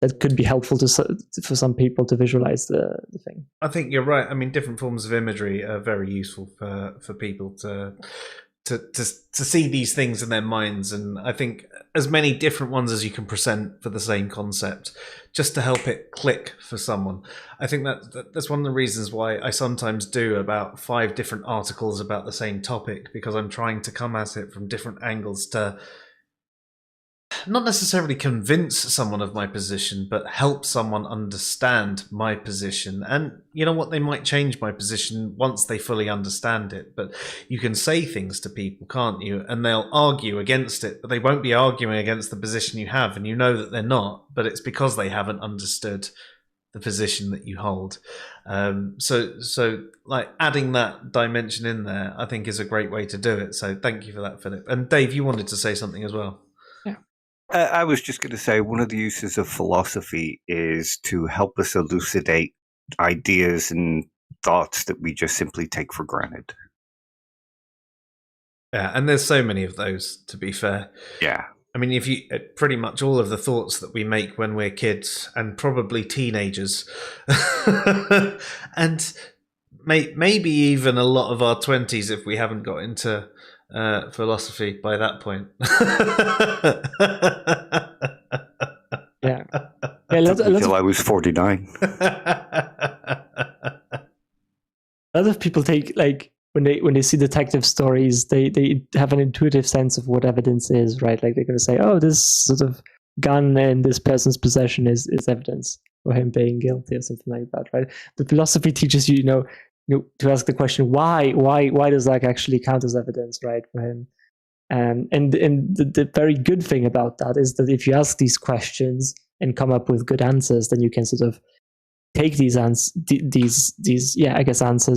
that could be helpful for some people to visualize the thing. I think you're right. I mean, different forms of imagery are very useful for people to see these things in their minds, and I think as many different ones as you can present for the same concept, just to help it click for someone. I think that's one of the reasons why I sometimes do about 5 different articles about the same topic, because I'm trying to come at it from different angles to not necessarily convince someone of my position, but help someone understand my position. And you know what? They might change my position once they fully understand it. But you can say things to people, can't you? And they'll argue against it, but they won't be arguing against the position you have. And you know that they're not, but it's because they haven't understood the position that you hold. So like adding that dimension in there, I think is a great way to do it. So thank you for that, Philip. And Dave, you wanted to say something as well. I was just going to say one of the uses of philosophy is to help us elucidate ideas and thoughts that we just simply take for granted. Yeah, and there's so many of those, to be fair. Yeah. I mean, if you pretty much all of the thoughts that we make when we're kids and probably teenagers, and maybe even a lot of our 20s if we haven't got into philosophy by that point. Yeah. Until I was 49. A lot of people take, like, when they see detective stories, they have an intuitive sense of what evidence is, right? Like, they're going to say, oh, this sort of gun in this person's possession is evidence for him being guilty or something like that, right? But philosophy teaches you, to ask the question, why does that actually count as evidence, right, for him? And the very good thing about that is that if you ask these questions and come up with good answers, then you can sort of take these answers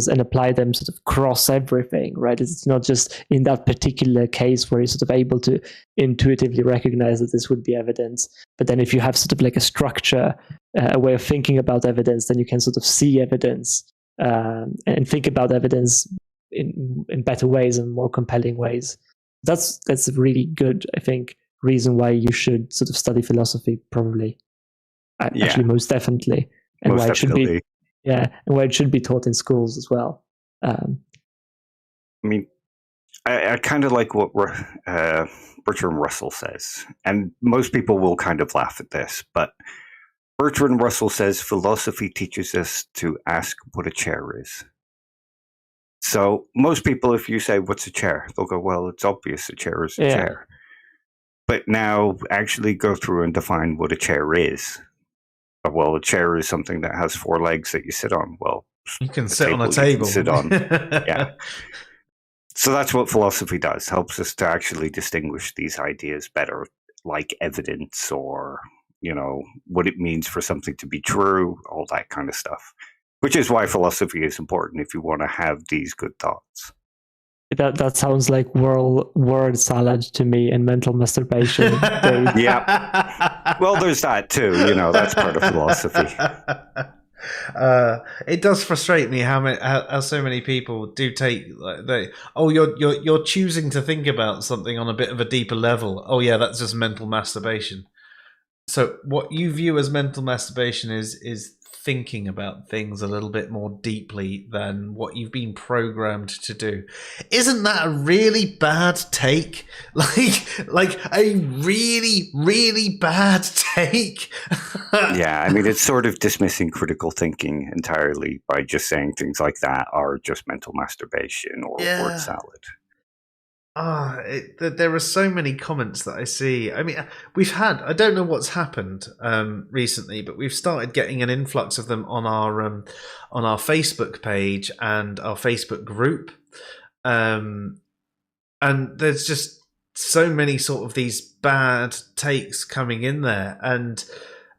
and apply them sort of cross everything, right? It's not just in that particular case where you're sort of able to intuitively recognize that this would be evidence. But then if you have sort of like a structure, a way of thinking about evidence, then you can sort of see evidence and think about evidence in better ways and more compelling ways. That's a really good, I think, reason why you should sort of study philosophy, probably. Actually, most definitely, and most why definitely. it should be, and why it should be taught in schools as well. I mean, I kind of like what Bertrand Russell says, and most people will kind of laugh at this, but Bertrand Russell says philosophy teaches us to ask what a chair is. So most people, if you say, what's a chair? They'll go, well, it's obvious a chair is a chair. But now actually go through and define what a chair is. Well, a chair is something that has 4 legs that you sit on. Well, you can sit on a table. You can sit on. Yeah. So that's what philosophy does, helps us to actually distinguish these ideas better, like evidence or, what it means for something to be true, all that kind of stuff. Which is why philosophy is important if you want to have these good thoughts. That sounds like word salad to me and mental masturbation. Yeah. Well, there's that too. That's part of philosophy. It does frustrate me how so many people do take you're choosing to think about something on a bit of a deeper level. Oh yeah, that's just mental masturbation. So what you view as mental masturbation is thinking about things a little bit more deeply than what you've been programmed to do. Isn't that a really bad take? Like a really, really bad take? Yeah, I mean, it's sort of dismissing critical thinking entirely by just saying things like that are just mental masturbation or word salad. There are so many comments that I see. I mean, I don't know what's happened recently, but we've started getting an influx of them on our Facebook page and our Facebook group. And there's just so many sort of these bad takes coming in there. And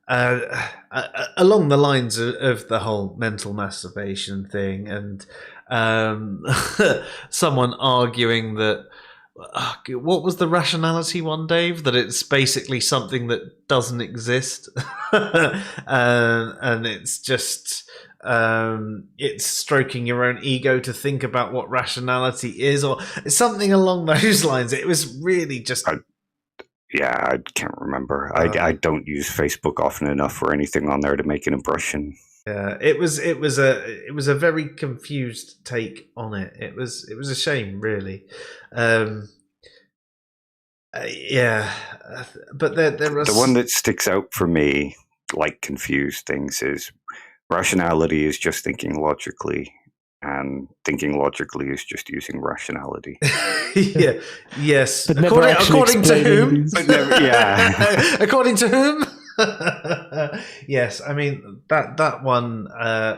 along the lines of the whole mental masturbation thing, and someone arguing that what was the rationality one, Dave? That it's basically something that doesn't exist, and it's just it's stroking your own ego to think about what rationality is, or something along those lines. It was really just. I can't remember. I don't use Facebook often enough for anything on there to make an impression. Yeah, it was a very confused take on it. It was a shame, really. Yeah, but there are the one that sticks out for me, like confused things, is rationality is just thinking logically, and thinking logically is just using rationality. Yeah. Yes. But according to whom? Yeah. According to whom? Yes. I mean that one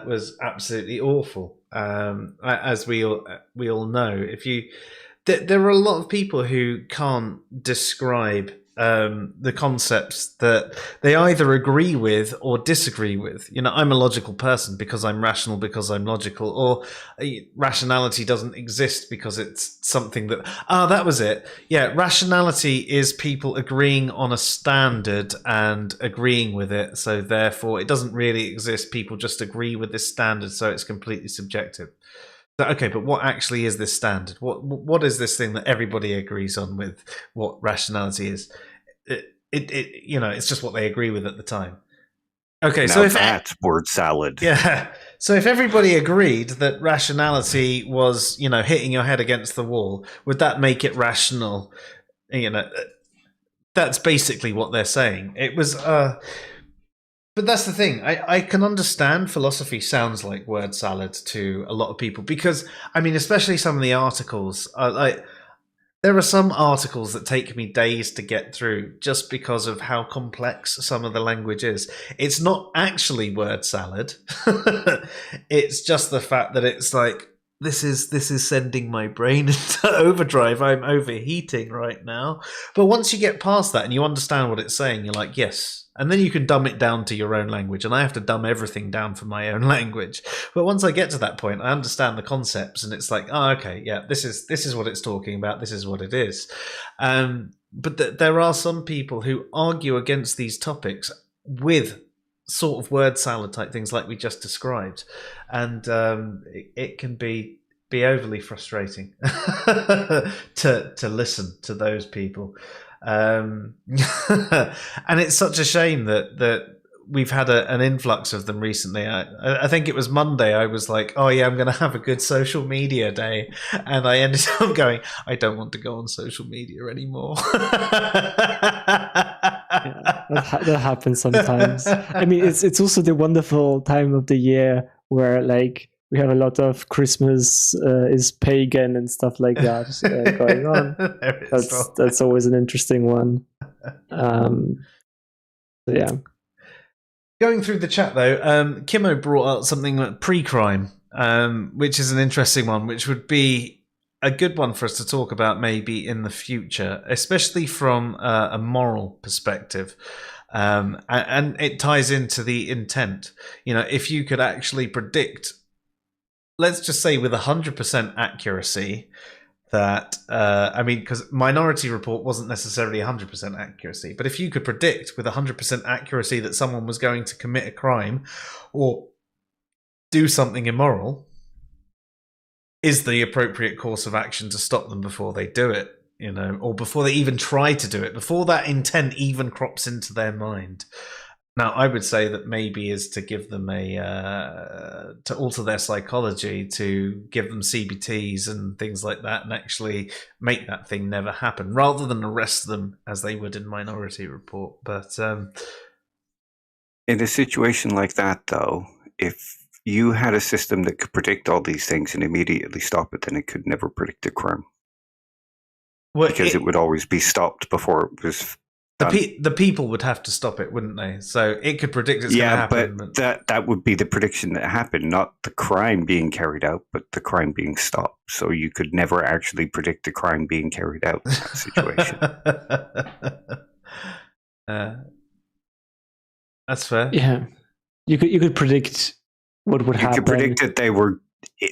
was absolutely awful. As we all know, there are a lot of people who can't describe the concepts that they either agree with or disagree with. I'm a logical person because I'm rational, because I'm logical, or rationality doesn't exist because it's something that that was it. Yeah, rationality is people agreeing on a standard and agreeing with it, so therefore it doesn't really exist. People just agree with this standard, so it's completely subjective. So, okay, but what actually is this standard? What is this thing that everybody agrees on with what rationality is? It's just what they agree with at the time. Okay, now so if that's word salad. Yeah. So if everybody agreed that rationality was, hitting your head against the wall, would that make it rational? That's basically what they're saying. It was but that's the thing. I can understand philosophy sounds like word salad to a lot of people because, I mean, especially some of the articles. There are some articles that take me days to get through just because of how complex some of the language is. It's not actually word salad. It's just the fact that it's like, this is sending my brain into overdrive. I'm overheating right now. But once you get past that and you understand what it's saying, you're like, yes. And then you can dumb it down to your own language. And I have to dumb everything down for my own language. But once I get to that point, I understand the concepts. And it's like, oh, okay, yeah, this is what it's talking about. This is what it is. But there are some people who argue against these topics with sort of word salad type things like we just described. And it can be be overly frustrating to listen to those people. And it's such a shame that we've had an influx of them recently. I think it was Monday. I was like, oh yeah, I'm going to have a good social media day. And I ended up going, I don't want to go on social media anymore. Yeah, that happens sometimes. I mean, it's also the wonderful time of the year where like we have a lot of Christmas is pagan and stuff like that going on. That's always an interesting one. So yeah. Going through the chat though, Kimmo brought out something like pre-crime, which is an interesting one, which would be a good one for us to talk about maybe in the future, especially from a moral perspective. And it ties into the intent. You know, if you could actually predict, let's just say with 100% accuracy, that I mean, because Minority Report wasn't necessarily 100% accuracy, but if you could predict with 100% accuracy that someone was going to commit a crime or do something immoral, is the appropriate course of action to stop them before they do it, you know, or before they even try to do it, before that intent even crops into their mind. Now, I would say that maybe is to give them to alter their psychology, to give them CBTs and things like that, and actually make that thing never happen, rather than arrest them as they would in Minority Report. But in a situation like that, though, if you had a system that could predict all these things and immediately stop it, then it could never predict a crime. Well, because it would always be stopped before it was the people would have to stop it, wouldn't they? So it could predict it's going to happen. But that would be the prediction that happened, not the crime being carried out, but the crime being stopped. So you could never actually predict the crime being carried out in that situation. That's fair. Yeah, you could predict what would happen. You could predict that they were.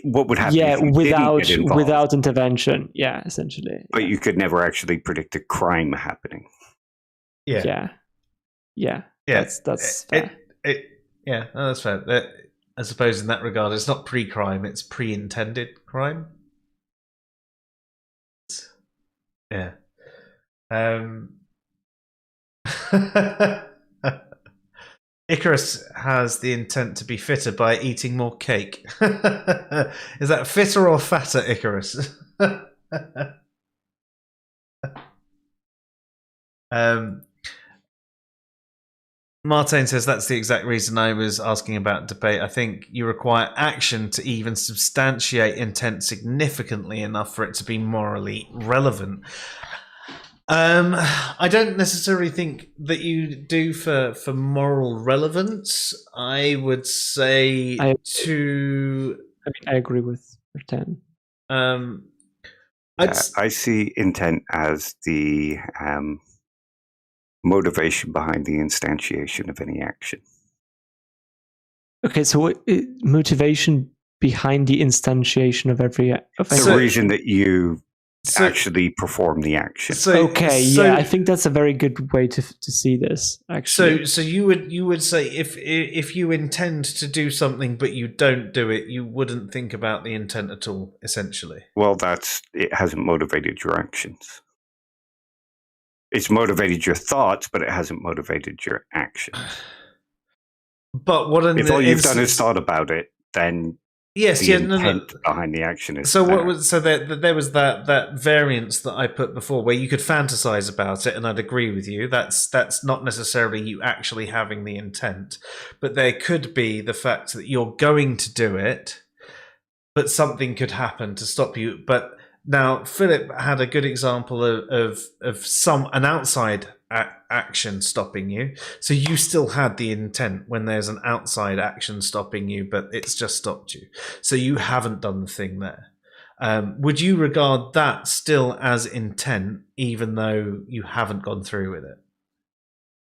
What would happen? Yeah, without intervention. Yeah, essentially. But you could never actually predict a crime happening. Yeah. That's fair. Yeah, no, that's fair. I suppose in that regard, it's not pre-crime; it's pre-intended crime. Yeah. Icarus has the intent to be fitter by eating more cake. Is that fitter or fatter, Icarus? Martin says that's the exact reason I was asking about debate. I think you require action to even substantiate intent significantly enough for it to be morally relevant. I don't necessarily think that you do for moral relevance. I would say I agree with 10. I see intent as the motivation behind the instantiation of any action. Okay, so motivation behind the instantiation of every the reason that you actually perform the action. I think that's a very good way to see this. Actually, so you would say if you intend to do something but you don't do it, you wouldn't think about the intent at all. Essentially, well, it hasn't motivated your actions. It's motivated your thoughts, but it hasn't motivated your actions. But if all you've done is thought about it, then intent behind the action is so there was that variance that I put before where you could fantasize about it, and I'd agree with you. That's not necessarily you actually having the intent, but there could be the fact that you're going to do it, but something could happen to stop you. But now Philip had a good example of an outside action stopping you, so you still had the intent when there's an outside action stopping you, but it's just stopped you, so you haven't done the thing there. Would you regard that still as intent even though you haven't gone through with it?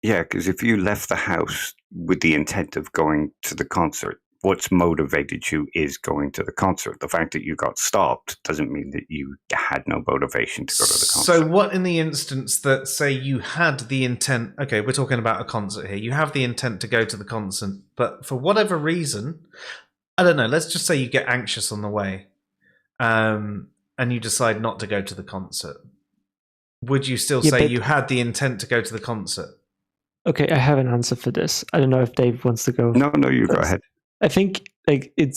Yeah, because if you left the house with the intent of going to the concert, what's motivated you is going to the concert. The fact that you got stopped doesn't mean that you had no motivation to go to the concert. So what in the instance that, say, you had the intent, okay, we're talking about a concert here, you have the intent to go to the concert, but for whatever reason, I don't know, let's just say you get anxious on the way, and you decide not to go to the concert, would you still say you had the intent to go to the concert? Okay, I have an answer for this. I don't know if Dave wants to go. No, you go ahead. I think you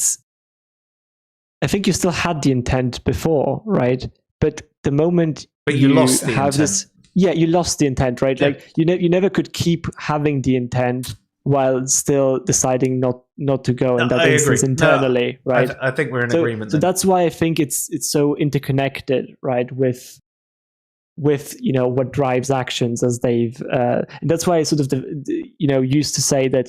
still had the intent before, right? But the moment you lost the intent. You lost the intent, right? Yeah. Like you never could keep having the intent while still deciding not to go in that instance internally, right? I think we're in agreement. So that's why I think it's so interconnected, right? With what drives actions, as Dave, and that's why I sort of used to say that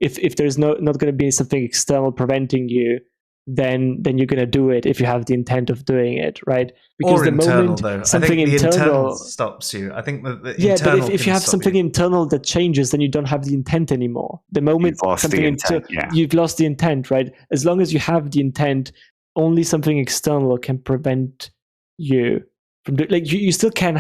if there's not going to be something external preventing you, then you're going to do it if you have the intent of doing it, right? Because or the internal, moment though. something I think the internal stops you. I think that the but if you have something internal that changes, then you don't have the intent anymore. The moment you've lost the intent, right? As long as you have the intent, only something external can prevent you from you still can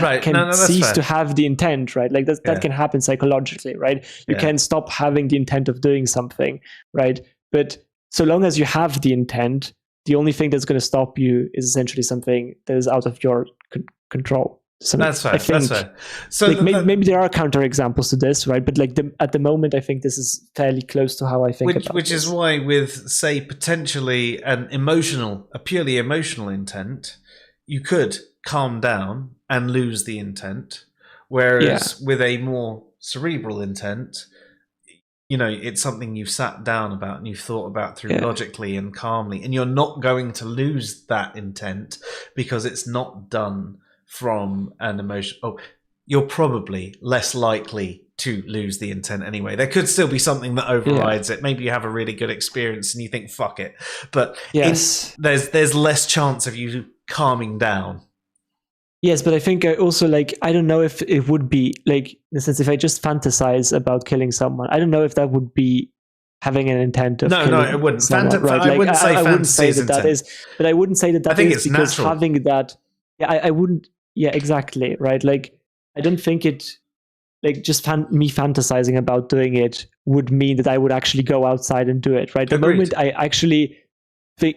cease to have the intent, right? Like that can happen psychologically, right? You can stop having the intent of doing something, right? But so long as you have the intent, the only thing that's going to stop you is essentially something that is out of your control. That's fair. That's fair. So maybe there are counterexamples to this, right? But at the moment, I think this is fairly close to how I think about which is why, with say potentially a purely emotional intent, you could calm down and lose the intent, whereas with a more cerebral intent, it's something you've sat down about and you've thought about through logically and calmly, and you're not going to lose that intent because it's not done from an emotion. You're probably less likely to lose the intent anyway. There could still be something that overrides it. Maybe you have a really good experience and you think, fuck it. But there's less chance of you calming down. Yes, but I think also, I don't know if it would be, in the sense, if I just fantasize about killing someone, I don't know if that would be having an intent of killing No, it wouldn't. Someone, right? I wouldn't say that is, but I wouldn't say that I think is it's because natural. having that, I wouldn't, exactly, right? I don't think it, just me fantasizing about doing it would mean that I would actually go outside and do it, right? The moment I actually think,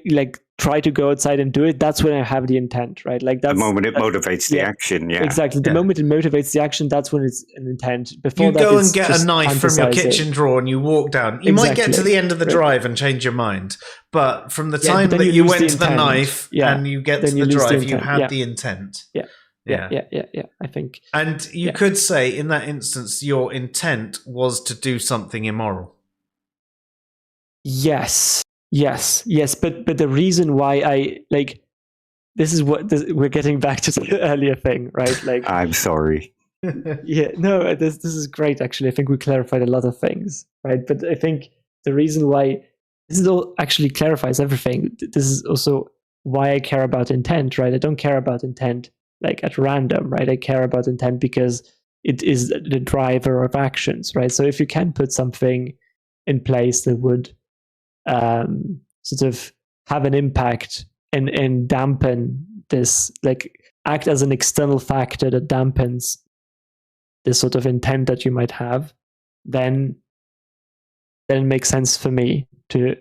try to go outside and do it, that's when I have the intent, right? That's the moment it motivates the action. Yeah, exactly. The moment it motivates the action, that's when it's an intent. Before you that, go and get a knife from your kitchen drawer and you walk down. You might get to the end of the drive and change your mind, but from the time that you went to the knife and you get to the drive, you had the intent. Yeah, I think. And you could say, in that instance, your intent was to do something immoral. Yes, but the reason why I this is we're getting back to the earlier thing, right? I'm sorry. This is great. Actually, I think we clarified a lot of things, right? But I think the reason why this is all actually clarifies everything. This is also why I care about intent, right? I don't care about intent at random, right? I care about intent because it is the driver of actions, right? So if you can put something in place that would sort of have an impact and dampen this, act as an external factor that dampens this sort of intent that you might have, then it makes sense for me to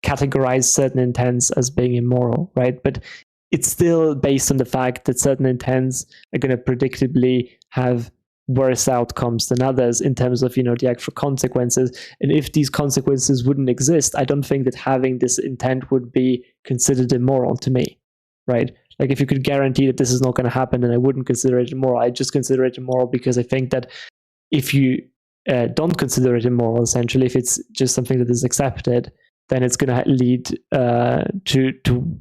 categorize certain intents as being immoral, right? But it's still based on the fact that certain intents are going to predictably have worse outcomes than others in terms of the actual consequences. And if these consequences wouldn't exist, I don't think that having this intent would be considered immoral to me, right? If you could guarantee that this is not going to happen, then I wouldn't consider it immoral. I just consider it immoral because I think that if you don't consider it immoral, essentially, if it's just something that is accepted, then it's going to lead to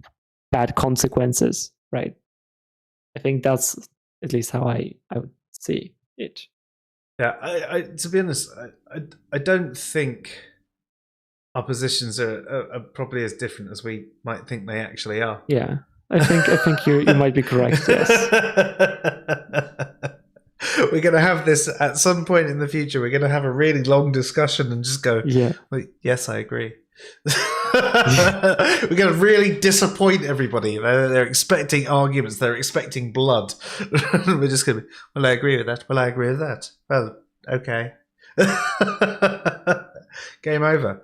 bad consequences, right? I think that's at least how I would see it. Yeah, I to be honest, I don't think our positions are probably as different as we might think they actually are. Yeah, I think you might be correct. Yes. We're going to have this at some point in the future. We're going to have a really long discussion and just go, well, yes, I agree. We're going to really disappoint everybody. They're expecting arguments. They're expecting blood. We're just going to be, well, I agree with that. Well, I agree with that. Well, okay. Game over.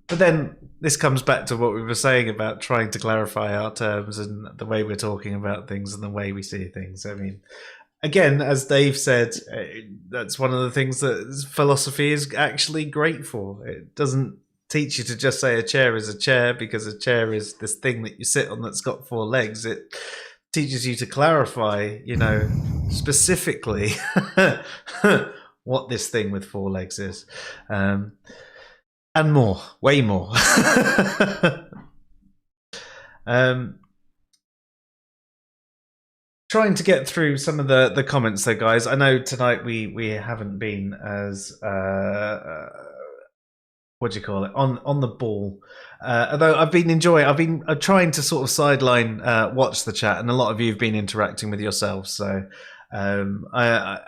But then this comes back to what we were saying about trying to clarify our terms and the way we're talking about things and the way we see things. I mean, again, as Dave said, that's one of the things that philosophy is actually great for. It doesn't teach you to just say a chair is a chair because a chair is this thing that you sit on that's got 4 legs. It teaches you to clarify, specifically what this thing with 4 legs is. And more, way more. Trying to get through some of the comments though, guys. I know tonight we haven't been as what do you call it, on the ball. Although I've been trying to sort of sideline watch the chat, and a lot of you have been interacting with yourselves. So I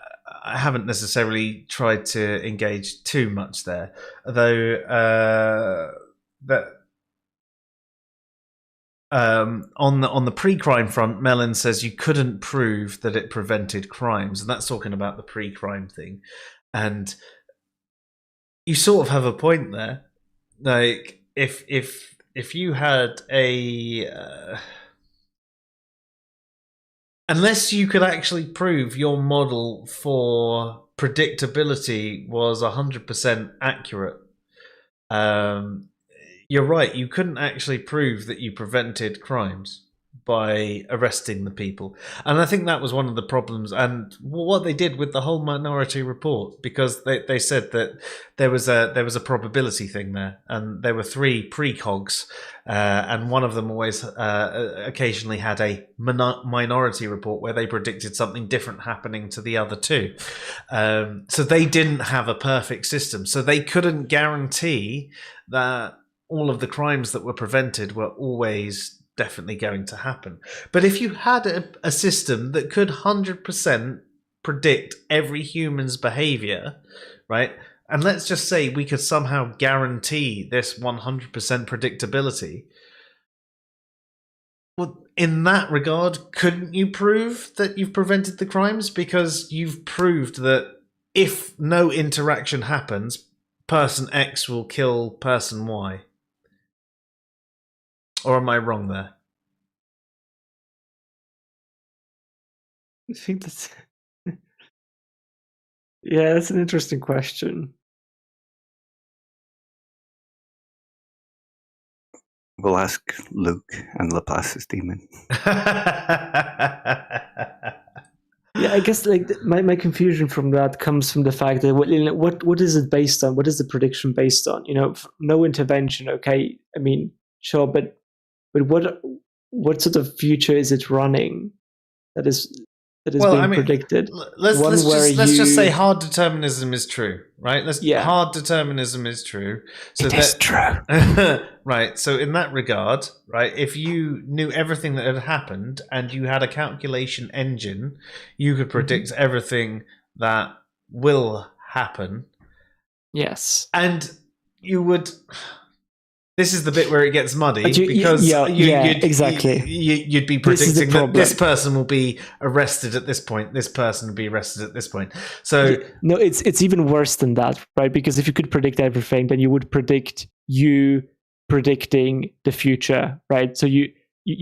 haven't necessarily tried to engage too much there, although on the pre-crime front, Melon says you couldn't prove that it prevented crimes, and that's talking about the pre-crime thing. And you sort of have a point there. Like if you had unless you could actually prove your model for predictability was 100% accurate, you're right. You couldn't actually prove that you prevented crimes by arresting the people. And I think that was one of the problems and what they did with the whole Minority Report, because they said that there was a probability thing there, and there were 3 precogs, and one of them always occasionally had a Minority Report where they predicted something different happening to the other 2. So they didn't have a perfect system, so they couldn't guarantee that all of the crimes that were prevented were always definitely going to happen. But if you had a system that could 100% predict every human's behavior, right? And let's just say we could somehow guarantee this 100% predictability. Well, in that regard, couldn't you prove that you've prevented the crimes? Because you've proved that if no interaction happens, person X will kill person Y. Or am I wrong there? I think that's yeah, that's an interesting question. We'll ask Luke and Laplace's demon. Yeah, I guess like my confusion from that comes from the fact that what is it based on? What is the prediction based on? No intervention. Okay, I mean, sure, but what sort of future is it running that is being predicted? Let's just say hard determinism is true, right? Hard determinism is true. So it is true. Right. So in that regard, right, if you knew everything that had happened and you had a calculation engine, you could predict everything that will happen. Yes. And you would... This is the bit where it gets muddy because exactly. You'd be predicting that this person will be arrested at this point, this person will be arrested at this point. So no, it's even worse than that, right? Because if you could predict everything, then you would predict you predicting the future, right? So you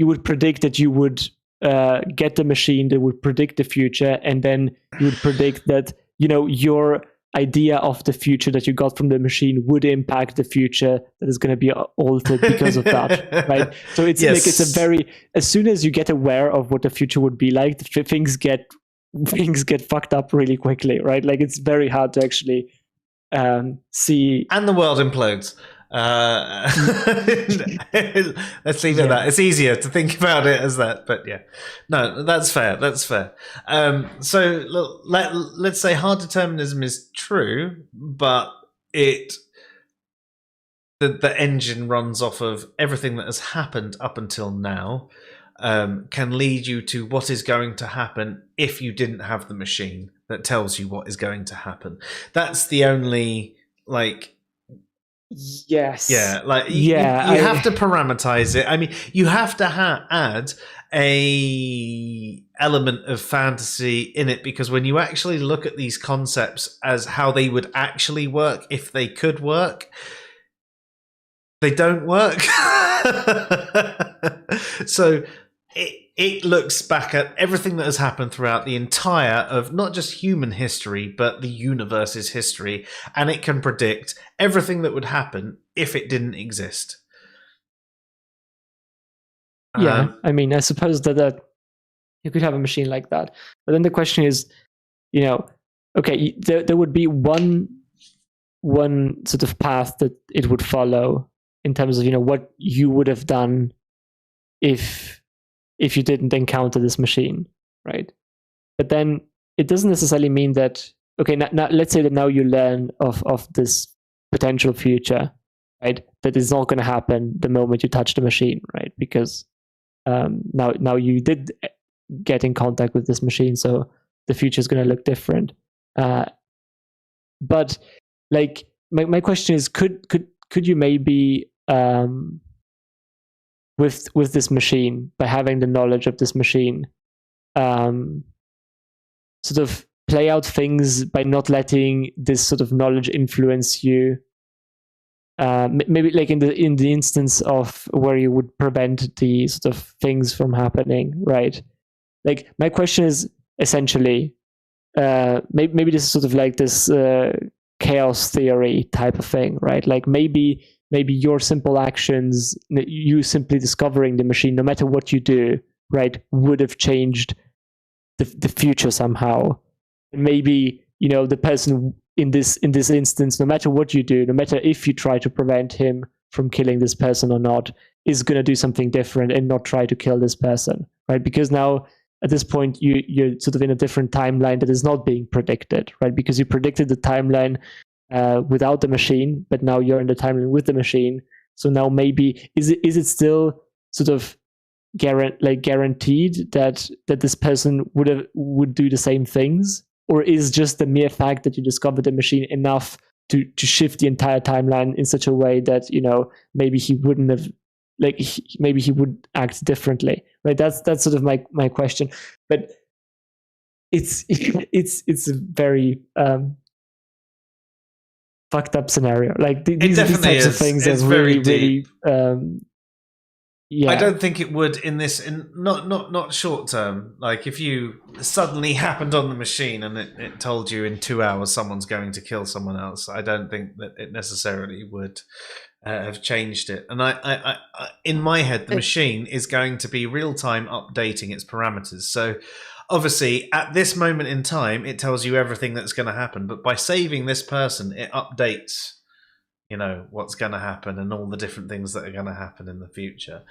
would predict that you would get the machine that would predict the future, and then you would predict that your idea of the future that you got from the machine would impact the future that is going to be altered because of that, right? So it's like it's a very, as soon as you get aware of what the future would be like, things get fucked up really quickly, right? Like it's very hard to actually see, and the world implodes. Let's leave it at that. It's easier to think about it as that, but yeah, no, that's fair. So let's say hard determinism is true, but the engine runs off of everything that has happened up until now, can lead you to what is going to happen if you didn't have the machine that tells you what is going to happen. That's the only Yes. Yeah, you have to parameterize it. I mean, you have to add a element of fantasy in it, because when you actually look at these concepts as how they would actually work if they could work, They don't work. So it looks back at everything that has happened throughout the entire of not just human history, but the universe's history, and it can predict everything that would happen if it didn't exist. Yeah, I mean, I suppose that you could have a machine like that, but then the question is, okay, there would be one sort of path that it would follow in terms of what you would have done if you didn't encounter this machine, right? But then it doesn't necessarily mean that, okay, now let's say that now you learn of this potential future, right? That is not going to happen the moment you touch the machine, right? Because now you did get in contact with this machine, so the future is going to look different. But like my question is, could you maybe with this machine, by having the knowledge of this machine, sort of play out things by not letting this sort of knowledge influence you? Maybe like in the instance of where you would prevent the sort of things from happening, right? Like my question is essentially, maybe this is sort of like this chaos theory type of thing, right? Like maybe your simple actions, you simply discovering the machine, no matter what you do, right, would have changed the future somehow. Maybe the person in this instance, no matter what you do, no matter if you try to prevent him from killing this person or not, is going to do something different and not try to kill this person, right? Because now at this point you're sort of in a different timeline that is not being predicted, right? Because you predicted the timeline without the machine, but now you're in the timeline with the machine. So now maybe is it still sort of guaranteed that this person would do the same things, or is just the mere fact that you discovered the machine enough to shift the entire timeline in such a way that maybe he wouldn't have, like maybe he would act differently, right? That's sort of my question. But it's a very fucked up scenario. Like these types of things are really really yeah. I don't think it would in not short term. Like if you suddenly happened on the machine and it told you in 2 hours someone's going to kill someone else, I don't think that it necessarily would have changed it. And I in my head, the machine is going to be real time updating its parameters. So obviously at this moment in time, it tells you everything that's going to happen. But by saving this person, it updates what's going to happen and all the different things that are going to happen in the future.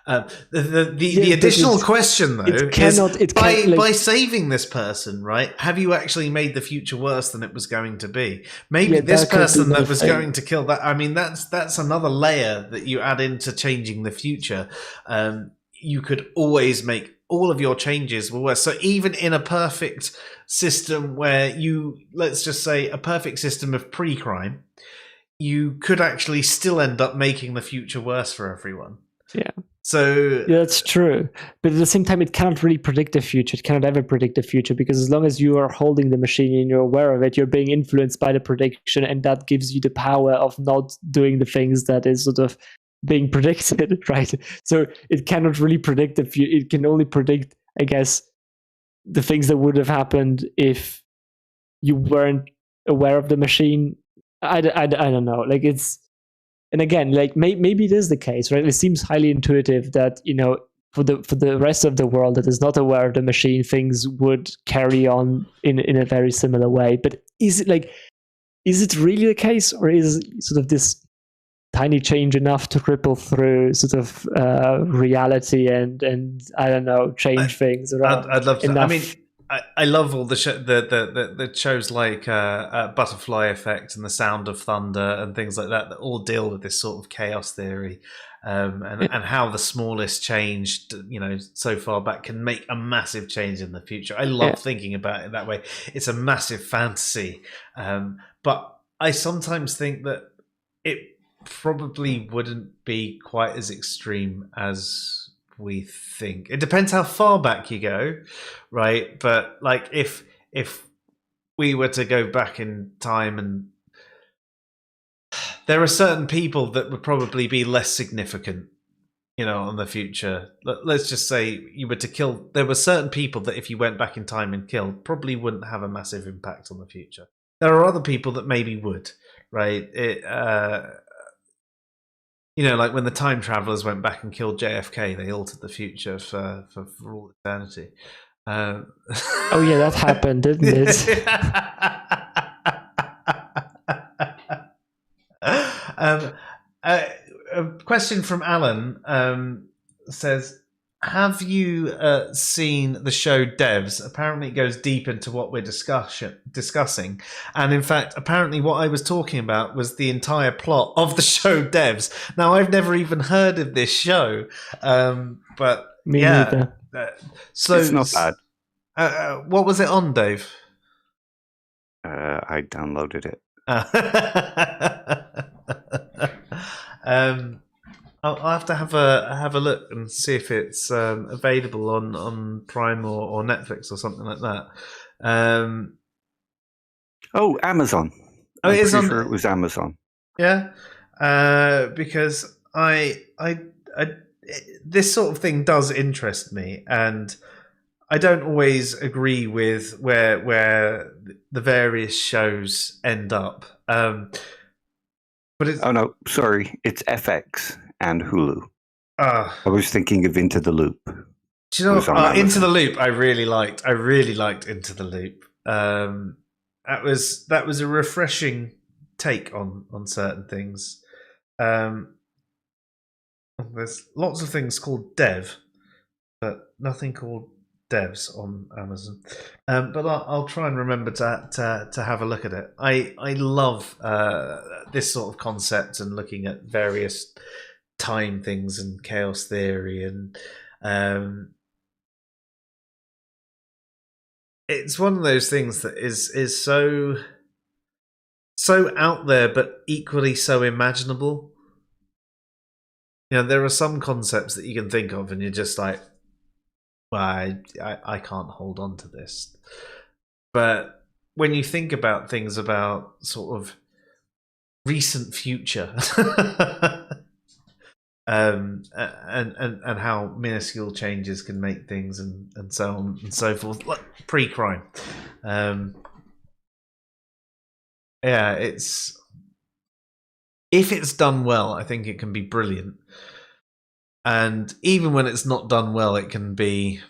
The additional question though is by saving this person, right, have you actually made the future worse than it was going to be? Maybe this person that was going to kill that, I mean, that's another layer that you add into changing the future. You could always make all of your changes were worse. So even in a perfect system where let's just say a perfect system of pre-crime, you could actually still end up making the future worse for everyone. Yeah. So yeah, that's true. But at the same time, it cannot really predict the future. It cannot ever predict the future, because as long as you are holding the machine and you're aware of it, you're being influenced by the prediction, and that gives you the power of not doing the things that is sort of being predicted, right? So it cannot really predict the future. It can only predict, I guess, the things that would have happened if you weren't aware of the machine. I don't know. Like it's, and again, like maybe it is the case, right? It seems highly intuitive that for the rest of the world that is not aware of the machine, things would carry on in a very similar way. But is it really the case, or is sort of this tiny change enough to ripple through sort of reality and I don't know, change things around? I'd love to. Enough. I mean, I love all the shows like Butterfly Effect and The Sound of Thunder and things like that all deal with this sort of chaos theory, and how the smallest change, so far back can make a massive change in the future. I love thinking about it that way. It's a massive fantasy, but I sometimes think that it probably wouldn't be quite as extreme as we think. It depends how far back you go, right? But like if we were to go back in time, and there are certain people that would probably be less significant, on the future. Let's just say you were to kill. There were certain people that if you went back in time and killed, probably wouldn't have a massive impact on the future. There are other people that maybe would, right? Like when the time travelers went back and killed JFK, they altered the future for all eternity. Oh yeah, that happened, didn't it? A question from Alan says, have you seen the show Devs? Apparently it goes deep into what we're discussing. And in fact, apparently what I was talking about was the entire plot of the show Devs. Now, I've never even heard of this show. But Me neither. So it's not bad. What was it on, Dave? I downloaded it. I'll have to have a look and see if it's available on Prime or Netflix or something like that. Amazon. Oh, it is on. Sure, it was Amazon. Yeah, because I this sort of thing does interest me, and I don't always agree with where the various shows end up. But it's, oh no, sorry, it's FX and Hulu. I was thinking of Into the Loop. Do you know Into the Loop? I really liked Into the Loop. That was a refreshing take on certain things. There's lots of things called Dev, but nothing called Devs on Amazon. But I'll try and remember to have a look at it. I love this sort of concept and looking at various time things and chaos theory, and it's one of those things that is so out there but equally so imaginable. There are some concepts that you can think of and you're just like, well, I can't hold on to this. But when you think about things about sort of recent future and how minuscule changes can make things and so on and so forth, like pre-crime. It's if it's done well, I think it can be brilliant. And even when it's not done well, it can be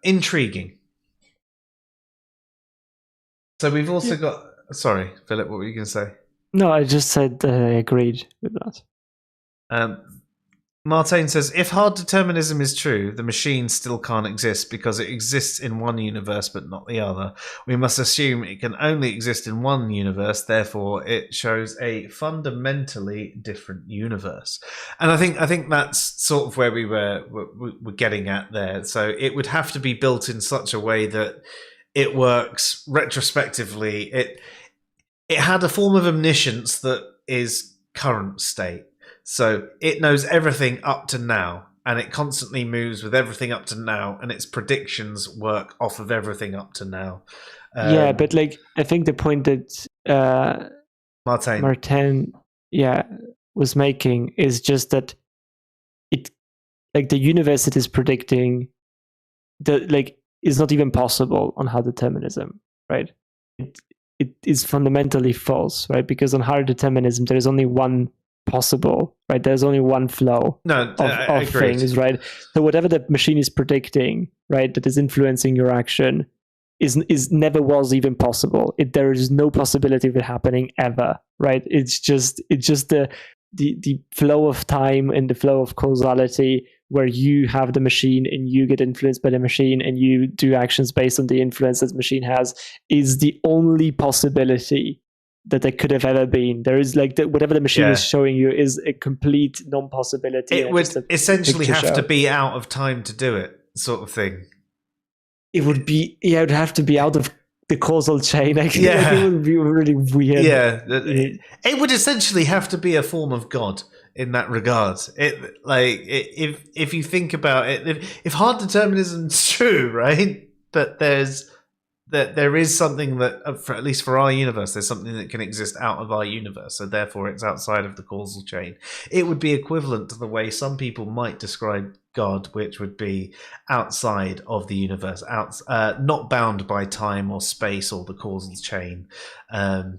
intriguing. So we've also got... Sorry, Philip, what were you going to say? No, I just said I agreed with that. Martin says, if hard determinism is true, the machine still can't exist because it exists in one universe but not the other. We must assume it can only exist in one universe, therefore it shows a fundamentally different universe. And I think that's sort of where we're getting at there. So it would have to be built in such a way that it works retrospectively. It had a form of omniscience that is current state. So it knows everything up to now, and it constantly moves with everything up to now, and its predictions work off of everything up to now. But I think the point that Martin was making is just that it, the universe it is predicting, is not even possible on hard determinism, right? It is fundamentally false, right? Because on hard determinism there is only one possible, right? There's only one flow of things, right? So whatever the machine is predicting, right, that is influencing your action is never was even possible. There is no possibility of it happening ever, right? It's just the flow of time and the flow of causality where you have the machine and you get influenced by the machine and you do actions based on the influence that the machine has is the only possibility that there could have ever been. There is whatever the machine is showing you is a complete non-possibility. It would essentially have to be out of time to do it, sort of thing. It would be, it would have to be out of the causal chain. It would be really weird. Yeah, it would essentially have to be a form of God in that regard. If you think about it, if hard determinism is true, right? That there's that there is something that, for, at least for our universe, there's something that can exist out of our universe, so therefore it's outside of the causal chain. It would be equivalent to the way some people might describe God, which would be outside of the universe, not bound by time or space or the causal chain, and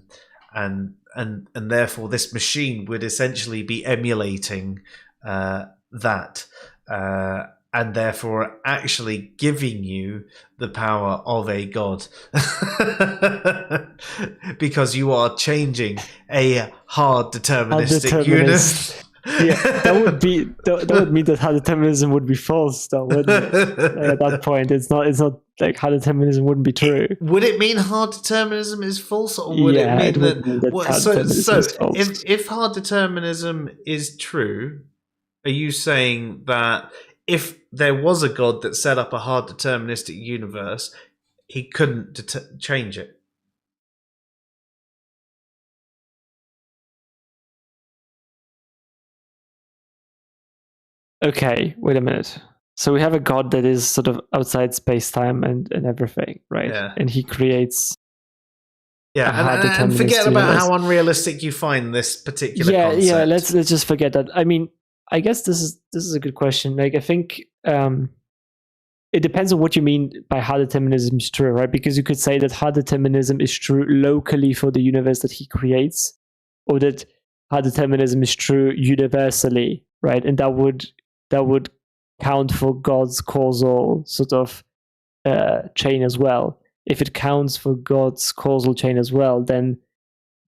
therefore this machine would essentially be emulating that. And therefore actually giving you the power of a god. Because you are changing a hard deterministic universe. Yeah, that would mean that hard determinism would be false, though, wouldn't it? At that point, it's not like hard determinism wouldn't be true. Would it mean hard determinism is false, or would it mean that if hard determinism is true, are you saying that if there was a god that set up a hard deterministic universe, he couldn't change it? Okay, wait a minute. So we have a god that is sort of outside space-time and everything, right? Yeah. And he creates and forget about how unrealistic you find this particular concept. Yeah, let's just forget that. I mean, I guess this is a good question. Like, I think it depends on what you mean by hard determinism is true, right? Because you could say that hard determinism is true locally for the universe that he creates, or that hard determinism is true universally, right? And that would count for God's causal sort of chain as well. If it counts for God's causal chain as well, then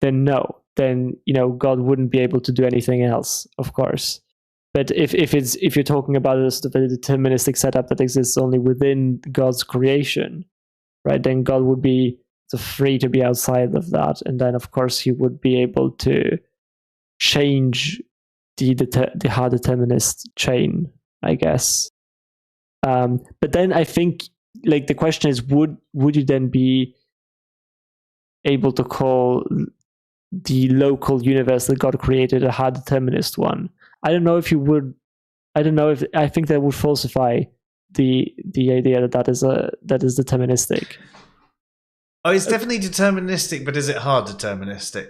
no. Then, God wouldn't be able to do anything else, of course. But if you're talking about a sort of a deterministic setup that exists only within God's creation, right, then God would be sort of free to be outside of that, and then of course he would be able to change the hard determinist chain, I guess. But then I think, like, the question is, would you then be able to call the local universe that God created a hard determinist one? I don't know if you would. I don't know if I think that would falsify the idea that is deterministic. Oh, it's definitely deterministic, but is it hard deterministic?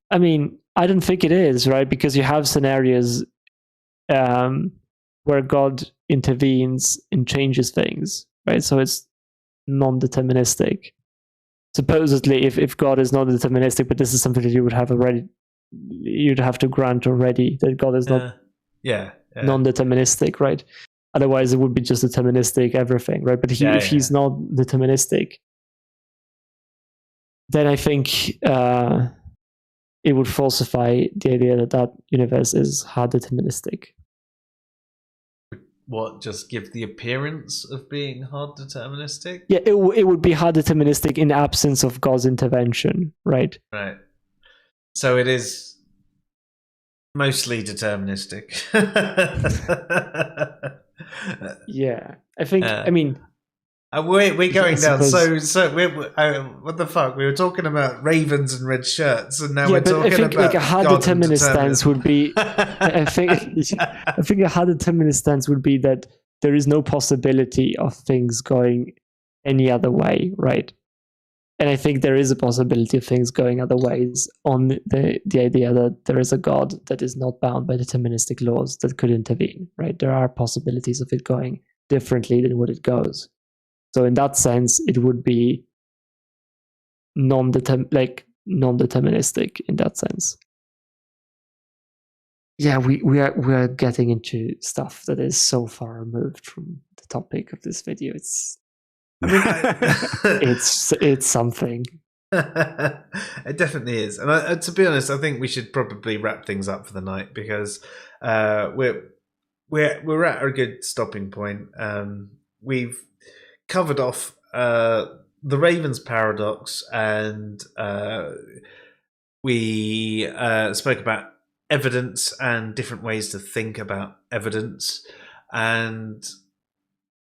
I mean, I don't think it is, right? Because you have scenarios where God intervenes and changes things, right? So it's non-deterministic. Supposedly, if God is not deterministic, but this is something that you would have already, you'd have to grant already that God is not non-deterministic, right? Otherwise, it would be just deterministic everything, right? But if he's not deterministic, then I think it would falsify the idea that universe is hard deterministic. What, just give the appearance of being hard deterministic? Yeah, it would be hard deterministic in absence of God's intervention, right? Right. So it is mostly deterministic. Yeah, I think. I mean, we're going down. So what the fuck? We were talking about ravens and red shirts, and now we're talking about like a hard determinist stance would be. I think a hard determinist stance would be that there is no possibility of things going any other way, right? And I think there is a possibility of things going other ways on the idea that there is a God that is not bound by deterministic laws that could intervene, right? There are possibilities of it going differently than what it goes. So in that sense, it would be non-deterministic in that sense. Yeah, we are getting into stuff that is so far removed from the topic of this video. It's something. It definitely is, and to be honest, I think we should probably wrap things up for the night because we're at a good stopping point. We've covered off the Raven's paradox, and we spoke about evidence and different ways to think about evidence and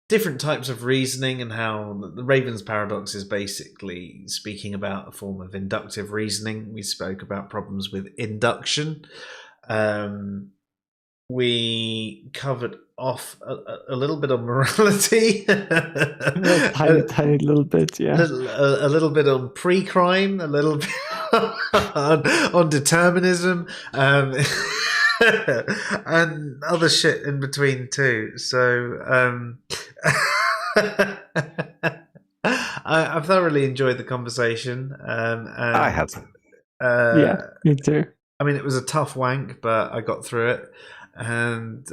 different types of reasoning, and how the Raven's paradox is basically speaking about a form of inductive reasoning. We spoke about problems with induction. we covered off a little bit on morality, tiny little bit, yeah. A little bit on pre-crime, a little bit on determinism, and other shit in between too. So I've thoroughly enjoyed the conversation. And, I have. Yeah, me too. I mean, it was a tough wank, but I got through it. And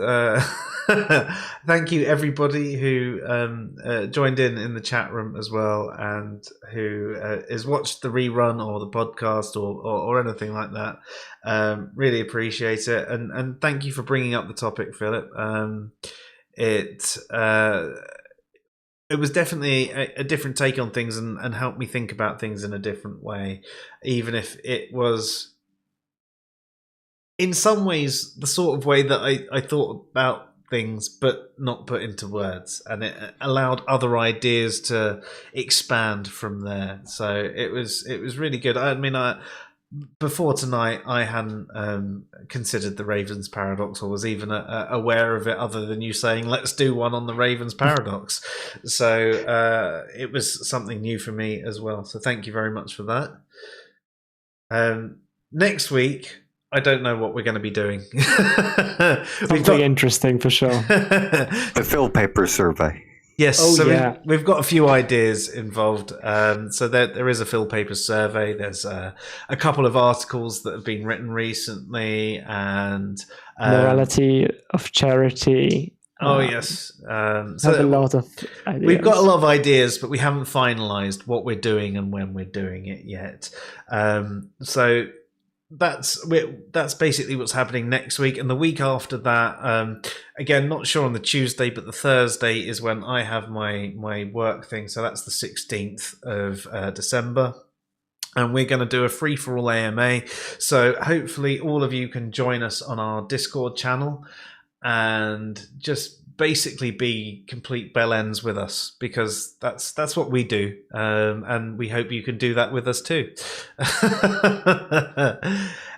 thank you everybody who joined in the chat room as well, and who has watched the rerun or the podcast or anything like that. Really appreciate it, and thank you for bringing up the topic, Philip. It was definitely a different take on things, and helped me think about things in a different way, even if it was in some ways the sort of way that I thought about things but not put into words, and it allowed other ideas to expand from there. So it was really good. I mean, before tonight I hadn't considered the Ravens paradox, or was even aware of it, other than you saying let's do one on the Ravens paradox. So it was something new for me as well, so thank you very much for that. Next week I don't know what we're going to be doing. Something interesting for sure. The Phil Paper survey. Yes, so yeah. we've got a few ideas involved. So there is a Phil Paper survey. There's a couple of articles that have been written recently, and morality of charity. Oh yes, so have a lot of ideas. We've got a lot of ideas, but we haven't finalised what we're doing and when we're doing it yet. So that's basically what's happening next week, and the week after that, again, not sure on the Tuesday, but the Thursday is when I have my work thing. So that's the 16th of December, and we're going to do a free-for-all AMA. So hopefully all of you can join us on our Discord channel and just basically be complete bellends with us, because that's what we do, and we hope you can do that with us too.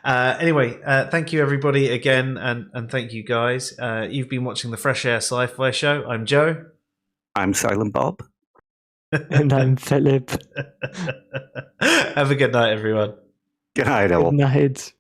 Anyway, thank you everybody again, and thank you guys. You've been watching the Fresh Air Sci-Fi Show. I'm Joe. I'm Silent Bob. And I'm Philip. Have a good night, everyone. Good night, all. Good night.